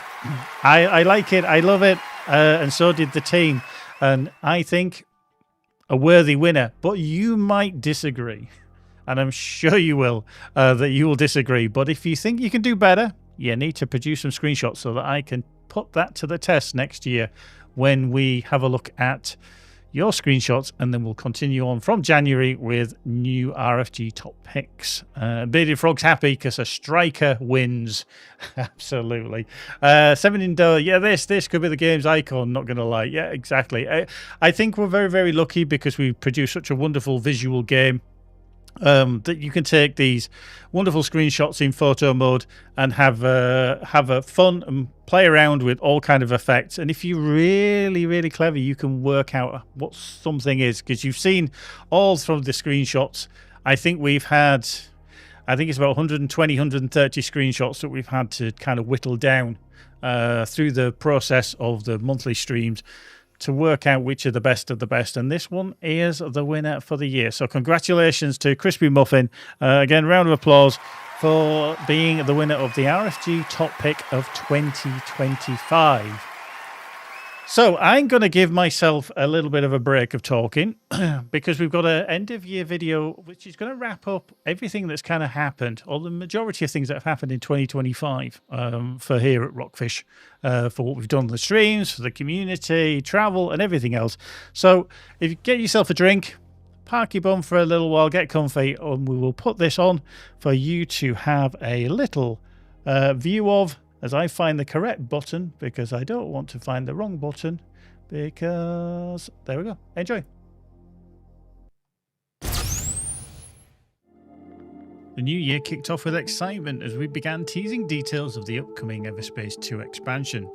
I like it. I love it. And so did the team. And I think a worthy winner. But you might disagree. And I'm sure you will, that you will disagree. But if you think you can do better, you need to produce some screenshots so that I can put that to the test next year when we have a look at your screenshots, and then we'll continue on from January with new RFG top picks. Bearded Frog's happy because a striker wins. Absolutely. 7 indoor. Yeah, this could be the game's icon, not going to lie. Yeah, exactly. I think we're very, very lucky because we produce such a wonderful visual game. That you can take these wonderful screenshots in photo mode and have a fun and play around with all kind of effects. And if you're really, really clever, you can work out what something is, because you've seen all from the screenshots. I think it's about 120, 130 screenshots that we've had to kind of whittle down through the process of the monthly streams to work out which are the best of the best. And this one is the winner for the year. So congratulations to Crispy Muffin. Again, round of applause for being the winner of the RFG Top Pick of 2025. So I'm going to give myself a little bit of a break of talking because we've got an end of year video which is going to wrap up everything that's kind of happened, or the majority of things that have happened in 2025 for here at ROCKFISH, for what we've done on the streams, for the community, travel and everything else. So if you get yourself a drink, park your bum for a little while, get comfy, and we will put this on for you to have a little view of, as I find the correct button, because I don't want to find the wrong button, because there we go. Enjoy. The new year kicked off with excitement as we began teasing details of the upcoming EVERSPACE 2 expansion.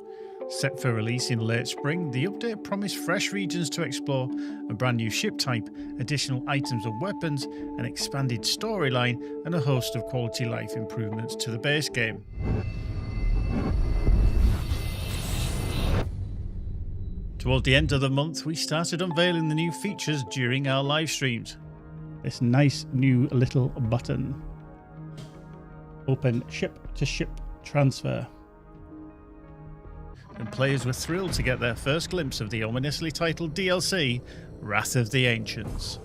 Set for release in late spring, the update promised fresh regions to explore, a brand new ship type, additional items and weapons, an expanded storyline, and a host of quality life improvements to the base game. Towards the end of the month, we started unveiling the new features during our live streams. This nice new little button. Open ship-to-ship transfer. And players were thrilled to get their first glimpse of the ominously titled DLC, Wrath of the Ancients.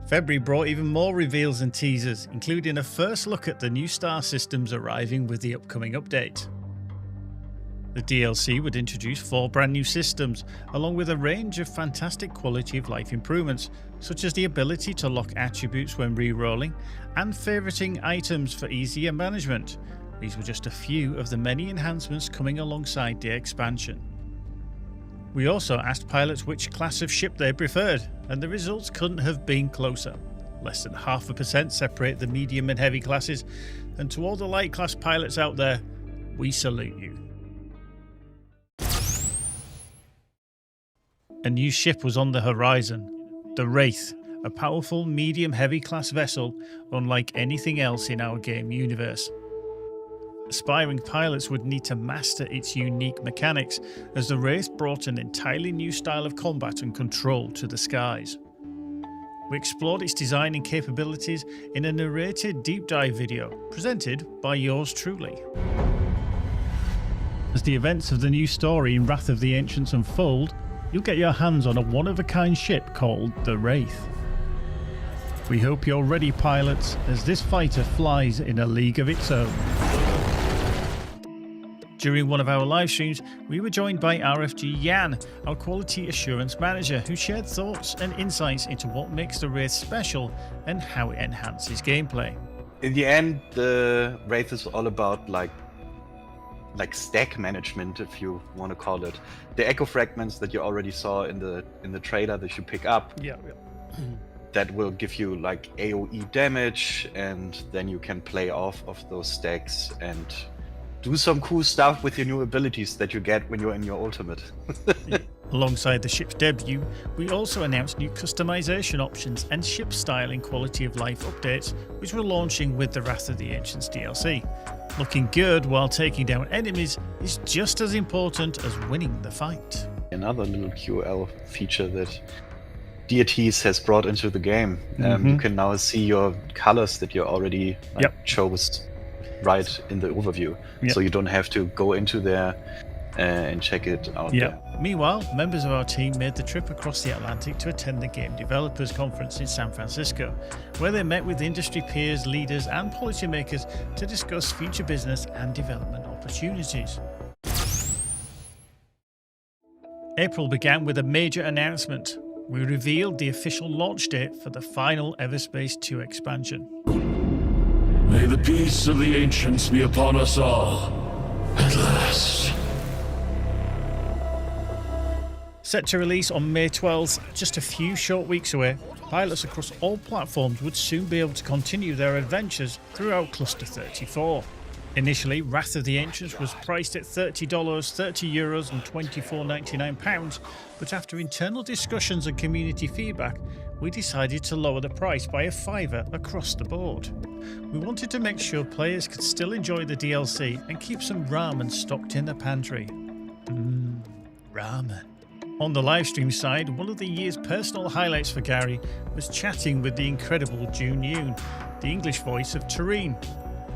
February brought even more reveals and teasers, including a first look at the new star systems arriving with the upcoming update. The DLC would introduce 4 brand new systems, along with a range of fantastic quality of life improvements, such as the ability to lock attributes when re-rolling, and favoriting items for easier management. These were just a few of the many enhancements coming alongside the expansion. We also asked pilots which class of ship they preferred, and the results couldn't have been closer. Less than 0.5% separate the medium and heavy classes, and to all the light class pilots out there, we salute you. A new ship was on the horizon, the Wraith, a powerful medium-heavy class vessel unlike anything else in our game universe. Aspiring pilots would need to master its unique mechanics, as the Wraith brought an entirely new style of combat and control to the skies. We explored its design and capabilities in a narrated deep dive video, presented by yours truly. As the events of the new story in Wrath of the Ancients unfold, you'll get your hands on a one-of-a-kind ship called the Wraith. We hope you're ready, pilots, as this fighter flies in a league of its own. During one of our live streams, we were joined by RFG Yan, our quality assurance manager, who shared thoughts and insights into what makes the Wraith special and how it enhances gameplay. In the end, the Wraith is all about like stack management, if you want to call it. The echo fragments that you already saw in the trailer that you pick up. Yeah. that will give you like AoE damage, and then you can play off of those stacks and do some cool stuff with your new abilities that you get when you're in your ultimate. Alongside the ship's debut, we also announced new customization options and ship style and quality of life updates, which we're launching with the Wrath of the Ancients DLC. Looking good while taking down enemies is just as important as winning the fight. Another little QL feature that Deities has brought into the game. You can now see your colors that you already chose right in the overview. So you don't have to go into there and check it out there. Meanwhile, members of our team made the trip across the Atlantic to attend the Game Developers Conference in San Francisco, where they met with industry peers, leaders and policymakers to discuss future business and development opportunities. April began with a major announcement. We revealed the official launch date for the final EVERSPACE 2 expansion. May the peace of the ancients be upon us all, at last. Set to release on May 12th, just a few short weeks away, pilots across all platforms would soon be able to continue their adventures throughout Cluster 34. Initially, Wrath of the Ancients was priced at $30, €30 and £24.99, but after internal discussions and community feedback, we decided to lower the price by a $5 across the board. We wanted to make sure players could still enjoy the DLC and keep some ramen stocked in the pantry. Ramen. On the livestream side, one of the year's personal highlights for Gary was chatting with the incredible June Yoon, the English voice of Tareen.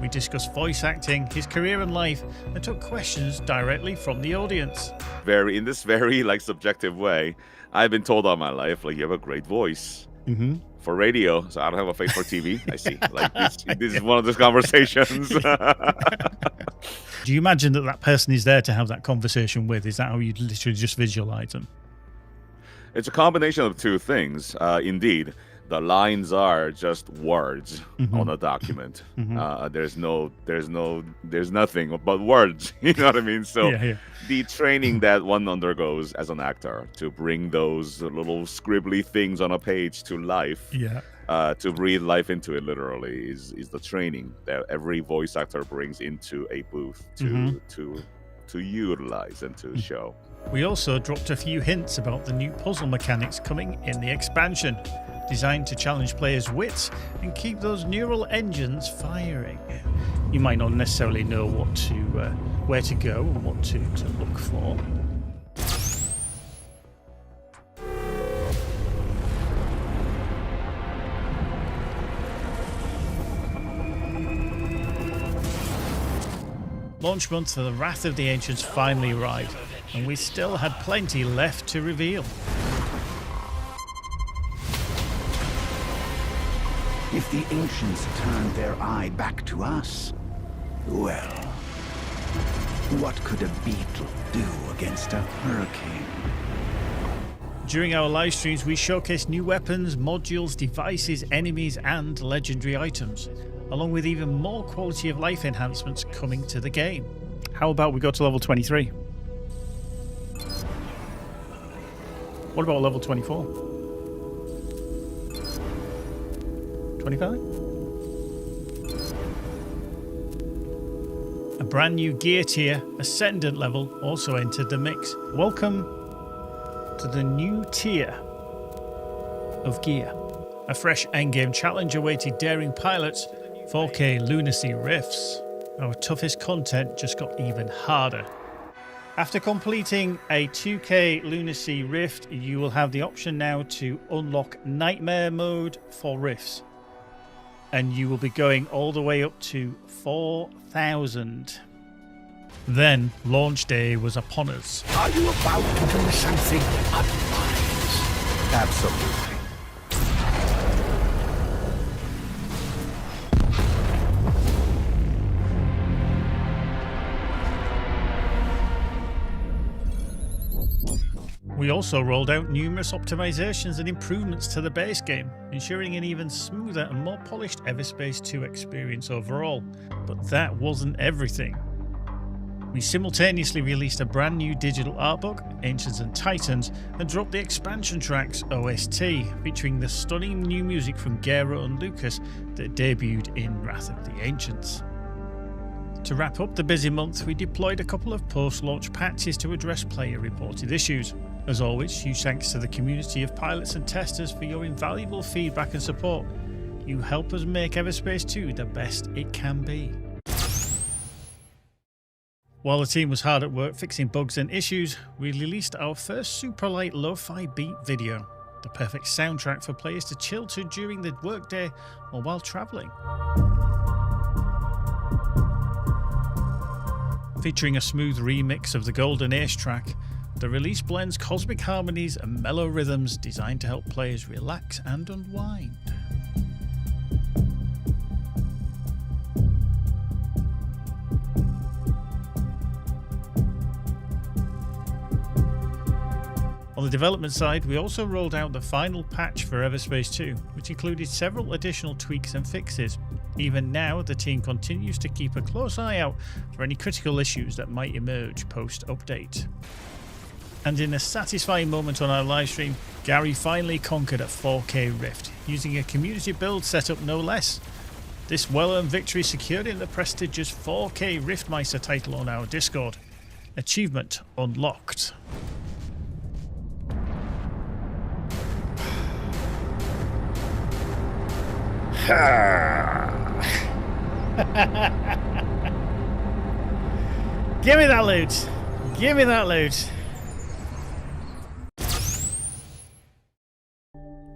We discussed voice acting, his career and life, and took questions directly from the audience. In this very subjective way, I've been told all my life, you have a great voice for radio, so I don't have a face for TV. I see. This is one of those conversations. Do you imagine that person is there to have that conversation with? Is that how you literally just visualize them? It's a combination of two things. Indeed, the lines are just words on a document. There's nothing but words. You know what I mean? So the training that one undergoes as an actor to bring those little scribbly things on a page to life, to breathe life into it, literally, is the training that every voice actor brings into a booth to utilize and to show. We also dropped a few hints about the new puzzle mechanics coming in the expansion, designed to challenge players' wits and keep those neural engines firing. You might not necessarily know where to go and what to look for. Launch month for the Wrath of the Ancients finally arrived, and we still had plenty left to reveal. If the ancients turned their eye back to us, well, what could a beetle do against a hurricane? During our live streams, we showcased new weapons, modules, devices, enemies, and legendary items, along with even more quality of life enhancements coming to the game. How about we go to level 23? What about level 24? 25? A brand new gear tier, Ascendant level, also entered the mix. Welcome to the new tier of gear. A fresh endgame challenge awaited daring pilots, 4K lunacy rifts. Our toughest content just got even harder. After completing a 2K lunacy rift, you will have the option now to unlock nightmare mode for rifts. And you will be going all the way up to 4,000. Then launch day was upon us. Are you about to do something unwise? Absolutely. We also rolled out numerous optimizations and improvements to the base game, ensuring an even smoother and more polished EVERSPACE 2 experience overall. But that wasn't everything. We simultaneously released a brand new digital art book, Ancients and Titans, and dropped the expansion tracks OST, featuring the stunning new music from Gero and Lucas that debuted in Wrath of the Ancients. To wrap up the busy month, we deployed a couple of post-launch patches to address player-reported issues. As always, huge thanks to the community of pilots and testers for your invaluable feedback and support. You help us make EVERSPACE 2 the best it can be. While the team was hard at work fixing bugs and issues, we released our first super light lo-fi beat video, the perfect soundtrack for players to chill to during the workday or while travelling. Featuring a smooth remix of the Golden Age track, the release blends cosmic harmonies and mellow rhythms designed to help players relax and unwind. On the development side, we also rolled out the final patch for EVERSPACE 2, which included several additional tweaks and fixes. Even now, the team continues to keep a close eye out for any critical issues that might emerge post-update. And in a satisfying moment on our livestream, Gary finally conquered a 4K Rift, using a community build setup no less. This well-earned victory secured him the prestigious 4K Riftmeister title on our Discord. Achievement unlocked. Give me that loot! Give me that loot!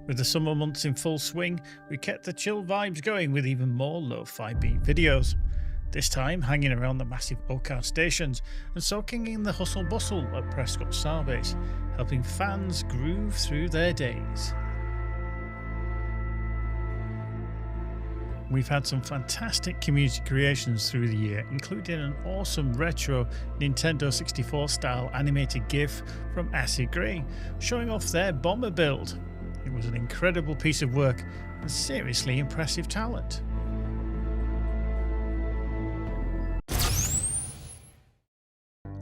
With the summer months in full swing, we kept the chill vibes going with even more lo-fi beat videos. This time hanging around the massive OCAR stations and soaking in the hustle bustle at Prescott Starbase, helping fans groove through their days. We've had some fantastic community creations through the year, including an awesome retro Nintendo 64 style animated GIF from Acid Grey, showing off their bomber build. It was an incredible piece of work and seriously impressive talent.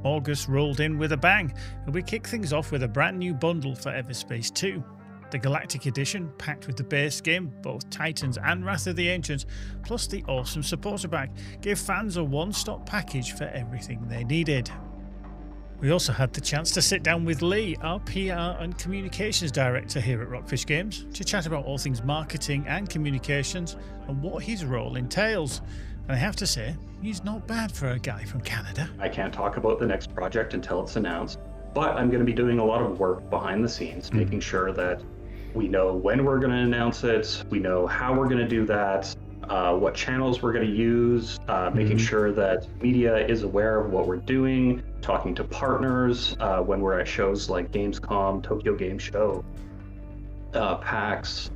August rolled in with a bang, and we kicked things off with a brand new bundle for EVERSPACE 2. The Galactic Edition, packed with the base game, both Titans and Wrath of the Ancients, plus the awesome supporter pack, gave fans a one-stop package for everything they needed. We also had the chance to sit down with Lee, our PR and Communications Director here at ROCKFISH Games, to chat about all things marketing and communications and what his role entails. And I have to say, he's not bad for a guy from Canada. I can't talk about the next project until it's announced, but I'm going to be doing a lot of work behind the scenes, making sure that we know when we're going to announce it, we know how we're going to do that, what channels we're going to use, making sure that media is aware of what we're doing, talking to partners when we're at shows like Gamescom, Tokyo Game Show, PAX,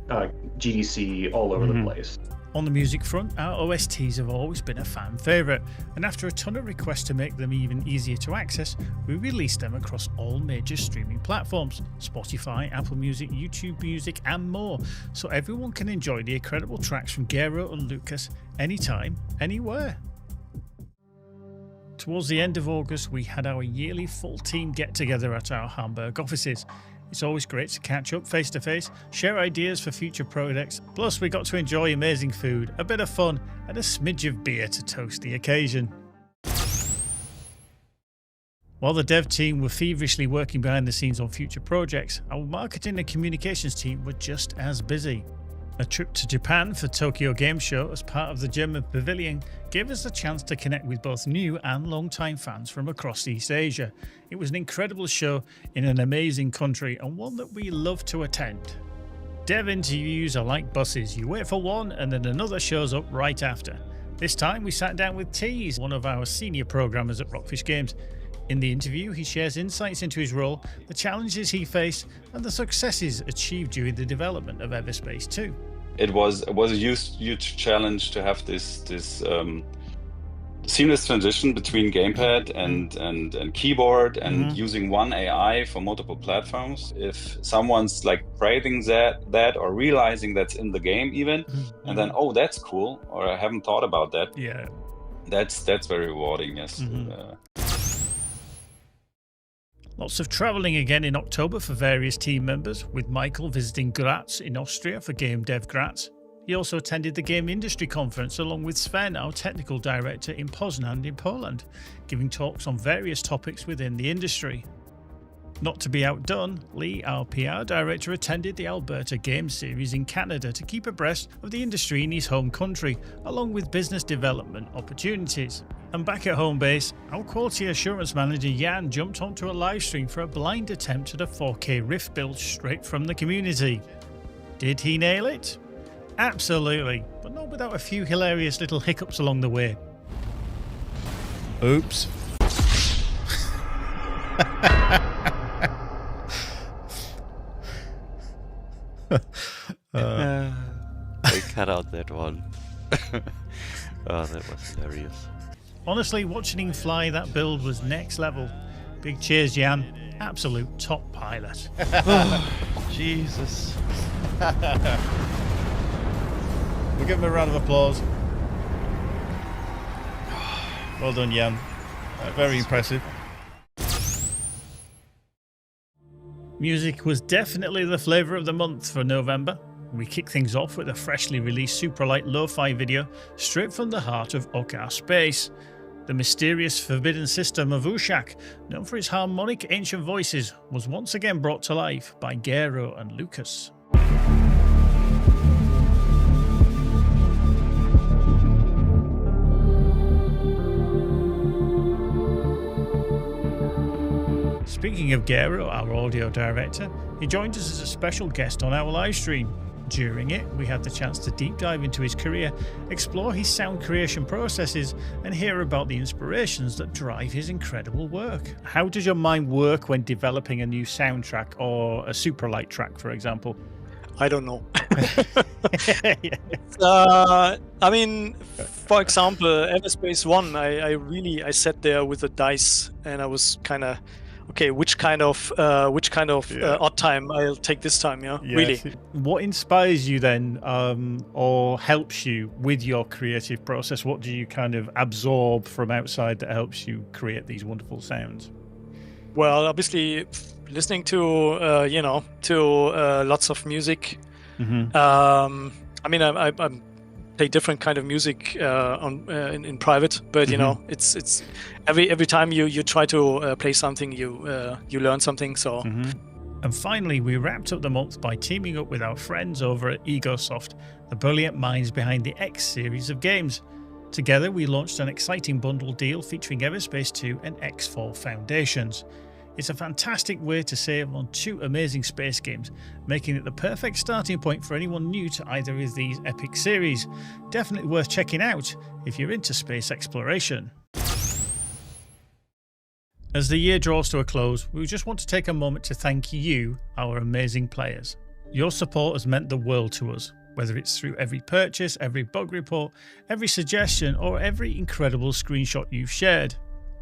GDC, all over the place. On the music front, our OSTs have always been a fan favourite, and after a ton of requests to make them even easier to access, we released them across all major streaming platforms, Spotify, Apple Music, YouTube Music and more, so everyone can enjoy the incredible tracks from Gero and Lucas anytime, anywhere. Towards the end of August, we had our yearly full team get-together at our Hamburg offices. It's always great to catch up face to face, share ideas for future projects, plus we got to enjoy amazing food, a bit of fun and a smidge of beer to toast the occasion. While the dev team were feverishly working behind the scenes on future projects, our marketing and communications team were just as busy. A trip to Japan for Tokyo Game Show as part of the German Pavilion gave us the chance to connect with both new and long-time fans from across East Asia. It was an incredible show in an amazing country and one that we love to attend. Dev interviews are like buses, you wait for one and then another shows up right after. This time we sat down with Tease, one of our senior programmers at ROCKFISH Games. In the interview, he shares insights into his role, the challenges he faced, and the successes achieved during the development of EVERSPACE 2. It was a huge challenge to have this seamless transition between gamepad and keyboard and using one AI for multiple platforms. If someone's like praising that or realizing that's in the game even, and then, oh, that's cool, or I haven't thought about that. Yeah. That's very rewarding, yes. Lots of travelling again in October for various team members, with Michael visiting Graz in Austria for Game Dev Graz. He also attended the Game Industry Conference along with Sven, our technical director in Poznan in Poland, giving talks on various topics within the industry. Not to be outdone, Lee, our PR director, attended the Alberta Game Series in Canada to keep abreast of the industry in his home country, along with business development opportunities. And back at home base, our quality assurance manager Jan jumped onto a live stream for a blind attempt at a 4K Rift build straight from the community. Did he nail it? Absolutely, but not without a few hilarious little hiccups along the way. Oops. I cut out that one. Oh, that was hilarious. Honestly, watching him fly that build was next level. Big cheers, Jan. Absolute top pilot. Jesus. We'll give him a round of applause. Well done, Jan. Very impressive. Music was definitely the flavour of the month for November. We kick things off with a freshly released Superlight Lo-Fi video straight from the heart of RFG. The mysterious forbidden system of Ushak, known for its harmonic ancient voices, was once again brought to life by Gero and Lucas. Speaking of Gero, our audio director, he joined us as a special guest on our live stream. During it, we had the chance to deep dive into his career, explore his sound creation processes, and hear about the inspirations that drive his incredible work. How does your mind work when developing a new soundtrack or a Superlight track, for example? I don't know. I mean, for example, EVERSPACE 1, I sat there with a dice and I was kind of, okay, which kind of odd time I'll take this time, yeah? Really. What inspires you then, or helps you with your creative process? What do you kind of absorb from outside that helps you create these wonderful sounds? Well, obviously, listening to lots of music. Mm-hmm. I mean, I play different kind of music in private, but you know, it's every time you try to play something, you learn something. So. And finally, we wrapped up the month by teaming up with our friends over at Egosoft, the brilliant minds behind the X series of games. Together, we launched an exciting bundle deal featuring EVERSPACE 2 and X4 Foundations. It's a fantastic way to save on two amazing space games, making it the perfect starting point for anyone new to either of these epic series. Definitely worth checking out if you're into space exploration. As the year draws to a close, we just want to take a moment to thank you, our amazing players. Your support has meant the world to us, whether it's through every purchase, every bug report, every suggestion, or every incredible screenshot you've shared.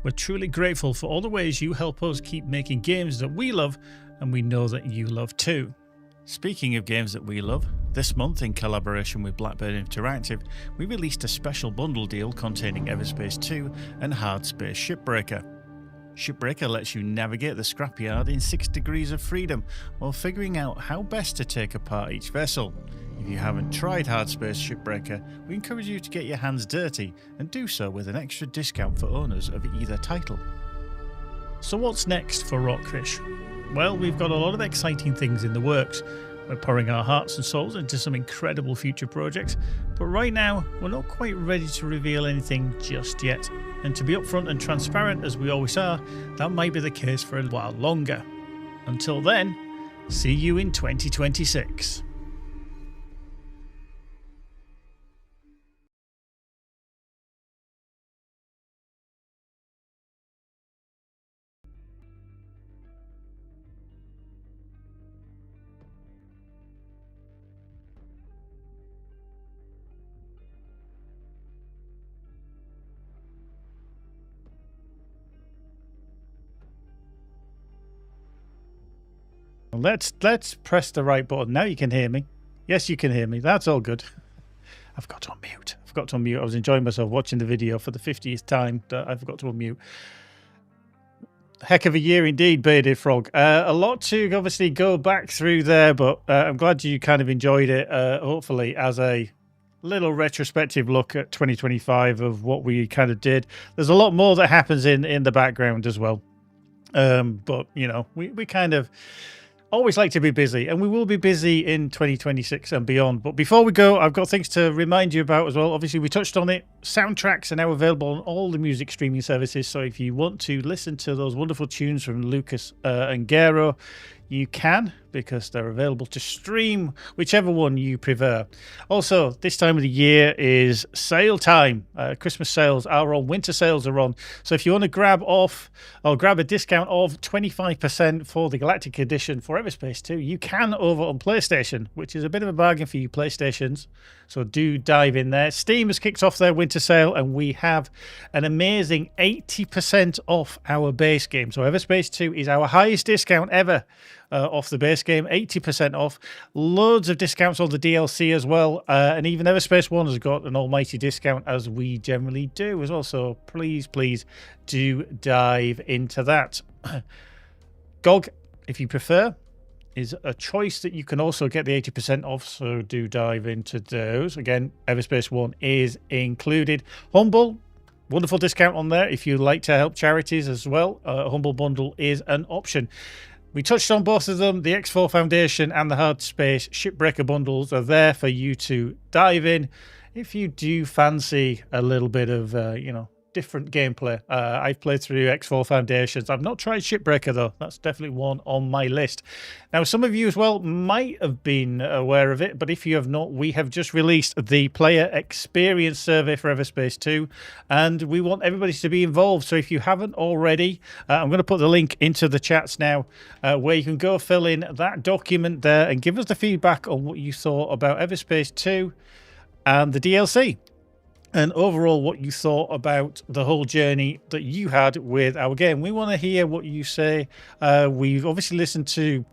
We're truly grateful for all the ways you help us keep making games that we love, and we know that you love too. Speaking of games that we love, this month in collaboration with Blackbird Interactive, we released a special bundle deal containing EVERSPACE 2 and Hard Space Shipbreaker. Shipbreaker lets you navigate the scrapyard in 6 degrees of freedom while figuring out how best to take apart each vessel. If you haven't tried Hard Space Shipbreaker, we encourage you to get your hands dirty and do so with an extra discount for owners of either title. So what's next for Rockfish? Well, we've got a lot of exciting things in the works. We're pouring our hearts and souls into some incredible future projects, but right now we're not quite ready to reveal anything just yet. And to be upfront and transparent as we always are, that might be the case for a while longer. Until then, see you in 2026. Let's press the right button. Now you can hear me. Yes, you can hear me. That's all good. I've got on mute. forgot to unmute. I was enjoying myself watching the video for the 50th time that I forgot to unmute. Heck of a year indeed, Bearded Frog. A lot to obviously go back through there, but I'm glad you kind of enjoyed it, hopefully, as a little retrospective look at 2025 of what we kind of did. There's a lot more that happens in the background as well. But, you know, we kind of always like to be busy, and we will be busy in 2026 and beyond. But before we go, I've got things to remind you about as well. Obviously, we touched on it. Soundtracks are now available on all the music streaming services. So if you want to listen to those wonderful tunes from Lucas and Gero, you can, because they're available to stream, whichever one you prefer. Also, this time of the year is sale time. Christmas sales are on, winter sales are on. So if you want to grab a discount of 25% for the Galactic Edition for EVERSPACE 2, you can over on PlayStation, which is a bit of a bargain for you PlayStations. So do dive in there. Steam has kicked off their winter sale, and we have an amazing 80% off our base game. So EVERSPACE 2 is our highest discount ever off the base game, 80% off. Loads of discounts on the DLC as well. And even EVERSPACE 1 has got an almighty discount, as we generally do as well. So please do dive into that. GOG, if you prefer, is a choice that you can also get the 80% off, so do dive into those. Again, EVERSPACE 1 is included. Humble, wonderful discount on there if you like to help charities as well. Humble Bundle is an option. We touched on both of them. The X4 Foundation and the Hard Space Shipbreaker bundles are there for you to dive in if you do fancy a little bit of, different gameplay. I've played through X4 Foundations. I've not tried Shipbreaker, though. That's definitely one on my list. Now, some of you as well might have been aware of it, but if you have not, we have just released the player experience survey for EVERSPACE 2, and we want everybody to be involved. So if you haven't already, I'm going to put the link into the chats now, where you can go fill in that document there and give us the feedback on what you thought about EVERSPACE 2 and the DLC. And overall, what you thought about the whole journey that you had with our game. We want to hear what you say. We've obviously listened to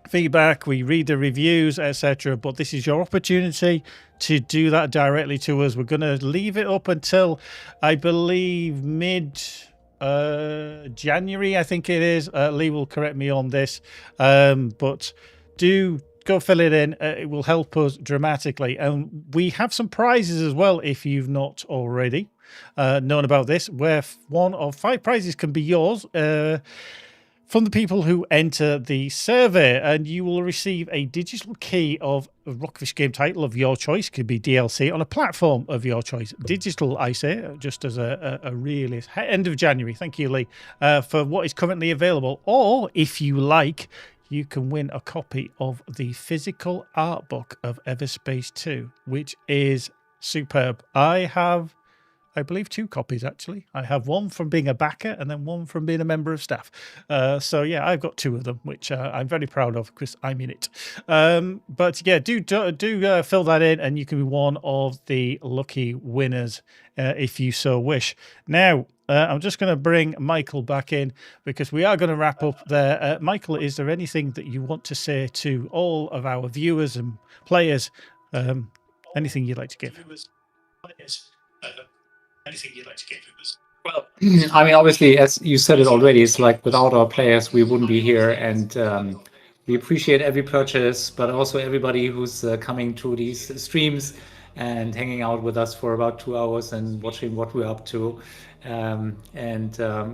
feedback, we read the reviews, etc. But this is your opportunity to do that directly to us. We're going to leave it up until, I believe, mid-January, I think it is. Lee will correct me on this. But do go fill it in. It will help us dramatically. And we have some prizes as well, if you've not already known about this, where one of 5 prizes can be yours from the people who enter the survey. And you will receive a digital key of a ROCKFISH game title of your choice. Could be DLC on a platform of your choice. Digital, I say, just as a realist. End of January. Thank you, Lee, for what is currently available. Or, if you like, you can win a copy of the physical art book of EVERSPACE 2, which is superb. I have, I believe, 2 copies, actually. I have one from being a backer and then one from being a member of staff. So, yeah, I've got 2 of them, which I'm very proud of because I'm in it. But, yeah, do fill that in, and you can be one of the lucky winners if you so wish. Now, I'm just going to bring Michael back in because we are going to wrap up there. Michael, is there anything that you want to say to all of our viewers and players? Anything you'd like to give? Well, I mean, obviously, as you said it already, it's like without our players, we wouldn't be here. And we appreciate every purchase, but also everybody who's coming to these streams and hanging out with us for about 2 hours and watching what we're up to. We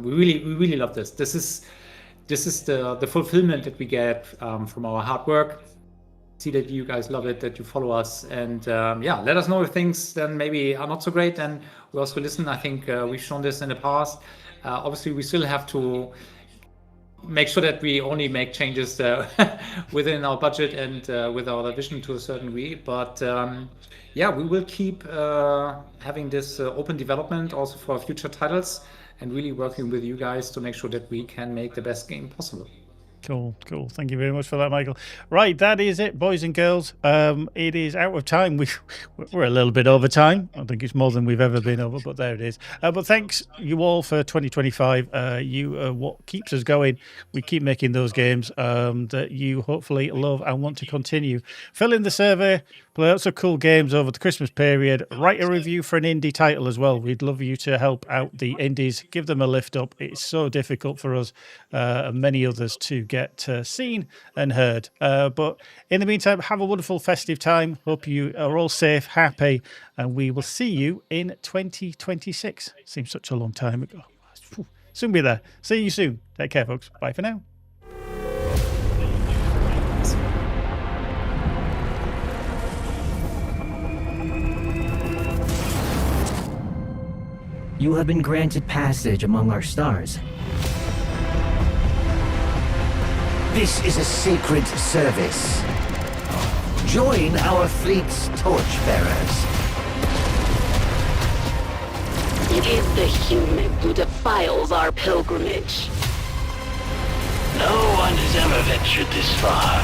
really love this. This is the fulfillment that we get from our hard work. See that you guys love it, that you follow us, and yeah, let us know if things then maybe are not so great, and we also listen. I think we've shown this in the past. Obviously, we still have to make sure that we only make changes within our budget and with our vision to a certain degree. But yeah, we will keep having this open development also for future titles, and really working with you guys to make sure that we can make the best game possible. Cool. Thank you very much for that, Michael. Right, that is it, boys and girls. It is out of time. We're a little bit over time. I think it's more than we've ever been over, but there it is. But thanks you all for 2025. You are what keeps us going. We keep making those games that you hopefully love and want to continue. Fill in the survey, play lots of cool games over the Christmas period. Write a review for an indie title as well. We'd love you to help out the indies. Give them a lift up. It's so difficult for us and many others to get seen and heard. But in the meantime, have a wonderful festive time. Hope you are all safe, happy, and we will see you in 2026. Seems such a long time ago. Soon be there. See you soon. Take care, folks. Bye for now. You have been granted passage among our stars. This is a sacred service. Join our fleet's torchbearers. It is the human who defiles our pilgrimage. No one has ever ventured this far.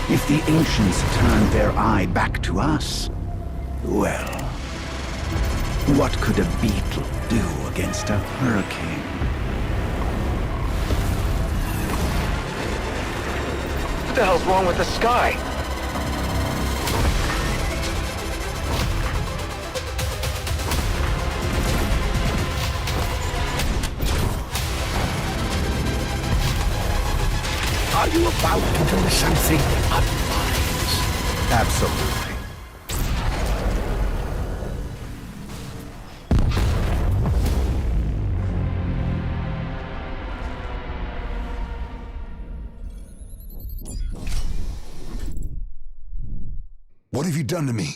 If the ancients turned their eye back to us, well, what could a beetle do against a hurricane? What the hell's wrong with the sky? Are you about to do something unwise? Absolutely. What have you done to me?